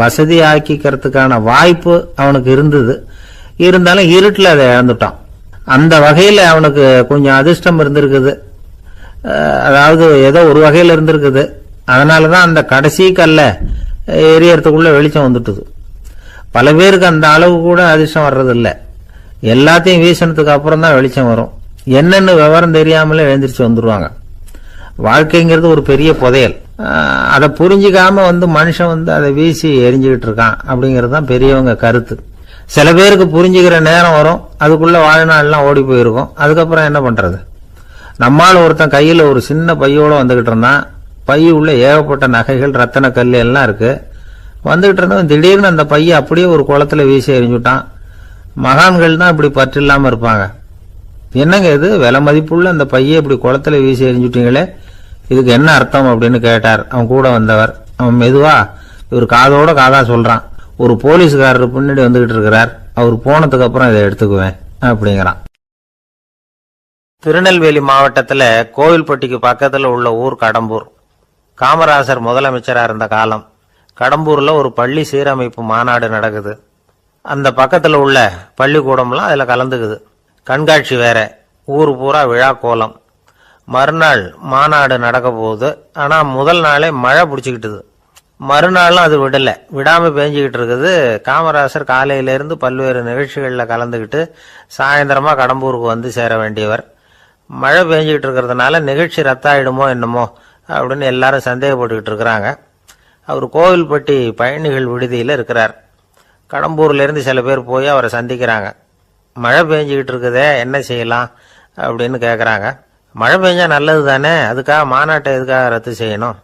வசதி ஆக்கிக்கிறதுக்கான வாய்ப்பு அவனுக்கு இருந்தது. இருந்தாலும் இருட்டில் அதை இழந்துட்டான். அந்த வகையில் அவனுக்கு கொஞ்சம் அதிர்ஷ்டம் இருந்திருக்குது. அதாவது ஏதோ ஒரு வகையில் இருந்திருக்குது. அதனால தான் அந்த கடைசி கல்ல எரியறதுக்குள்ள வெளிச்சம் வந்துட்டுது. பல பேருக்கு அந்த அளவு கூட அதிர்ஷ்டம் வர்றதில்லை. எல்லாத்தையும் வீசினதுக்கு அப்புறம் தான் வெளிச்சம் வரும். என்னென்னு விவரம் தெரியாமலே எழுந்திரிச்சு வந்துடுவாங்க. வாழ்க்கைங்கிறது ஒரு பெரிய புதையல். அதை புரிஞ்சிக்காம மனுஷன் அதை வீசி எரிஞ்சுக்கிட்டு இருக்கான் அப்படிங்கிறது தான் பெரியவங்க கருத்து. சில பேருக்கு புரிஞ்சுக்கிற நேரம் வரும், அதுக்குள்ள வாழ்நாள்லாம் ஓடி போயிருக்கும். அதுக்கப்புறம் என்ன பண்றது? நம்மால் ஒருத்தன் கையில ஒரு சின்ன பையோட வந்துகிட்டு இருந்தான். பை உள்ள ஏகப்பட்ட நகைகள், ரத்தன கல் எல்லாம் இருக்கு. வந்துகிட்டு இருந்தவன் திடீர்னு அந்த பையை அப்படியே ஒரு குளத்துல வீசி எறிஞ்சுட்டான். மகான்கள் தான் இப்படி பற்று இல்லாம இருப்பாங்க. என்னங்க இது, விலை மதிப்புள்ள அந்த பையை இப்படி குளத்துல வீசி எறிஞ்சுட்டீங்களே, இதுக்கு என்ன அர்த்தம் அப்படின்னு கேட்டார் அவன் கூட வந்தவர். அவன் மெதுவா இவர் காதோட காதா சொல்றான், ஒரு போலீஸ்காரர் பின்னாடி வந்துகிட்டு இருக்கிறார், அவர் போனதுக்கு அப்புறம் இதை எடுத்துக்குவேன் அப்படிங்கிறான். திருநெல்வேலி மாவட்டத்துல கோவில்பட்டிக்கு பக்கத்துல உள்ள ஊர் கடம்பூர். காமராசர் முதலமைச்சரா இருந்த காலம். கடம்பூர்ல ஒரு பள்ளி சீரமைப்பு மாநாடு நடக்குது. அந்த பக்கத்துல உள்ள பள்ளிக்கூடம்லாம் அதுல கலந்துக்குது. கண்காட்சி வேற, ஊர் பூரா விழா கோலம். மறுநாள் மாநாடு நடக்க போகுது. ஆனா முதல் நாளே மழை பிடிச்சிக்கிட்டுது. மறுநாளும் அது விடாம பேஞ்சுக்கிட்டு இருக்குது. காமராசர் காலையிலிருந்து பல்வேறு நிகழ்ச்சிகள்ல கலந்துக்கிட்டு சாயந்தரமா கடம்பூருக்கு வந்து சேர வேண்டியவர். மழை பெஞ்சுக்கிட்டு இருக்கிறதுனால நிகழ்ச்சி ரத்தாயிடுமோ என்னமோ அப்படின்னு எல்லாரும் சந்தேகப்பட்டுக்கிட்டு இருக்கிறாங்க. அவர் கோவில்பட்டி பயணிகள் விடுதியில் இருக்கிறார். கடம்பூர்ல இருந்து சில பேர் போய் அவரை சந்திக்கிறாங்க. மழை பெஞ்சுக்கிட்டு இருக்குதே, என்ன செய்யலாம் அப்படின்னு கேட்குறாங்க. மழை பெஞ்சா நல்லது தானே, அதுக்காக மாநாட்டை எதுக்காக ரத்து செய்யணும்?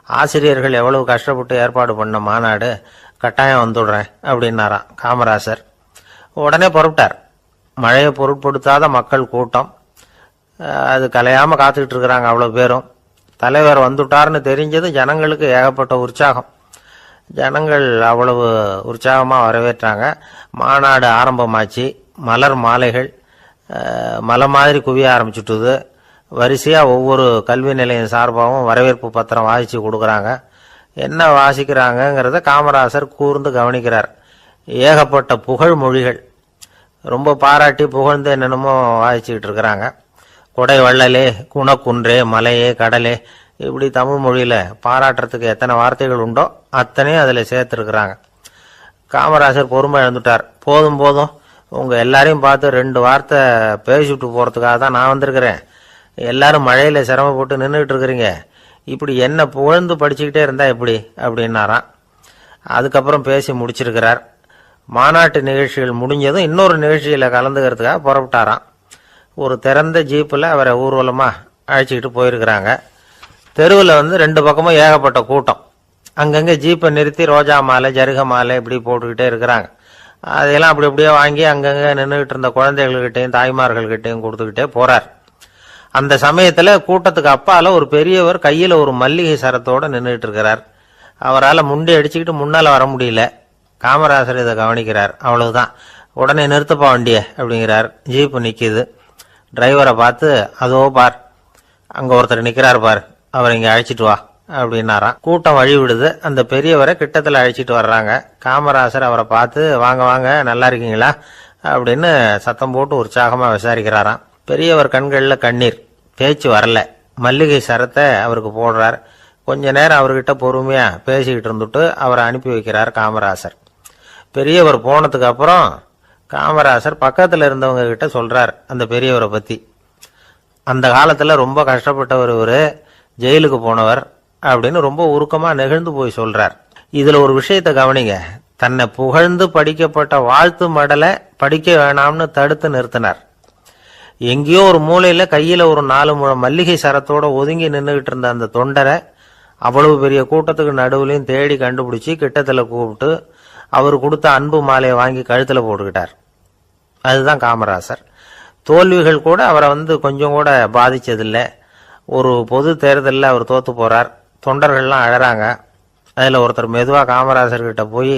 ஆசிரியர்கள் எவ்வளவு கஷ்டப்பட்டு ஏற்பாடு பண்ண மாநாடு, கட்டாயம் வந்துடுறேன் அப்படின்னாராம் காமராசர். உடனே புறப்பட்டார். மழையை பொருட்படுத்தாத மக்கள் கூட்டம். அது கலையாம காத்துக்கிட்டு இருக்கிறாங்க அவ்வளவு பேரும். தலைவர் வந்துட்டார்னு தெரிஞ்சது ஜனங்களுக்கு ஏகப்பட்ட உற்சாகம். ஜனங்கள் அவ்வளவு உற்சாகமா வரவேற்றாங்க. மாநாடு ஆரம்பமாச்சு. மலர் மாலைகள் மலை மாதிரி குவிய ஆரம்பிச்சுட்டுது. வரிசையா ஒவ்வொரு கல்வி நிலையம் சார்பாகவும் வரவேற்பு பத்திரம் வாசிச்சு கொடுக்குறாங்க. என்ன வாசிக்கிறாங்கிறத காமராசர் கூர்ந்து கவனிக்கிறார். ஏகப்பட்ட புகழ் மொழிகள், ரொம்ப பாராட்டி புகழ்ந்து என்னென்னமோ வாசிச்சுக்கிட்டு இருக்கிறாங்க. கொடை வள்ளலே, குணக்குன்றே, மலையே, கடலே, இப்படி தமிழ் மொழியில பாராட்டுறதுக்கு எத்தனை வார்த்தைகள் உண்டோ அத்தனையும் அதுல சேர்த்துருக்குறாங்க. காமராசர் பொறுமை இழந்துட்டார். போதும் போதும், உங்க எல்லாரையும் பார்த்து 2 வார்த்தை பேசிவிட்டு போறதுக்காக தான் நான் வந்திருக்கிறேன். எல்லாரும் மழையில சிரமப்பட்டு நின்றுட்டு இருக்கிறீங்க, இப்படி என்ன புகழ்ந்து படிச்சுக்கிட்டே இருந்தா எப்படி அப்படின்னாராம். அதுக்கப்புறம் பேசி முடிச்சிருக்கிறார். மாநாட்டு நிகழ்ச்சிகள் முடிஞ்சதும் இன்னொரு நிகழ்ச்சியில கலந்துக்கிறதுக்காக புறப்பட்டாராம். ஒரு திறந்த ஜீப்பில் அவரை ஊர்வலமா அழைச்சிக்கிட்டு போயிருக்கிறாங்க. தெருவில் 2 பக்கமும் ஏகப்பட்ட கூட்டம். அங்கங்கே ஜீப்பை நிறுத்தி ரோஜா மாலை, ஜருக மாலை இப்படி போட்டுக்கிட்டே இருக்கிறாங்க. அதையெல்லாம் அப்படி அப்படியே வாங்கி அங்கங்கே நின்றுகிட்டு இருந்த குழந்தைகள்கிட்டையும் தாய்மார்கள்கிட்டையும் கொடுத்துக்கிட்டே போறார். அந்த சமயத்துல கூட்டத்துக்கு அப்பால ஒரு பெரியவர் கையில ஒரு மல்லிகை சரத்தோட நின்றுட்டு இருக்கிறார். அவரால் முண்டி அடிச்சுக்கிட்டு முன்னால வர முடியல. காமராசர் இதை கவனிக்கிறார். அவ்வளவுதான், உடனே நிறுத்தப்பா வண்டிய அப்படிங்கிறார். ஜீப்பு நிக்குது. டிரைவரை பார்த்து, அதோ பார், அங்க ஒருத்தர் நிக்கிறார் பார், அவர் இங்க அழைச்சிட்டு வா அப்படின்னாராம். கூட்டம் வழி விடுது. அந்த பெரியவரை கிட்டத்துல அழைச்சிட்டு வர்றாங்க. காமராசர் அவரை பார்த்து, வாங்க வாங்க, நல்லா இருக்கீங்களா அப்படின்னு சத்தம் போட்டு உற்சாகமா விசாரிக்கிறாராம். பெரியவர் கண்கள்ல கண்ணீர், பேச்சு வரல. மல்லிகை சரத்தை அவருக்கு போடுறார். கொஞ்ச நேரம் அவர்கிட்ட பொறுமையா பேசிக்கிட்டு இருந்துட்டு அவரை அனுப்பி வைக்கிறார் காமராசர். பெரியவர் போனதுக்கு அப்புறம் காமராசர் பக்கத்துல இருந்தவங்க கிட்ட சொல்றார் அந்த பெரியவரை பத்தி. அந்த காலத்துல ரொம்ப கஷ்டப்பட்டவர் இவரு, ஜெயிலுக்கு போனவர் அப்படின்னு ரொம்ப உருக்கமா நெகிழ்ந்து போய் சொல்றார். இதுல ஒரு விஷயத்த கவனிங்க. தன்னை புகழ்ந்து படிக்கப்பட்ட வாழ்த்து மடலை படிக்க வேணாம்னு தடுத்து நிறுத்தினார். எங்கேயோ ஒரு மூலையில கையில ஒரு 4 முழம் மல்லிகை சரத்தோட ஒதுங்கி நின்றுகிட்டு இருந்த அந்த தொண்டரை அவ்வளவு பெரிய கூட்டத்துக்கு நடுவுலையும் தேடி கண்டுபிடிச்சி கிட்டத்துல கூப்பிட்டு அவர் கொடுத்த அன்பு மாலையை வாங்கி கழுத்துல போட்டுக்கிட்டார். அதுதான் காமராசர். தோல்விகள் கூட அவரை கொஞ்சம் கூட பாதிச்சதில்லை. ஒரு பொது தேர்தலில் அவர் தோத்து போறார். தொண்டர்கள்லாம் அழறாங்க. அதுல ஒருத்தர் மெதுவா காமராசர் கிட்ட போய்,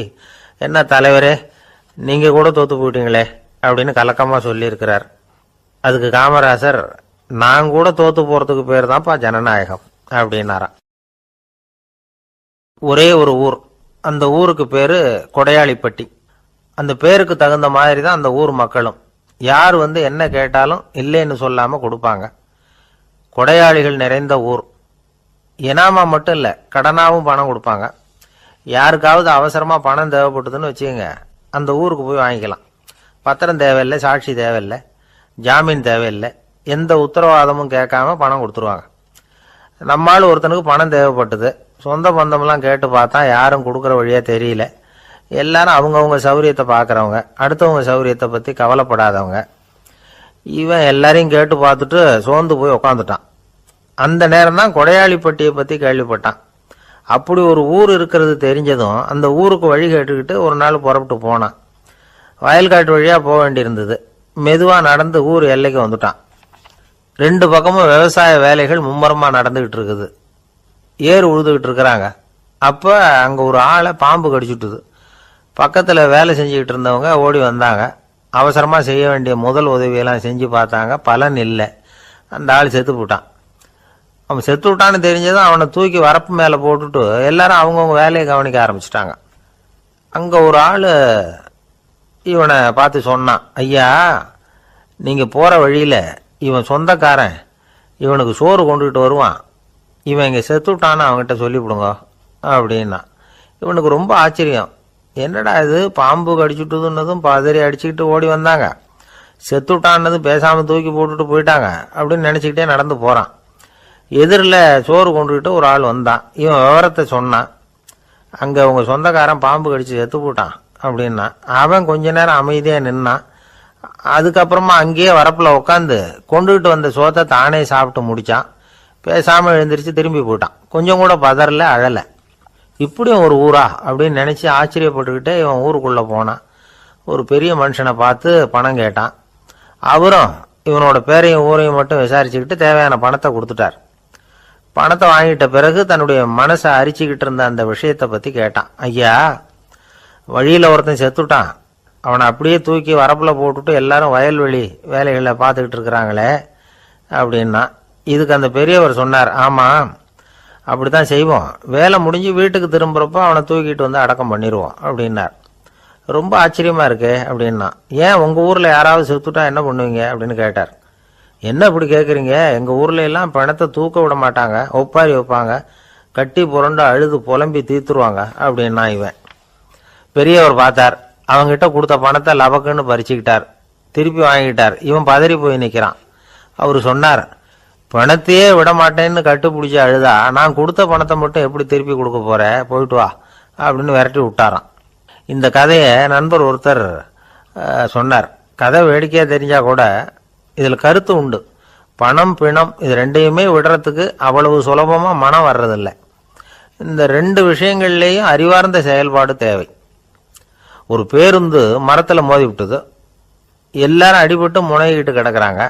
என்ன தலைவரே, நீங்க கூட தோத்து போயிட்டீங்களே அப்படின்னு கலக்கமா சொல்லி இருக்கிறார். அதுக்கு காமராசர், நான் கூட தோத்து போறதுக்கு பேர் தான்ப்பா ஜனநாயகம் அப்படின்னாராம். ஒரே ஒரு ஊர், அந்த ஊருக்கு பேரு கொடையாளிப்பட்டி. அந்த பேருக்கு தகுந்த மாதிரி தான் அந்த ஊர் மக்களும். யார் என்ன கேட்டாலும் இல்லைன்னு சொல்லாம கொடுப்பாங்க. கொடையாளிகள் நிறைந்த ஊர். இனாமா மட்டும் இல்லை, கடனாகவும் பணம் கொடுப்பாங்க. யாருக்காவது அவசரமாக பணம் தேவைப்பட்டதுன்னு வச்சுக்கோங்க, அந்த ஊருக்கு போய் வாங்கிக்கலாம். பத்திரம் தேவையில்லை, சாட்சி தேவையில்லை, ஜாமீன் தேவையில்லை, எந்த உத்தரவாதமும் கேட்காம பணம் கொடுத்துருவாங்க. நம்மால் ஒருத்தனுக்கு பணம் தேவைப்பட்டது, சொந்த பந்தமெல்லாம் கேட்டு பார்த்தா யாரும் கொடுக்குற வழியாக தெரியல. எல்லாரும் அவங்கவுங்க சௌரியத்தை பார்க்குறவங்க, அடுத்தவங்க சௌரியத்தை பற்றி கவலைப்படாதவங்க. இவன் எல்லாரையும் கேட்டு பார்த்துட்டு சோர்ந்து போய் உக்காந்துட்டான். அந்த நேரம் தான் கொடையாளிப்பட்டியை பற்றி கேள்விப்பட்டான். அப்படி ஒரு ஊர் இருக்கிறது தெரிஞ்சதும் அந்த ஊருக்கு வழி கேட்டுக்கிட்டு ஒரு நாள் புறப்பட்டு போனான். வயல்காட்டு வழியாக போக வேண்டியிருந்தது. மெதுவாக நடந்து ஊர் எல்லைக்கு வந்துட்டான். 2 பக்கமும் விவசாய வேலைகள் மும்முரமாக நடந்துகிட்டு இருக்குது. ஏர் உழுதுகிட்டு இருக்கிறாங்க. அப்போ அங்கே ஒரு ஆளை பாம்பு கடிச்சுட்டுது. பக்கத்தில் வேலை செஞ்சுக்கிட்டு இருந்தவங்க ஓடி வந்தாங்க. அவசரமாக செய்ய வேண்டிய முதல் உதவியெல்லாம் செஞ்சு பார்த்தாங்க, பலன் இல்லை. அந்த ஆள் செத்து போட்டான். அவன் செத்து விட்டான்னு தெரிஞ்சதும் அவனை தூக்கி வரப்பு மேலே போட்டுட்டு எல்லாரும் அவங்கவுங்க வேலையை கவனிக்க ஆரம்பிச்சிட்டாங்க. அங்கே ஒரு ஆள் இவனை பார்த்து சொன்னான், ஐயா, நீங்கள் போகிற வழியில் இவன் சொந்தக்காரன், இவனுக்கு சோறு கொண்டுகிட்டு வருவான், இவன் இங்கே செத்து விட்டான்னு அவங்ககிட்ட சொல்லிவிடுங்க அப்படின்னா. இவனுக்கு ரொம்ப ஆச்சரியம். என்னடா இது, பாம்பு கடிச்சுட்டுதுன்னதும் பதறி அடிச்சுக்கிட்டு ஓடி வந்தாங்க, செத்து விட்டான்னதும் பேசாமல் தூக்கி போட்டுட்டு போயிட்டாங்க அப்படின்னு நினச்சிக்கிட்டே நடந்து போகிறான். எதிரில் சோறு கொண்டுகிட்டு ஒரு ஆள் வந்தான். இவன் விவரத்தை சொன்னான். அங்கே அவங்க சொந்தக்காரன் பாம்பு கடிச்சு செத்து போட்டான் அப்படின்னா. அவன் கொஞ்ச நேரம் அமைதியாக நின்னான். அதுக்கப்புறமா அங்கேயே வரப்பில் உட்காந்து கொண்டுகிட்டு வந்த சோத்தை தானே சாப்பிட்டு முடித்தான். பேசாமல் எழுந்திரிச்சு திரும்பி போயிட்டான். கொஞ்சம் கூட பதறல, அழலை. இப்படியும் ஒரு ஊரா அப்படின்னு நினச்சி ஆச்சரியப்பட்டுக்கிட்டே இவன் ஊருக்குள்ளே போனான். ஒரு பெரிய மனுஷனை பார்த்து பணம் கேட்டான். அவரும் இவனோட பேரையும் ஊரையும் மட்டும் விசாரிச்சுக்கிட்டு தேவையான பணத்தை கொடுத்துட்டார். பணத்தை வாங்கிட்ட பிறகு தன்னுடைய மனசை அரிச்சுக்கிட்டு இருந்த அந்த விஷயத்தை பற்றி கேட்டான். ஐயா, வழியில் ஒருத்தன் செத்துட்டான், அவனை அப்படியே தூக்கி வரப்பில் போட்டுட்டு எல்லாரும் வயல்வெளி வேலைகளை பார்த்துக்கிட்டு இருக்கிறாங்களே அப்படின்னா. இதுக்கு அந்த பெரியவர் சொன்னார், ஆமாம், அப்படி தான் செய்வோம், வேலை முடிஞ்சு வீட்டுக்கு திரும்புகிறப்போ அவனை தூக்கிட்டு வந்து அடக்கம் பண்ணிடுவோம் அப்படின்னார். ரொம்ப ஆச்சரியமாக இருக்கே அப்படின்னா. ஏன் உங்கள் ஊரில் யாராவது செத்துட்டா என்ன பண்ணுவீங்க அப்படின்னு கேட்டார். என்ன இப்படி கேட்குறீங்க, எங்கள் ஊரில் எல்லாம் பணத்தை தூக்க விட மாட்டாங்க, ஒப்பாரி வைப்பாங்க, கட்டி புரண்டு அழுது புலம்பி தீர்த்துருவாங்க அப்படின்னா. இவன் பெரியவர் பார்த்தார். அவங்கிட்ட கொடுத்த பணத்தை லபக்குன்னு பறிச்சுக்கிட்டார். திருப்பி வாங்கிட்டார். இவன் பதறி போய் நிற்கிறான். அவர் சொன்னார், பணத்தையே விட மாட்டேன்னு கட்டுப்பிடிச்சி அழுதா நான் கொடுத்த பணத்தை மட்டும் எப்படி திருப்பி கொடுக்க போகிறேன், போயிட்டு வா அப்படின்னு விரட்டி விட்டாராம். இந்த கதையை நண்பர் ஒருத்தர் சொன்னார். கதை வேடிக்கையாக தெரிஞ்சால் கூட இதில் கருத்து உண்டு. பணம் பிணம் இது ரெண்டையுமே விடுறதுக்கு அவ்வளவு சுலபமாக மனம் வர்றதில்லை. இந்த 2 விஷயங்கள்லேயும் அறிவார்ந்த செயல்பாடு தேவை. ஒரு பேருந்து மரத்தில் மோதி விட்டுது. எல்லாரும் அடிபட்டு முனைகிட்டு கிடக்கிறாங்க.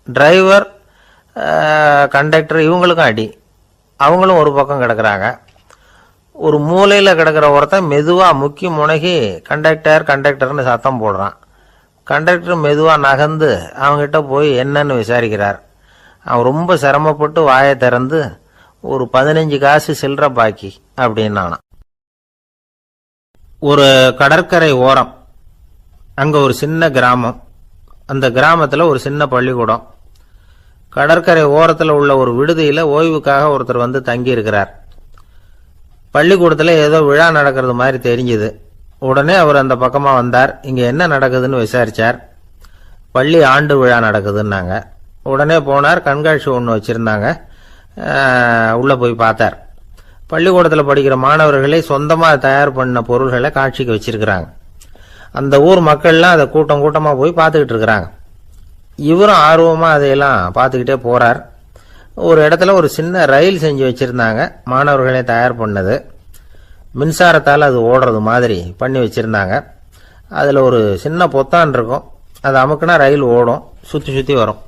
டிரைவர், கண்டக்டர் இவங்களுக்கும் அடி. அவங்களும் ஒரு பக்கம் கிடக்கிறாங்க. ஒரு மூலையில் கிடக்கிற ஒருத்தன் மெதுவாக முக்கி முனகி கண்டக்டர்னு சத்தம் போடுறான். கண்டக்டர் மெதுவாக நகர்ந்து அவங்ககிட்ட போய் என்னன்னு விசாரிக்கிறார். அவன் ரொம்ப சிரமப்பட்டு வாயை திறந்து ஒரு 15 காசு சில்லற பாக்கி அப்படின்னானா. ஒரு கடற்கரை ஓரம், அங்கே ஒரு சின்ன கிராமம். அந்த கிராமத்தில் ஒரு சின்ன பள்ளிக்கூடம். கடற்கரை ஓரத்தில் உள்ள ஒரு விடுதியில் ஓய்வுக்காக ஒருத்தர் வந்து தங்கி இருக்கிறார். பள்ளிக்கூடத்தில் ஏதோ விழா நடக்கிறது மாதிரி தெரிஞ்சுது. உடனே அவர் அந்த பக்கமாக வந்தார். இங்கே என்ன நடக்குதுன்னு விசாரித்தார். பள்ளி ஆண்டு விழா நடக்குதுன்னாங்க. உடனே போனார். கண்காட்சி ஒன்று வச்சுருந்தாங்க. உள்ளே போய் பார்த்தார். பள்ளிக்கூடத்தில் படிக்கிற மாணவர்களே சொந்தமாக தயார் பண்ண பொருள்களை காட்சிக்கு வச்சிருக்கிறாங்க. அந்த ஊர் மக்கள்லாம் அதை கூட்டம் கூட்டமாக போய் பார்த்துக்கிட்டு இருக்கிறாங்க. இவரும் ஆர்வமாக அதையெல்லாம் பார்த்துக்கிட்டே போகிறார். ஒரு இடத்துல ஒரு சின்ன ரயில் செஞ்சு வச்சுருந்தாங்க, மாணவர்களே தயார் பண்ணது. மின்சாரத்தால் அது ஓடுறது மாதிரி பண்ணி வச்சுருந்தாங்க. அதில் ஒரு சின்ன பொத்தான் இருக்கும். அது அமுக்குனா ரயில் ஓடும், சுற்றி சுற்றி வரும்.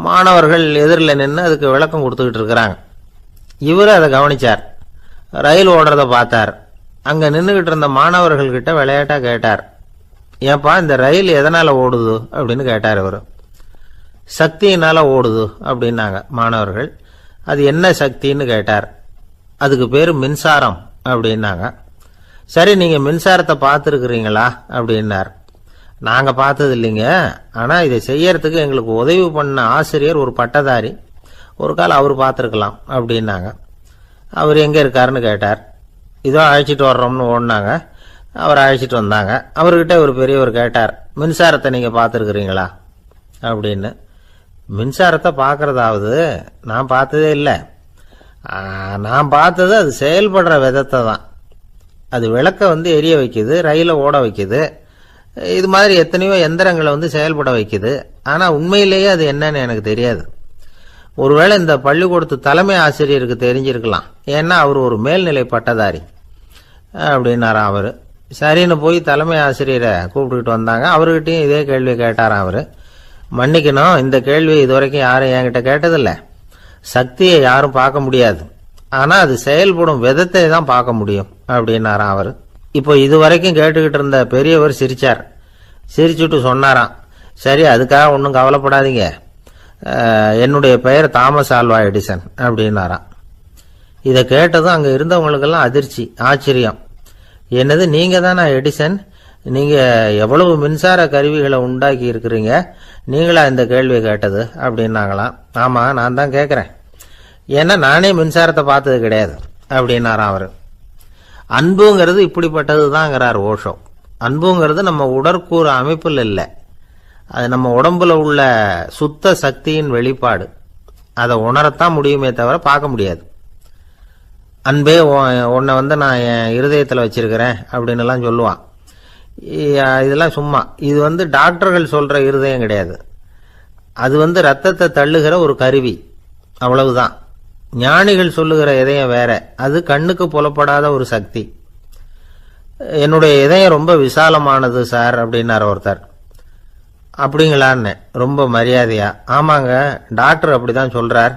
மாணவர்கள் எதிரில் நின்று அதுக்கு விளக்கம் கொடுத்துக்கிட்டு இருக்கிறாங்க. இவர் அதை கவனித்தார். ரயில் ஓடுறத பார்த்தார். அங்கே நின்றுக்கிட்டு இருந்த மாணவர்கள்கிட்ட விளையாட்டாக கேட்டார், ஏப்பா இந்த ரயில் எதனால் ஓடுது அப்படின்னு கேட்டார். இவர் சக்தியினால் ஓடுது அப்படின்னாங்க மாணவர்கள். அது என்ன சக்தின்னு கேட்டார். அதுக்கு பேர் மின்சாரம் அப்படின்னாங்க. சரி, நீங்கள் மின்சாரத்தை பார்த்துருக்குறீங்களா அப்படின்னார். நாங்கள் பார்த்தது இல்லைங்க, ஆனால் இதை செய்யறதுக்கு எங்களுக்கு உதவி பண்ண ஆசிரியர் ஒரு பட்டதாரி, ஒரு காலம் அவர் பார்த்துருக்கலாம் அப்படின்னாங்க. அவர் எங்கே இருக்காருன்னு கேட்டார். இதோ அழைச்சிட்டு வர்றோம்னு ஓடினாங்க. அவர் அழைச்சிட்டு வந்தாங்க. அவர்கிட்ட ஒரு பெரியவர் கேட்டார், மின்சாரத்தை நீங்கள் பார்த்துருக்குறீங்களா அப்படின்னு. மின்சாரத்தை பார்க்குறதாவது நான் பார்த்ததே இல்லை. நான் பார்த்தது அது செயல்படுற விதத்தை தான். அது விளக்கை எரிய வைக்குது, ரயிலை ஓட வைக்குது, இது மாதிரி எத்தனையோ எந்திரங்களை செயல்பட வைக்குது. ஆனால் உண்மையிலேயே அது என்னன்னு எனக்கு தெரியாது. ஒருவேளை இந்த பள்ளிக்கூடத்து தலைமை ஆசிரியருக்கு தெரிஞ்சிருக்கலாம், ஏன்னா அவர் ஒரு மேல்நிலை பட்டதாரி அப்படின்னாராம் அவர். சரின்னு போய் தலைமை ஆசிரியரை கூப்பிட்டுக்கிட்டு வந்தாங்க. அவர்கிட்டையும் இதே கேள்வி கேட்டாராம் அவர். மன்னிக்கணும், இந்த கேள்வி இதுவரைக்கும் யாரும் என்கிட்ட கேட்டதில்லை. சக்தியை யாரும் பார்க்க முடியாது, ஆனால் அது செயல்படும் விதத்தை தான் பார்க்க முடியும் அப்படின்னாராம் அவர். இப்போ இதுவரைக்கும் கேட்டுக்கிட்டு இருந்த பெரியவர் சிரிச்சார். சிரிச்சுட்டு சொன்னாராம், சரி அதுக்காக ஒன்றும் கவலைப்படாதீங்க, என்னுடைய பெயர் தாமஸ் ஆல்வா எடிசன் அப்படின்னாராம். இதை கேட்டதும் அங்கே இருந்தவங்களுக்கெல்லாம் அதிர்ச்சி, ஆச்சரியம். என்னது, நீங்கள் தானா எடிசன்? நீங்கள் எவ்வளவு மின்சார கருவிகளை உண்டாக்கி இருக்கிறீங்க, நீங்களா இந்த கேள்வியை கேட்டது அப்படின்னாங்களாம். ஆமாம், நான் தான் கேட்குறேன், ஏன்னா நானே மின்சாரத்தை பார்த்தது கிடையாது அப்படின்னாராம் அவர். அன்புங்கிறது இப்படிப்பட்டது தாங்கிறார் ஓஷோ. அன்புங்கிறது நம்ம உடற்கூறு அமைப்பில் இல்லை, அது நம்ம உடம்புல உள்ள சுத்த சக்தியின் வெளிப்பாடு. அதை உணரத்தான் முடியுமே தவிர பார்க்க முடியாது. அன்பே உன்னை நான் என் இருதயத்தில் வச்சிருக்கிறேன் அப்படின்னு எல்லாம் சொல்லுவான். இதெல்லாம் சும்மா. இது டாக்டர்கள் சொல்ற இருதயம் கிடையாது. அது ரத்தத்தை தள்ளுகிற ஒரு கருவி, அவ்வளவுதான். ஞானிகள் சொல்லுகிற இதயம் வேற, அது கண்ணுக்கு புலப்படாத ஒரு சக்தி. என்னுடைய இதயம் ரொம்ப விசாலமானது சார் அப்படின்னார் ஒருத்தர். அப்படிங்களான்னு ரொம்ப மரியாதையா, ஆமாங்க டாக்டர் அப்படிதான் சொல்றார்,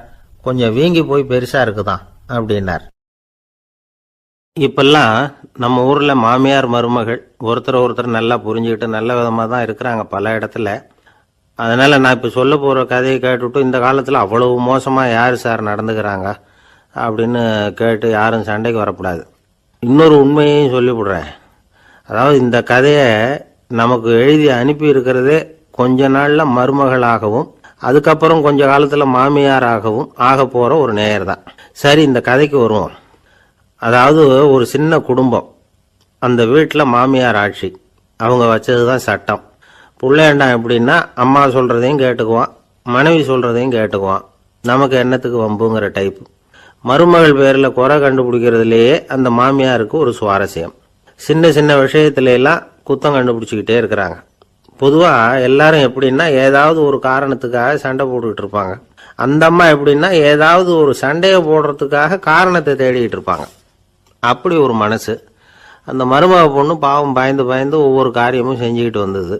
கொஞ்சம் வீங்கி போய் பெருசா இருக்குதான் அப்படின்னார். இப்பெல்லாம் நம்ம ஊர்ல மாமியார் மருமகள் ஒருத்தர் நல்லா புரிஞ்சுக்கிட்டு நல்ல விதமா தான் இருக்கிறாங்க பல இடத்துல. அதனால நான் இப்ப சொல்ல போற கதையை கேட்டுவிட்டு இந்த காலத்துல அவ்வளவு மோசமா யாரு சார் நடந்துக்கிறாங்க அப்படின்னு கேட்டு யாரும் சண்டைக்கு வரக்கூடாது. இன்னொரு உண்மையையும் சொல்லிவிடுறேன். அதாவது இந்த கதையை நமக்கு எழுதி அனுப்பி இருக்கிறதே கொஞ்ச நாள்ல மருமகளாகவும் அதுக்கப்புறம் கொஞ்ச காலத்துல மாமியாராகவும் ஆக போற ஒரு நேயர் தான். சரி, இந்த கதைக்கு வருவோம். அதாவது ஒரு சின்ன குடும்பம், அந்த வீட்டில் மாமியார் ஆட்சி, அவங்க வச்சதுதான் சட்டம். பிள்ளையண்டான் எப்படின்னா அம்மா சொல்றதையும் கேட்டுக்குவான், மனைவி சொல்றதையும் கேட்டுக்குவான், நமக்கு என்னத்துக்கு வம்புங்கிற டைப்பு. மருமகள் பேரில் குறை கண்டுபிடிக்கிறதுலேயே அந்த மாமியாருக்கு ஒரு சுவாரஸ்யம். சின்ன சின்ன விஷயத்துல எல்லாம் குத்தம் கண்டுபிடிச்சிக்கிட்டே இருக்கிறாங்க. பொதுவாக எல்லாரும் எப்படின்னா ஏதாவது ஒரு காரணத்துக்காக சண்டை போட்டுக்கிட்டு இருப்பாங்க. அந்த அம்மா எப்படின்னா ஏதாவது ஒரு சண்டையை போடுறதுக்காக காரணத்தை தேடிக்கிட்டு இருப்பாங்க. அப்படி ஒரு மனசு. அந்த மருமக பொண்ணு பாவம் பயந்து பயந்து ஒவ்வொரு காரியமும் செஞ்சுக்கிட்டு வந்தது.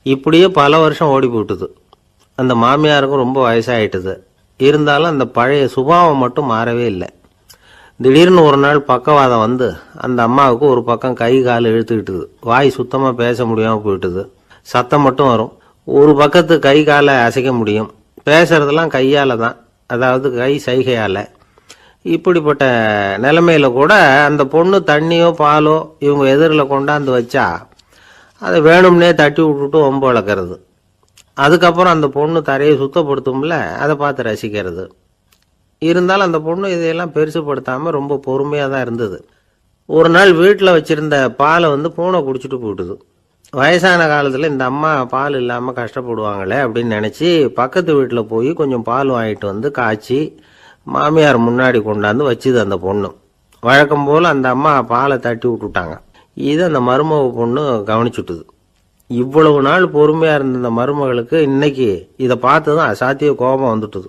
இப்படியே பல வருஷம் ஓடி போட்டுது. அந்த மாமியாருக்கும் ரொம்ப வயசாயிட்டுது. இருந்தாலும் அந்த பழைய சுபாவம் மட்டும் மாறவே இல்லை. திடீர்னு ஒரு நாள் பக்கவாதம் வந்து அந்த அம்மாவுக்கு ஒரு பக்கம் கை கால் இழுத்துக்கிட்டுது. வாய் சுத்தமாக பேச முடியாமல் போயிட்டுது. சத்தம் மட்டும் வரும். ஒரு பக்கத்து கை காலை அசைக்க முடியும். பேசுறதெல்லாம் கையால் தான், அதாவது கை சைகையால். இப்படிப்பட்ட நிலைமையில கூட அந்த பொண்ணு தண்ணியோ பாலோ இவங்க எதிரில் கொண்டாந்து வச்சா அதை வேணும்னே தட்டி விட்டுட்டு ஒம்பு வளர்க்கறது. அதுக்கப்புறம் அந்த பொண்ணு தரையை சுத்தப்படுத்தும்ல, அதை பார்த்து ரசிக்கிறது. இருந்தாலும் அந்த பொண்ணு இதையெல்லாம் பெருசுப்படுத்தாம ரொம்ப பொறுமையாக தான் இருந்தது. ஒரு நாள் வீட்டில் வச்சிருந்த பாலை பூனை குடிச்சிட்டு போயிட்டுது. வயசான காலத்தில் இந்த அம்மா பால் இல்லாமல் கஷ்டப்படுவாங்களே அப்படின்னு நினச்சி பக்கத்து வீட்டில் போய் கொஞ்சம் பால் வாங்கிட்டு காய்ச்சி மாமியார் முன்னாடி கொண்டாந்து வச்சுது அந்த பொண்ணு. வழக்கம் போல் அந்த அம்மா பாலை தட்டி விட்டுட்டாங்க. இது அந்த மருமக பொண்ணு கவனிச்சுட்டுது. இவ்வளவு நாள் பொறுமையாக இருந்த அந்த மருமகளுக்கு இன்னைக்கு இதை பார்த்து தான் அசாத்திய கோபம் வந்துட்டுது.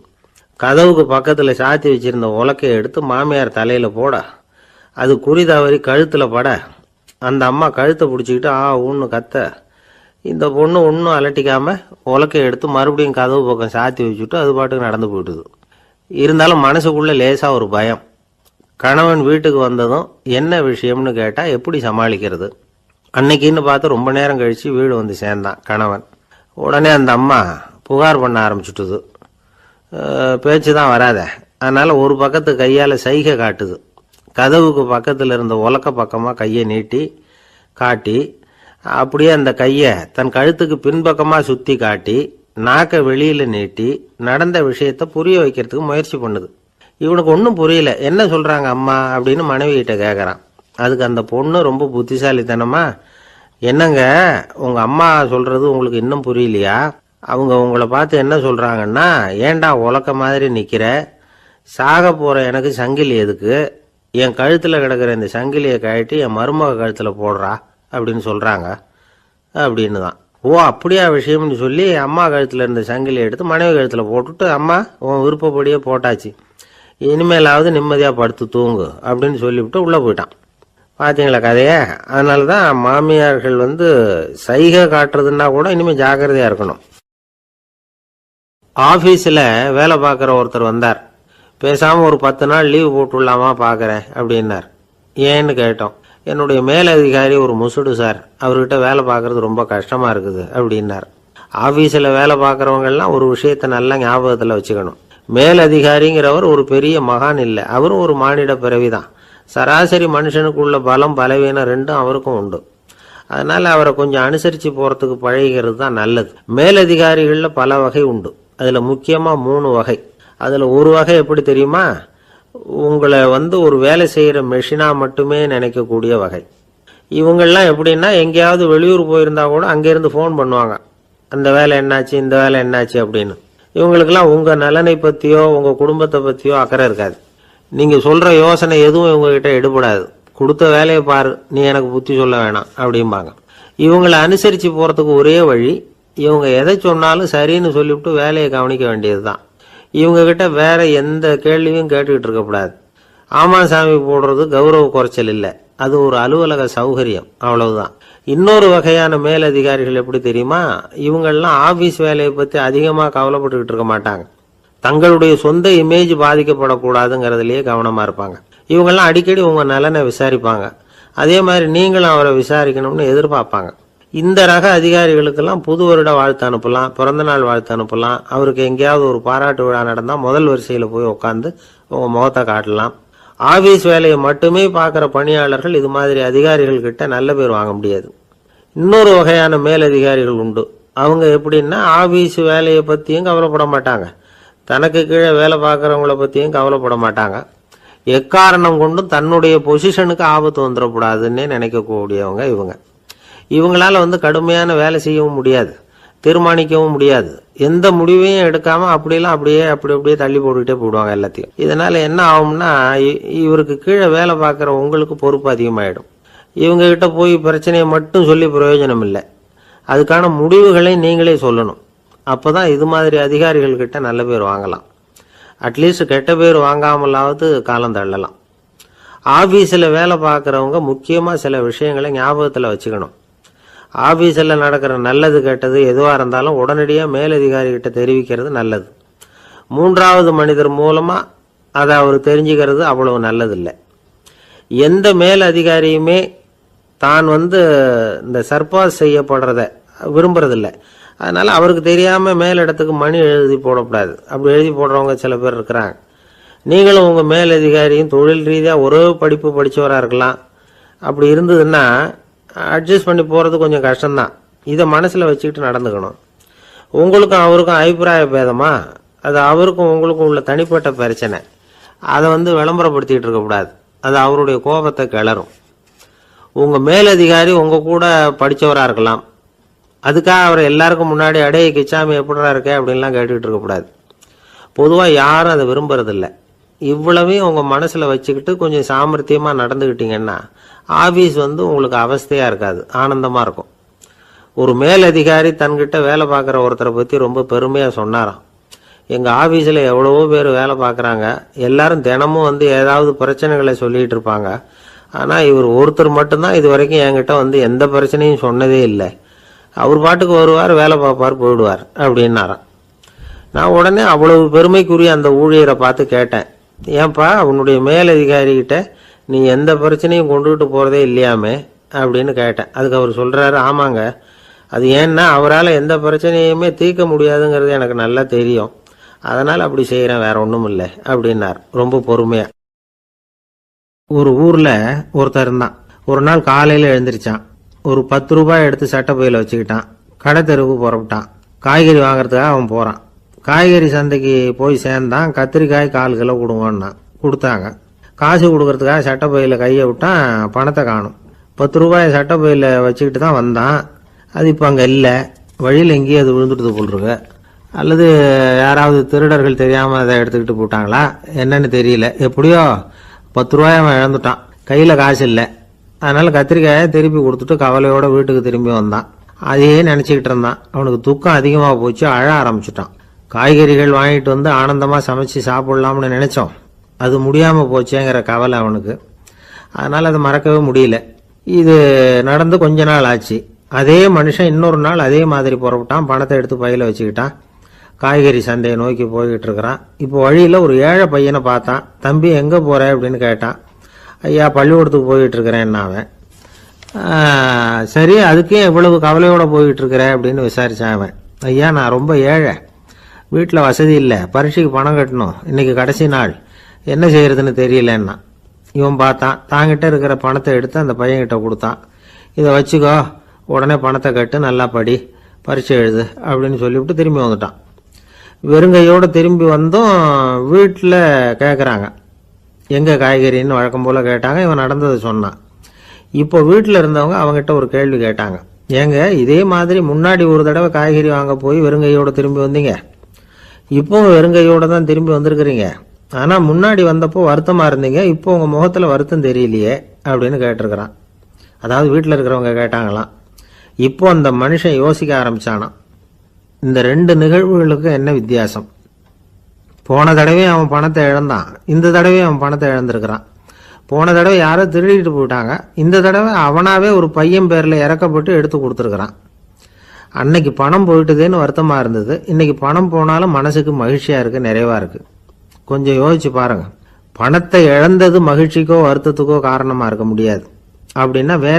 கதவுக்கு பக்கத்தில் சாத்தி வச்சிருந்த உலக்கையை எடுத்து மாமியார் தலையில் போட, அது குறி தவறி கழுத்தில் பட, அந்த அம்மா கழுத்தை பிடிச்சிக்கிட்டு ஊன்னு கத்த, இந்த பொண்ணு ஒன்றும் அலட்டிக்காம உலக்கையை எடுத்து மறுபடியும் கதவு பக்கம் சாத்தி வச்சுட்டு அது பாட்டுக்கு நடந்து போயிட்டுது. இருந்தாலும் மனசுக்குள்ள லேசா ஒரு பயம். கணவன் வீட்டுக்கு வந்ததும் என்ன விஷயம்னு கேட்டா எப்படி சமாளிக்கிறது. அன்னைக்குன்னு பார்த்து ரொம்ப நேரம் கழிச்சு வீடு வந்து சேர்ந்தான் கணவன். உடனே அந்த அம்மா புகார் பண்ண ஆரம்பிச்சுட்டுது. பேச்சு தான் வராத, அதனால ஒரு பக்கத்து கையால் சைகை காட்டுது. கதவுக்கு பக்கத்தில் இருந்த உலக்க பக்கமாக கையை நீட்டி காட்டி அப்படியே அந்த கையை தன் கழுத்துக்கு பின்பக்கமாக சுற்றி காட்டி நாக்கை வெளியில நீட்டி நடந்த விஷயத்த புரிய வைக்கிறதுக்கு முயற்சி பண்ணுது. இவனுக்கு ஒன்றும் புரியல. என்ன சொல்றாங்க அம்மா அப்படின்னு மனைவி கிட்ட கேட்கறான். அதுக்கு அந்த பொண்ணு ரொம்ப புத்திசாலித்தனமா, என்னங்க உங்க அம்மா சொல்றது உங்களுக்கு இன்னும் புரியலையா? அவங்க உங்களை பார்த்து என்ன சொல்றாங்கன்னா, ஏண்டா உலக்க மாதிரி நிக்கிற, சாக போற எனக்கு சங்கிலி எதுக்கு, என் கழுத்துல கிடக்கிற இந்த சங்கிலியை கழட்டி என் மருமக கழுத்துல போடுறா அப்படின்னு சொல்றாங்க அப்படின்னு தான். ஓ அப்படியா விஷயம்னு சொல்லி அம்மா கழுத்துல இருந்த சங்கிலியை எடுத்து மனைவி கழுத்துல போட்டுட்டு, அம்மா உன் விருப்பப்படியே போட்டாச்சு, இனிமேலாவது நிம்மதியா படுத்து தூங்கு அப்படின்னு சொல்லிவிட்டு உள்ள போயிட்டான். பாத்தீங்களா கதைய? அதனாலதான் மாமியார்கள் சைகை காட்டுறதுன்னா கூட இனிமே ஜாக்கிரதையா இருக்கணும். ஆபீஸ்ல வேலை பார்க்குற ஒருத்தர் வந்தார். பேசாம ஒரு 10 நாள் லீவு போட்டுடலாமா பாக்குறேன் அப்படின்னார். ஏன்னு கேட்டோம். என்னுடைய மேலதிகாரி ஒரு முசுடு சார், அவர்கிட்ட வேலை பார்க்கறது ரொம்ப கஷ்டமா இருக்குது அப்படின்னார். ஆபீஸ்ல வேலை பார்க்கறவங்க எல்லாம் ஒரு விஷயத்த நல்லா ஞாபகத்துல வச்சுக்கணும். மேலதிகாரிங்கிறவர் ஒரு பெரிய மகான் இல்லை, அவரும் ஒரு மானிட பிறவிதான். சராசரி மனுஷனுக்குள்ள பலம் பலவீனம் ரெண்டும் அவருக்கும் உண்டு. அதனால அவரை கொஞ்சம் அனுசரிச்சு போறதுக்கு பழகிறது தான் நல்லது. மேலதிகாரிகள்ல பல வகை உண்டு. அதுல முக்கியமா 3 வகை. அதுல ஒரு வகை எப்படி தெரியுமா? உங்களை ஒரு வேலை செய்யற மெஷினா மட்டுமே நினைக்கக்கூடிய வகை. இவங்கெல்லாம் எப்படின்னா, எங்கேயாவது வெளியூர் போயிருந்தா கூட அங்கிருந்து போன் பண்ணுவாங்க, அந்த வேலை என்னாச்சு இந்த வேலை என்னாச்சு அப்படின்னு. இவங்களுக்கெல்லாம் உங்க நலனை பத்தியோ உங்க குடும்பத்தை பத்தியோ அக்கறை இருக்காது. நீங்க சொல்ற யோசனை எதுவும் இவங்க கிட்ட எடுபடாது. கொடுத்த வேலையை பாரு, நீ எனக்கு புத்தி சொல்ல வேணாம் அப்படிம்பாங்க. இவங்களை அனுசரிச்சு போறதுக்கு ஒரே வழி, இவங்க எதை சொன்னாலும் சரின்னு சொல்லிவிட்டு வேலையை கவனிக்க வேண்டியதுதான். இவங்க கிட்ட வேற எந்த கேள்வியும் கேட்டுக்கிட்டு இருக்கக்கூடாது. ஆமா சாமி போடுறது கௌரவ குறைச்சல் இல்லை, அது ஒரு அலுவலக சௌகரியம், அவ்வளவுதான். இன்னொரு வகையான மேலதிகாரிகள் எப்படி தெரியுமா? இவங்கெல்லாம் ஆபீஸ் வேலையை பத்தி அதிகமா கவலைப்பட்டுக்கிட்டு இருக்க மாட்டாங்க. தங்களுடைய சொந்த இமேஜ் பாதிக்கப்படக்கூடாதுங்கிறதுலயே கவனமா இருப்பாங்க. இவங்கெல்லாம் அடிக்கடி உங்க நலனை விசாரிப்பாங்க. அதே மாதிரி நீங்களும் அவரை விசாரிக்கணும்னு எதிர்பார்ப்பாங்க. இந்த ரக அதிகாரிகளுக்கெல்லாம் புது வருட வாழ்த்து அனுப்பலாம், பிறந்த நாள் வாழ்த்து அனுப்பலாம். அவருக்கு எங்கேயாவது ஒரு பாராட்டு விழா நடந்தா முதல் வரிசையில போய் உட்காந்து உங்க முகத்தை காட்டலாம். ஆபீஸ் வேலையை மட்டுமே பார்க்கிற பணியாளர்கள் இது மாதிரி அதிகாரிகள் கிட்ட நல்ல பேர் வாங்க முடியாது. இன்னொரு வகையான மேலதிகாரிகள் உண்டு. அவங்க எப்படின்னா, ஆபீஸ் வேலையை பத்தியும் கவலைப்பட மாட்டாங்க, தனக்கு கீழே வேலை பார்க்கறவங்கள பத்தியும் கவலைப்பட மாட்டாங்க. எக்காரணம் கொண்டும் தன்னுடைய பொசிஷனுக்கு ஆபத்து வந்துடக்கூடாதுன்னே நினைக்கக்கூடியவங்க இவங்க. இவங்களால கடுமையான வேலை செய்யவும் முடியாது, தீர்மானிக்கவும் முடியாது. எந்த முடிவையும் எடுக்காம அப்படியே தள்ளி போட்டுக்கிட்டே போடுவாங்க எல்லாத்தையும். இதனால என்ன ஆகும்னா, இவருக்கு கீழே வேலை பார்க்குற உங்களுக்கு பொறுப்பு அதிகமாயிடும். இவங்க கிட்ட போய் பிரச்சனையை மட்டும் சொல்லி பிரயோஜனம் இல்லை, அதுக்கான முடிவுகளை நீங்களே சொல்லணும். அப்பதான் இது மாதிரி அதிகாரிகள் கிட்ட நல்ல பேர் வாங்கலாம். அட்லீஸ்ட் கெட்ட பேர் வாங்காமலாவது காலம் தள்ளலாம். ஆபீஸில் வேலை பார்க்குறவங்க முக்கியமா சில விஷயங்களை ஞாபகத்தில் வச்சுக்கணும். ஆபீஸில் நடக்கிற நல்லது கெட்டது எதுவாக இருந்தாலும் உடனடியாக மேலதிகாரி கிட்ட தெரிவிக்கிறது நல்லது. 3வது மனிதர் மூலமா அதை அவர் தெரிஞ்சுக்கிறது அவ்வளவு நல்லதில்லை. எந்த மேல் அதிகாரியுமே தான் இந்த சர்பாஸ் செய்யப்படுறத விரும்புறதில்லை. அதனால அவருக்கு தெரியாம மேலிடத்துக்கு மணி எழுதி போடக்கூடாது. அப்படி எழுதி போடுறவங்க சில பேர் இருக்கிறாங்க. நீங்களும் உங்க மேலதிகாரியும் தொழில் ரீதியா ஒரே படிப்பு படிச்சவரா இருக்கலாம். அப்படி இருந்ததுன்னா அட்ஜஸ்ட் பண்ணி போறது கொஞ்சம் கஷ்டம்தான். இதை மனசுல வச்சுக்கிட்டு நடந்துக்கணும். உங்களுக்கும் அவருக்கும் அபிப்பிராய பேதமா, அது அவருக்கும் உங்களுக்கும் உள்ள தனிப்பட்ட பிரச்சனை, அதை விளம்பரப்படுத்திட்டு இருக்க கூடாது. அது அவருடைய கோபத்தை கிளறும். உங்க மேலதிகாரி உங்க கூட படிச்சவரா இருக்கலாம், அதுக்காக அவர் எல்லாருக்கும் முன்னாடி அடைய கிச்சாமி எப்படிடா இருக்க அப்படின்லாம் கேட்டுக்கிட்டு இருக்கக்கூடாது. பொதுவாக யாரும் அதை விரும்புறதில்லை. இவ்வளவையும் உங்க மனசுல வச்சுக்கிட்டு கொஞ்சம் சாமர்த்தியமா நடந்துக்கிட்டீங்கன்னா ஆபீஸ் உங்களுக்கு அவஸ்தையா இருக்காது, ஆனந்தமா இருக்கும். ஒரு மேலதிகாரி தன்கிட்ட வேலை பார்க்குற ஒருத்தரை பத்தி ரொம்ப பெருமையா சொன்னாராம். எங்க ஆபீஸ்ல எவ்வளவோ பேர் வேலை பார்க்குறாங்க, எல்லாரும் தினமும் ஏதாவது பிரச்சனைகளை சொல்லிட்டு இருப்பாங்க. ஆனா இவர் ஒருத்தர் மட்டும்தான் இது வரைக்கும் என்கிட்ட எந்த பிரச்சனையும் சொன்னதே இல்லை. அவர் பாட்டுக்கு வருவார், வேலை பார்ப்பார், போயிடுவார் அப்படின்னாராம். நான் உடனே அவ்வளவு பெருமைக்குரிய அந்த ஊழியரை பார்த்து கேட்டேன், ஏன்பா உன்னுடைய மேலதிகாரிகிட்ட நீ எந்த பிரச்சனையும் கொண்டுகிட்டு போறதே இல்லையாமே அப்படின்னு கேட்டேன். அதுக்கு அவர் சொல்றாரு, ஆமாங்க, அது ஏன்னா அவரால் எந்த பிரச்சனையுமே தீர்க்க முடியாதுங்கிறது எனக்கு நல்லா தெரியும், அதனால அப்படி செய்யறேன், வேற ஒண்ணும் இல்லை அப்படின்னார் ரொம்ப பொறுமையா. ஒரு ஊர்ல ஒருத்தர் இருந்தான். ஒரு நாள் காலையில எழுந்திரிச்சான். ஒரு 10 ரூபாய் எடுத்து சட்டப்பையில வச்சுக்கிட்டான். கடை தெருவுக்கு புறப்பட்டான். காய்கறி வாங்குறதுக்காக அவன் போகிறான். காய்கறி சந்தைக்கு போய் சேர்ந்தான். கத்திரிக்காய் 4 கிலோ கொடுங்கன்னா கொடுத்தாங்க. காசு கொடுக்கறதுக்காக சட்டைப்பையில் கையை விட்டான். பணத்தை காணும். 10 ரூபாய் சட்டைப்பையில் வச்சுக்கிட்டு தான் வந்தான். அது இப்போ அங்கே இல்லை. வழியில் எங்கேயும் அது விழுந்துட்டு போல்ருக்கு. அல்லது யாராவது திருடர்கள் தெரியாமல் அதை எடுத்துக்கிட்டு போட்டாங்களா என்னன்னு தெரியல. எப்படியோ 10 ரூபாய் அவன் இழந்துட்டான். கையில் காசு இல்லை. அதனால் கத்திரிக்காயை திருப்பி கொடுத்துட்டு கவலையோடு வீட்டுக்கு திரும்பி வந்தான். அதையே நினச்சிக்கிட்டு இருந்தான். அவனுக்கு துக்கம் அதிகமாக போச்சு. அழ ஆரம்பிச்சுட்டான். காய்கறிகள் வாங்கிட்டு வந்து ஆனந்தமாக சமைச்சு சாப்பிடலாம்னு நினச்சோம். அது முடியாமல் போச்சேங்கிற கவலை அவனுக்கு. அதனால் அதை மறக்கவே முடியல. இது நடந்து கொஞ்ச நாள் ஆச்சு. அதே மனுஷன் இன்னொரு நாள் அதே மாதிரி புறப்பட்டான். பணத்தை எடுத்து பையில் வச்சுக்கிட்டான். காய்கறி சந்தையை நோக்கி போய்கிட்டு இருக்கிறான். இப்போ வழியில் ஒரு ஏழை பையனை பார்த்தான். தம்பி எங்கே போகிற அப்படின்னு கேட்டான். ஐயா பள்ளிக்கூடத்துக்கு போய்கிட்டு இருக்கிறேன்னா அவன். சரி, அதுக்கே இவ்வளவு கவலையோடு போய்கிட்டு இருக்கிற அப்படின்னு விசாரித்தான் அவன். ஐயா நான் ரொம்ப ஏழை, வீட்டில் வசதி இல்லை, பரீட்சைக்கு பணம் கட்டணும், இன்னைக்கு கடைசி நாள், என்ன செய்யறதுன்னு தெரியலன்னா. இவன் பார்த்தான். தாங்கிட்ட இருக்கிற பணத்தை எடுத்து அந்த பையன்கிட்ட கொடுத்தான். இதை வச்சுக்கோ, உடனே பணத்தை கட்டு, நல்லா படி, பரீட்சை எழுது அப்படின்னு சொல்லிவிட்டு திரும்பி வந்துட்டான். வெறுங்கையோடு திரும்பி வந்தும் வீட்டில் கேட்குறாங்க எங்கே காய்கறின்னு வழக்கம் போல் கேட்டாங்க. இவன் நடந்ததை சொன்னான். இப்போ வீட்டில் இருந்தவங்க அவங்ககிட்ட ஒரு கேள்வி கேட்டாங்க. ஏங்க இதே மாதிரி முன்னாடி ஒரு தடவை காய்கறி வாங்க போய் வெறுங்கையோடு திரும்பி வந்தீங்க, இப்போவும் வெறுங்கையோடு தான் திரும்பி வந்திருக்கிறீங்க. ஆனால் முன்னாடி வந்தப்போ வருத்தமாக இருந்தீங்க, இப்போ உங்கள் முகத்தில் வருத்தம் தெரியலையே அப்படின்னு கேட்டிருக்கிறான். அதாவது வீட்டில் இருக்கிறவங்க கேட்டாங்களாம். இப்போ அந்த மனுஷன் யோசிக்க ஆரம்பிச்சானான். இந்த 2 நிகழ்வுகளுக்கு என்ன வித்தியாசம்? போன தடவை அவன் பணத்தை இழந்தான், இந்த தடவை அவன் பணத்தை இழந்திருக்கிறான். போன தடவை யாரோ திருடிட்டு போயிட்டாங்க, இந்த தடவை அவனாவே ஒரு பையன் பேரில் இறக்கப்பட்டு எடுத்து கொடுத்துருக்கிறான். அன்னைக்கு பணம் போயிட்டுதுன்னு வருத்தமாக இருந்தது, இன்னைக்கு பணம் போனாலும் மனசுக்கு மகிழ்ச்சியாக இருக்குது, நிறைவாக இருக்குது. கொஞ்சம் யோசிச்சு பாருங்க. பணத்தை இழந்தது மகிழ்ச்சிக்கோ வருத்தத்துக்கோ காரணமாக இருக்க முடியாது. அப்படின்னா வேற